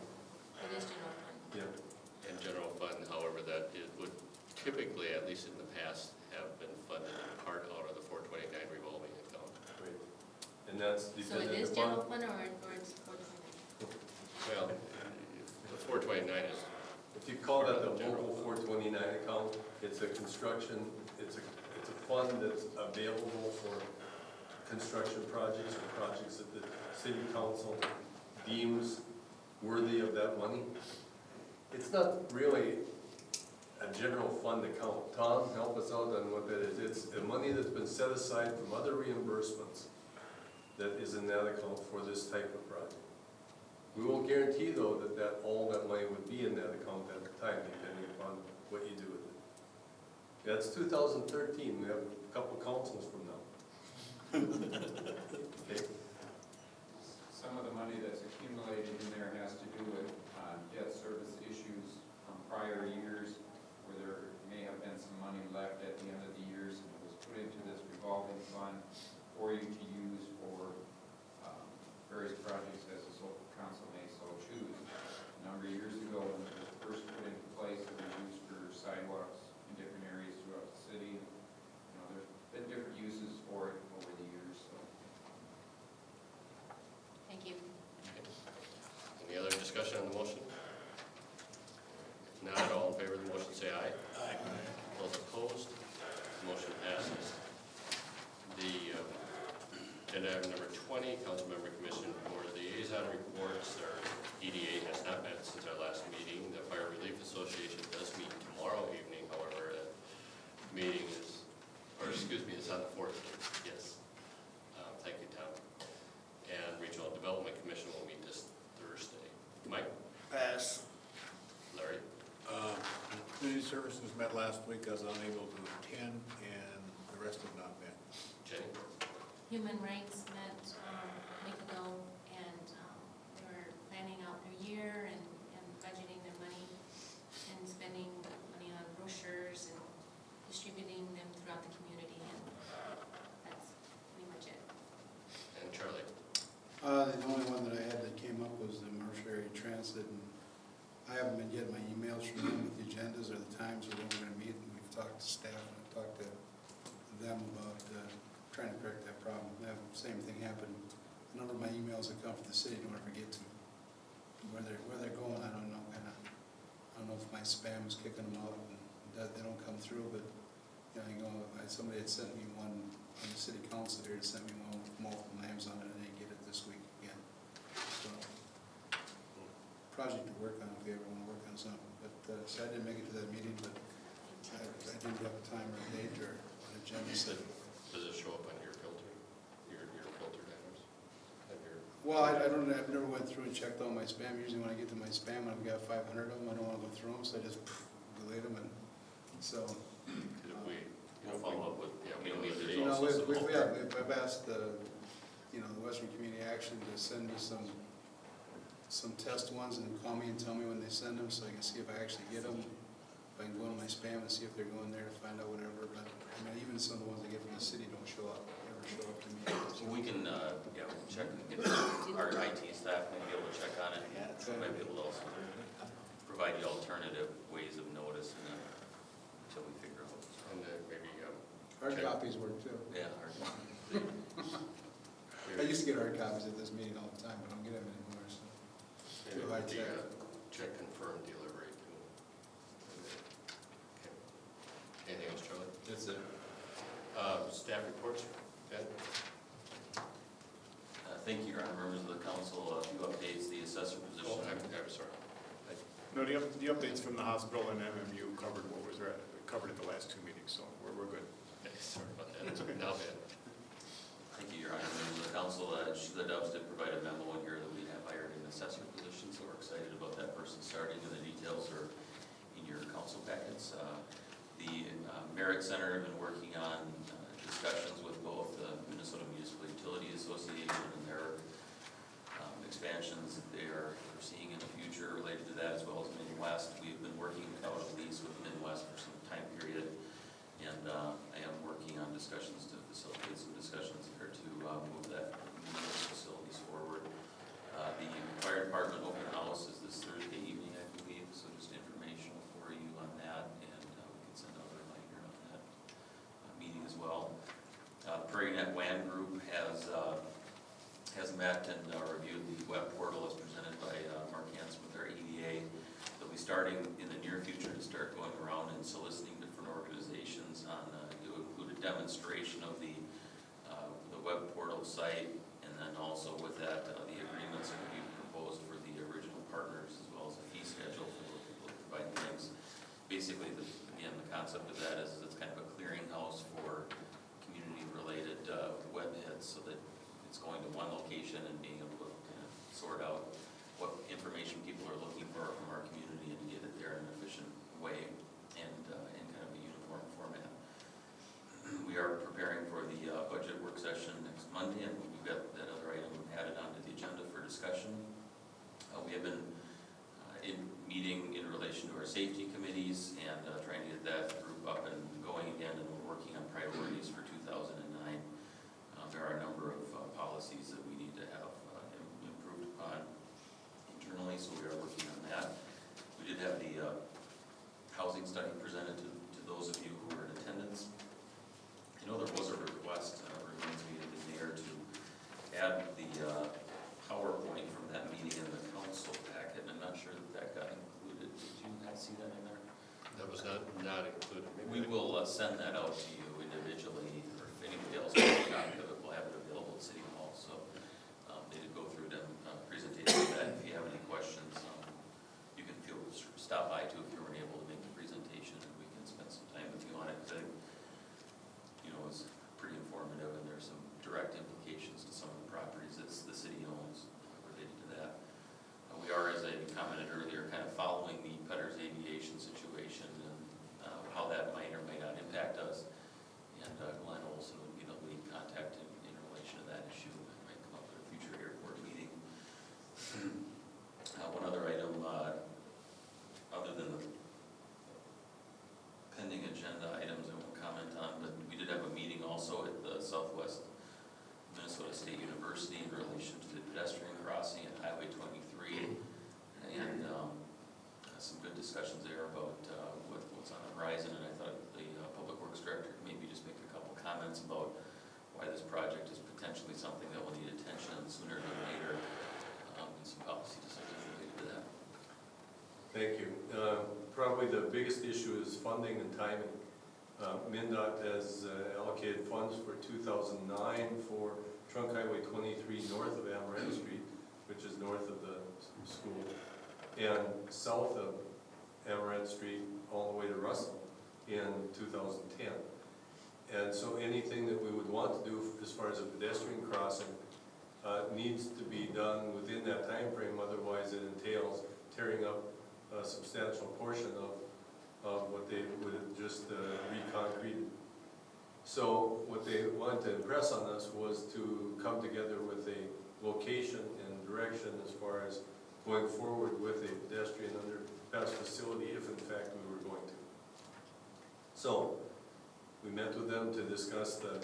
It is general fund. Yeah. And general fund, however, that it would typically, at least in the past, have been funded in part out of the 429 revolving account. Right. And that's So it dependent is general upon, fund or it's 429? Well, the 429 is, if you call that the General local 429 account, it's a construction, it's a fund that's available for construction projects or projects that the city council deems worthy of that money. It's not really a general fund account. Tom, help us out on what that is. It's the money that's been set aside from other reimbursements that is in that account for this type of project. We won't guarantee, though, that all that money would be in that account at the time, depending upon what you do with it. That's 2013. We have a couple councils from now. Okay. Some of the money that's accumulated in there has to do with debt service issues from prior years, where there may have been some money left at the end of the years, and it was put into this revolving fund for you to use for various projects as the council may so choose. A number of years ago, when it was first put into place, it was used for sidewalks in different areas throughout the city. You know, there's been different uses for it over the years, so. Thank you. any other discussion on the motion? If not, all in favor of the motion say aye. Aye. Those opposed, motion passes. The agenda item number 20, council member commission for liaison reports. Our EDA has not met since our last meeting. The Fire Relief Association does meet tomorrow evening, however, that meeting is, or excuse me, it's on the 14th, yes. Thank you, Tom. And Regional Development Commission will meet this Thursday. Mike? Pass. Larry? Community Services met last week. I was unable to attend, and the rest have not met. Jenny? Human Rights met a week ago, and they were planning out their year and budgeting their money and spending money on brochures and distributing them throughout the community, and that's pretty much it. And Charlie? The only one that I had that came up was the Mercer Area Transit, and I haven't been getting my emails from them with the agendas or the times or when we're gonna meet, and we've talked to staff and I've talked to them about trying to correct that problem. That same thing happened. A number of my emails that come from the city don't ever get to me. Where they're going, I don't know. I don't know if my spam is kicking them out and that they don't come through, but somebody had sent me one on the city council here, sent me one with multiple names on it, and I didn't get it this week again. So, project to work on if they ever want to work on something. But so I didn't make it to that meeting, but I didn't have a time or a date or an agenda set. Does it show up on your filter, your filtered items? Well, I've never went through and checked all my spam. Usually when I get to my spam, I've got 500 of them. I don't want to go through them, so I just delete them. And so. We'll follow up with, we don't need to. I've asked the Western Community Action to send me some test ones and call me and tell me when they send them, so I can see if I actually get them. If I can go in my spam and see if they're going there to find out whatever. But I mean, even some of the ones I get from the city don't ever show up to me. So we can, check and get our IT staff might be able to check on it. Might be able to also provide you alternative ways of notice until we figure out. And maybe hard copies work too. Yeah, hard copies. I used to get hard copies at this meeting all the time, but I don't get them anymore. So. Maybe we'll check confirm delivery too. Okay. Anything else, Charlie? That's it. Staff reports, Ed? Thank you, Your Honor, members of the council. A few updates, the assessor position. Oh, I'm sorry. No, the updates from the hospital and MMU covered what was covered at the last two meetings, so we're good. Sorry about that. Now, Ben. Thank you, Your Honor. Members of the council, Sheila Dubs did provide a memo in here that we have hired an assessor position, so we're excited about that person starting, and the details are in your council packets. The Merit Center have been working on discussions with both the Minnesota Municipal Utility Association and their expansions that they are foreseeing in the future related to that, as well as Midwest. We've been working out a lease with Midwest for some time period, and I am working on discussions to facilitate some discussions here to move that facilities forward. The fire department open house is this Thursday evening, I believe, so just informational for you on that, and we can send out a reminder on that meeting as well. Prairie Net WAN Group has met and reviewed the web portal as presented by Mark Hansen with our EDA. They'll be starting in the near future to start going around and soliciting different organizations on to include a demonstration of the web portal site, and then also with that the agreements that we proposed for the original partners, as well as a fee schedule for those people that provide links. Basically, again, the concept of that is it's kind of a clearinghouse for community-related webheads, so that it's going to one location and being able to kind of sort out what information people are looking for from our community and to get it there in an efficient way and in kind of a uniform format. We are preparing for the budget work session next Monday, and we've got that other item added onto the agenda for discussion. We have been meeting in relation to our safety committees and trying to get that group up and going again, and we're working on priorities for 2009. There are a number of policies that we need to have improved upon internally, so we are working on that. We did have the housing study presented to those of you who were in attendance. I know there was a request, reminds me of the mayor, to add the PowerPoint from that meeting in the council packet, and I'm not sure that got included. Did you not see that in there? That was not included. We will send that out to you individually, or if anybody else wants a copy of it, we'll have it available at City Hall. So they did go through the presentation of that. If you have any questions, you can stop by too if you weren't able to make the presentation, and we can spend some time if you want it. Because it's pretty informative, and there's some direct implications to some of the properties that the city owns related to that. We are, as I commented earlier, kind of following the Petters Aviation situation and how that might or may not impact us. And Glenn Olson would be the lead contact in relation to that issue. That might come up at a future airport meeting. One other item, other than the pending agenda items I won't comment on, but we did have a meeting also at the Southwest Minnesota State University in relation to the pedestrian crossing at Highway 23, and some good discussions there about what's on the horizon. And I thought the Public Works Director could maybe just make a couple comments about why this project is potentially something that will need attention sooner than later, and some policy decisions related to that. Thank you. Probably the biggest issue is funding and timing. MnDOT has allocated funds for 2009 for Trunk Highway 23 north of Amaretto Street, which is north of the school, and south of Amaretto Street all the way to Russell in 2010. And so anything that we would want to do as far as a pedestrian crossing needs to be done within that time frame. Otherwise it entails tearing up a substantial portion of what they would have just reconcreted. So what they wanted to impress on us was to come together with a location and direction as far as going forward with a pedestrian underpass facility if in fact we were going to. So we met with them to discuss the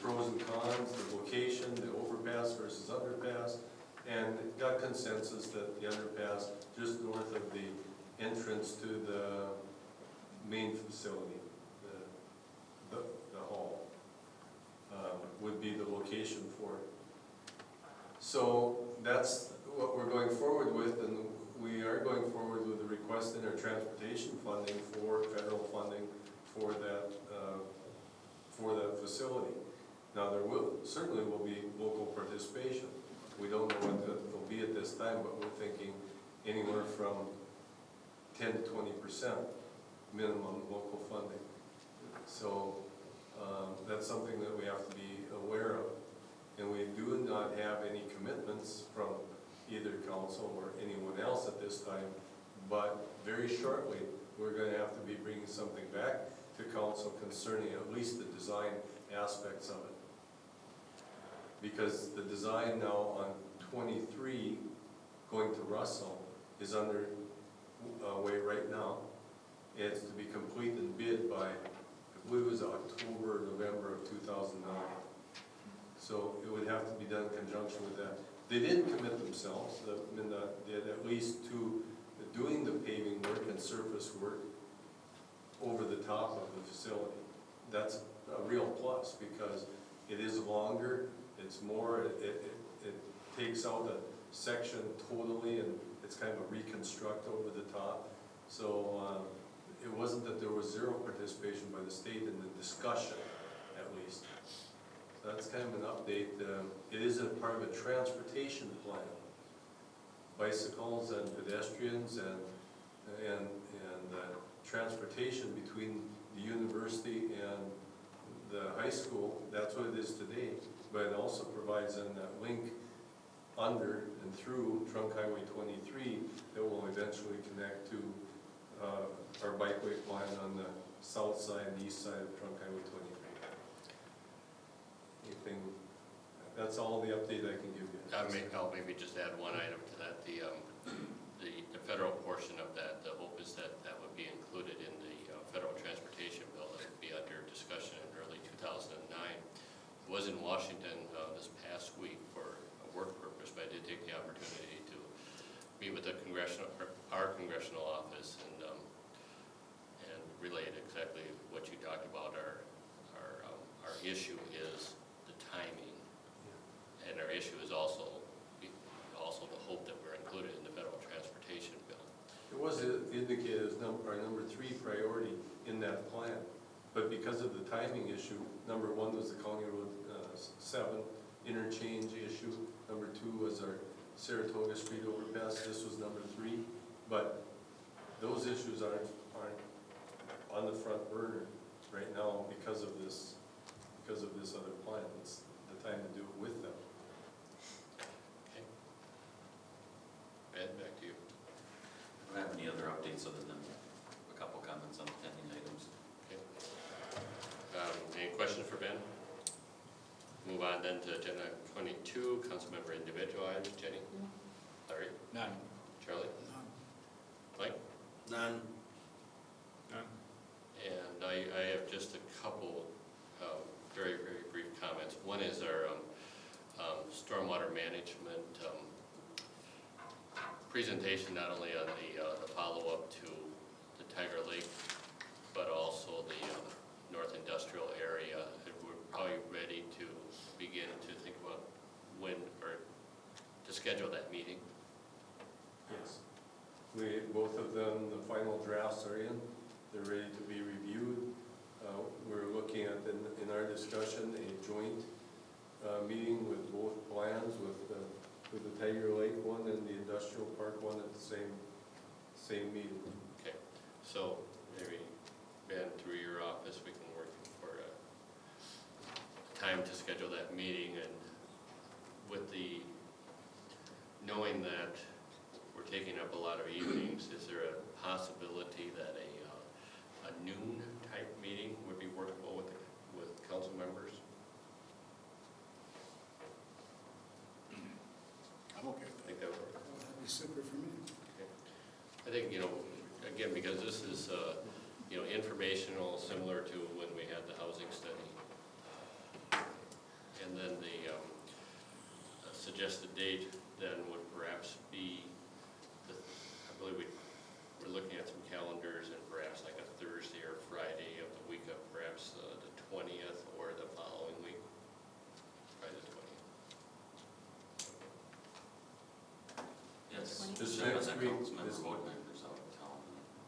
pros and cons, the location, the overpass versus underpass, and got consensus that the underpass just north of the entrance to the main facility, the hall, would be the location for it. So that's what we're going forward with, and we are going forward with a request in our transportation funding for federal funding for that facility. Now there certainly will be local participation. We don't know what it will be at this time, but we're thinking anywhere from 10 to 20% minimum local funding. So That's something that we have to be aware of. And we do not have any commitments from either council or anyone else at this time, but very shortly, we're going to have to be bringing something back to council concerning at least the design aspects of it. Because the design now on 23 going to Russell is under way right now. It's to be complete and bid by, I believe it was October, November of 2009. So it would have to be done in conjunction with that. They didn't commit themselves, the MnDOT did, at least to doing the paving work and surface work over the top of the facility. That's a real plus because it is longer, it's more, it takes out a section totally and it's kind of a reconstruct over the top. So it wasn't that there was zero participation by the state in the discussion, at least. So that's kind of an update. It is a part of a transportation plan. Bicycles and pedestrians and transportation between the university and the high school, that's what it is today. But it also provides then that link under and through Trunk Highway 23 that will eventually connect to our bikeway plan on the south side and east side of Trunk Highway 23. Anything, that's all the update I can give you. I'll maybe just add one item to that. The federal portion of that, the hope is that that would be included in the federal transportation bill that would be under discussion in early 2009. I was in Washington this past week for a work purpose, but I did take the opportunity to meet with our congressional office and relate exactly what you talked about. Our issue is the timing, and our issue is also the hope that we're included in the federal transportation bill. It was indicated as our number 3 priority in that plan, but because of the timing issue, number 1 was the County Road 7 interchange issue, number 2 was our Saratoga Street overpass, this was number 3, but those issues aren't on the front burner right now because of this other plan. It's the time to do it with them. Okay. Ed, back to you. I don't have any other updates other than a couple comments on the pending items. Okay. Any questions for Ben? Move on then to agenda 22, councilmember individual items. Jenny? Larry? None. Charlie? None. Mike? None. None. And I have just a couple very, very brief comments. One is our stormwater management presentation, not only on the follow-up to the Tiger Lake, but also the North Industrial area. We're probably ready to begin to think about when or to schedule that meeting. Yes. Both of them, the final drafts are in. They're ready to be reviewed. We're looking at, in our discussion, a joint meeting with both plans, with the Tiger Lake one and the Industrial Park one at the same meeting. Okay, so maybe Ben, through your office, we can work for a time to schedule that meeting, and with the knowing that we're taking up a lot of evenings, is there a possibility that a noon type meeting would be workable with council members? I'm okay with I think that would work. That'd be super for me. Okay. I think, again, because this is, informational, similar to when we had the housing study. And then the suggested date then would perhaps be, I believe we're looking at some calendars and perhaps like a Thursday or Friday of the week of perhaps the 20th or the following week, Friday the 20th. Yes. This Send next us a week, council member vote members out of town.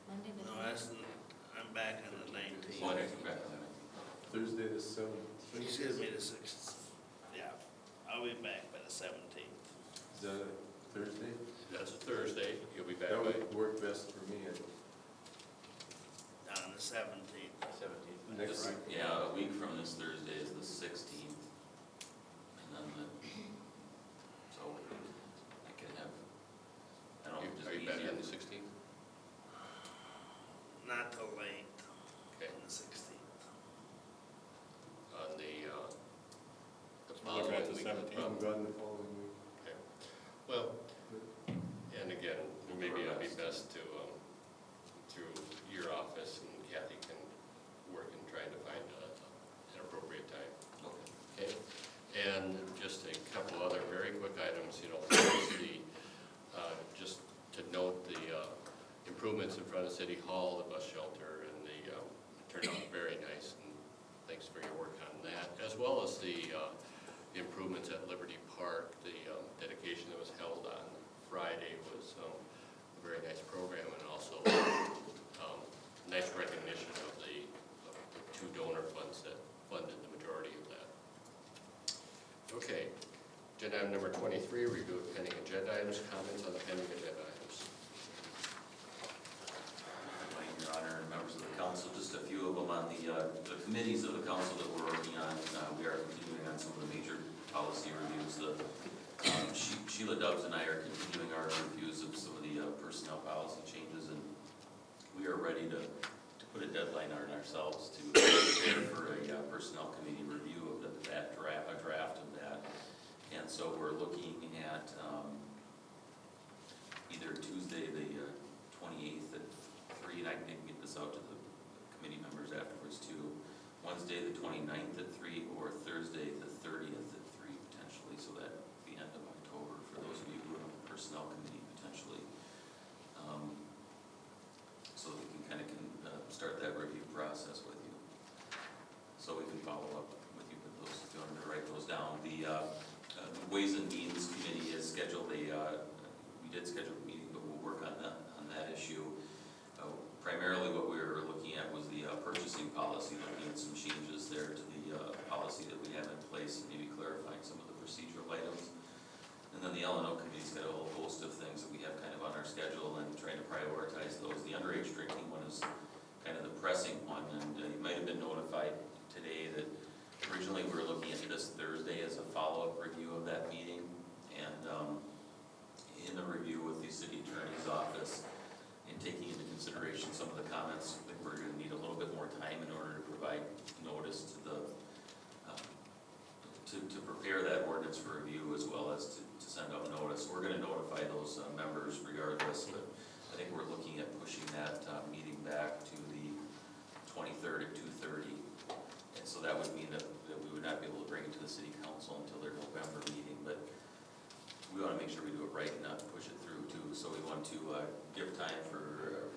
Monday the No, I'm back on the 19th. So I think we're back on that. Thursday the 7th. Excuse me, the 6th. Yeah, I'll be back by the 17th. Is that a Thursday? That's a Thursday. You'll be back That by, would work best for me. On the 17th. 17th. Next This- week. Yeah, a week from this Thursday is the 16th. And then so I could have, I don't know, just Are you easier. back on the 16th? Not till late, Okay. on the 16th. On the We're looking at the following week. 17th. I'm gone the following week. Okay. Well, and again, maybe it'd be best to, through your office, and Kathy can work in trying to find an appropriate time. Okay? And just a couple other very quick items, you know, first just to note the improvements in front of City Hall, the bus shelter, and the, turned out very nice, and thanks for your work on that, as well as the improvements at Liberty Park. The dedication that was held on Friday was a very nice program, and also nice recognition of the two donor funds that funded the majority of that. Okay, agenda item number 23, review of pending agenda items, comments on the pending agenda items. Your Honor, and members of the council, just a few of them on the committees of the council that we're working on. We are continuing on some of the major policy reviews. Sheila Dubs and I are continuing our reviews of some of the personnel policy changes, and we are ready to put a deadline on ourselves to prepare for a personnel committee review of a draft of that. And so we're looking at either Tuesday the 28th at 3, and I can get this out to the committee members afterwards too. Wednesday the 29th at 3, or Thursday the 30th at 3 potentially, so that the end of October for those of you who are on the personnel committee potentially. So that we can kind of start that review process with you. So we can follow up with you with those, if you want me to write those down. The Ways and Means Committee is scheduled we did schedule a meeting, but we'll work on that issue. Primarily what we were looking at was the purchasing policy, looking at some changes there to the policy that we have in place, and maybe clarifying some of the procedural items. And then the L&O Committee's got a whole host of things that we have kind of on our schedule and trying to prioritize those. The underage drinking one is kind of the pressing one, and you might have been notified today that originally we were looking at this Thursday as a follow-up review of that meeting. And in the review with the city attorney's office, and taking into consideration some of the comments, I think we're going to need a little bit more time in order to provide notice to the to prepare that ordinance for review, as well as to send out notice. We're going to notify those members regardless, but I think we're looking at pushing that meeting back to the 23rd at 2:30. And so that would mean that we would not be able to bring it to the city council until their November meeting, but we want to make sure we do it right and not push it through too. So we want to give time for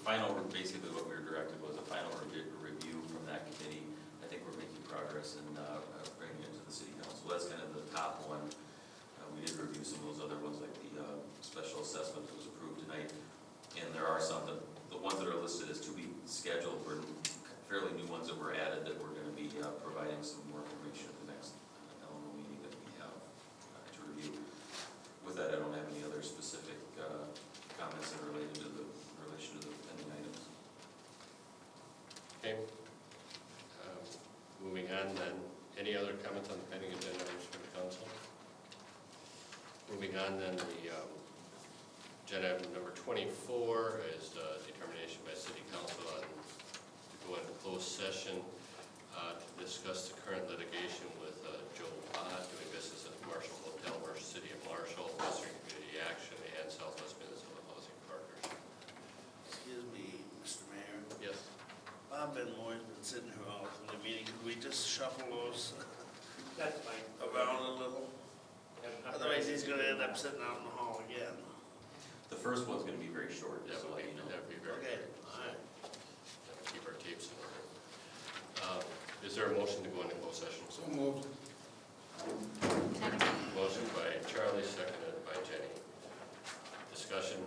final, basically what we were directed was a final review from that committee. I think we're making progress in bringing it to the city council. That's kind of the top one. We did review some of those other ones, like the special assessment that was approved tonight. And there are some, the ones that are listed as to be scheduled were fairly new ones that were added that we're going to be providing some more information at the next LMO meeting that we have to review. With that, I don't have any other specific comments that are related to the relation to the pending items. Okay. Moving on then, any other comments on the pending agenda items from the council? Moving on then, the agenda item number 24 is determination by city council to go into closed session to discuss the current litigation with Joe Bott doing business at the Marshall Hotel, City of Marshall, Western Community Action, and Southwest Minnesota Housing Partners. Excuse me, Mr. Mayor. Yes. Bob Benmore's been sitting here all through the meeting. Could we just shuffle those That's fine. around a little? Otherwise, he's gonna end up sitting out in the hall again. The first one's going to be very short, That just to would let be, you know. that'd be very Okay, good. all right. Keep our tapes in order. Is there a motion to go into closed session? So moved. Second. Motion by Charlie, seconded by Jenny. Discussion,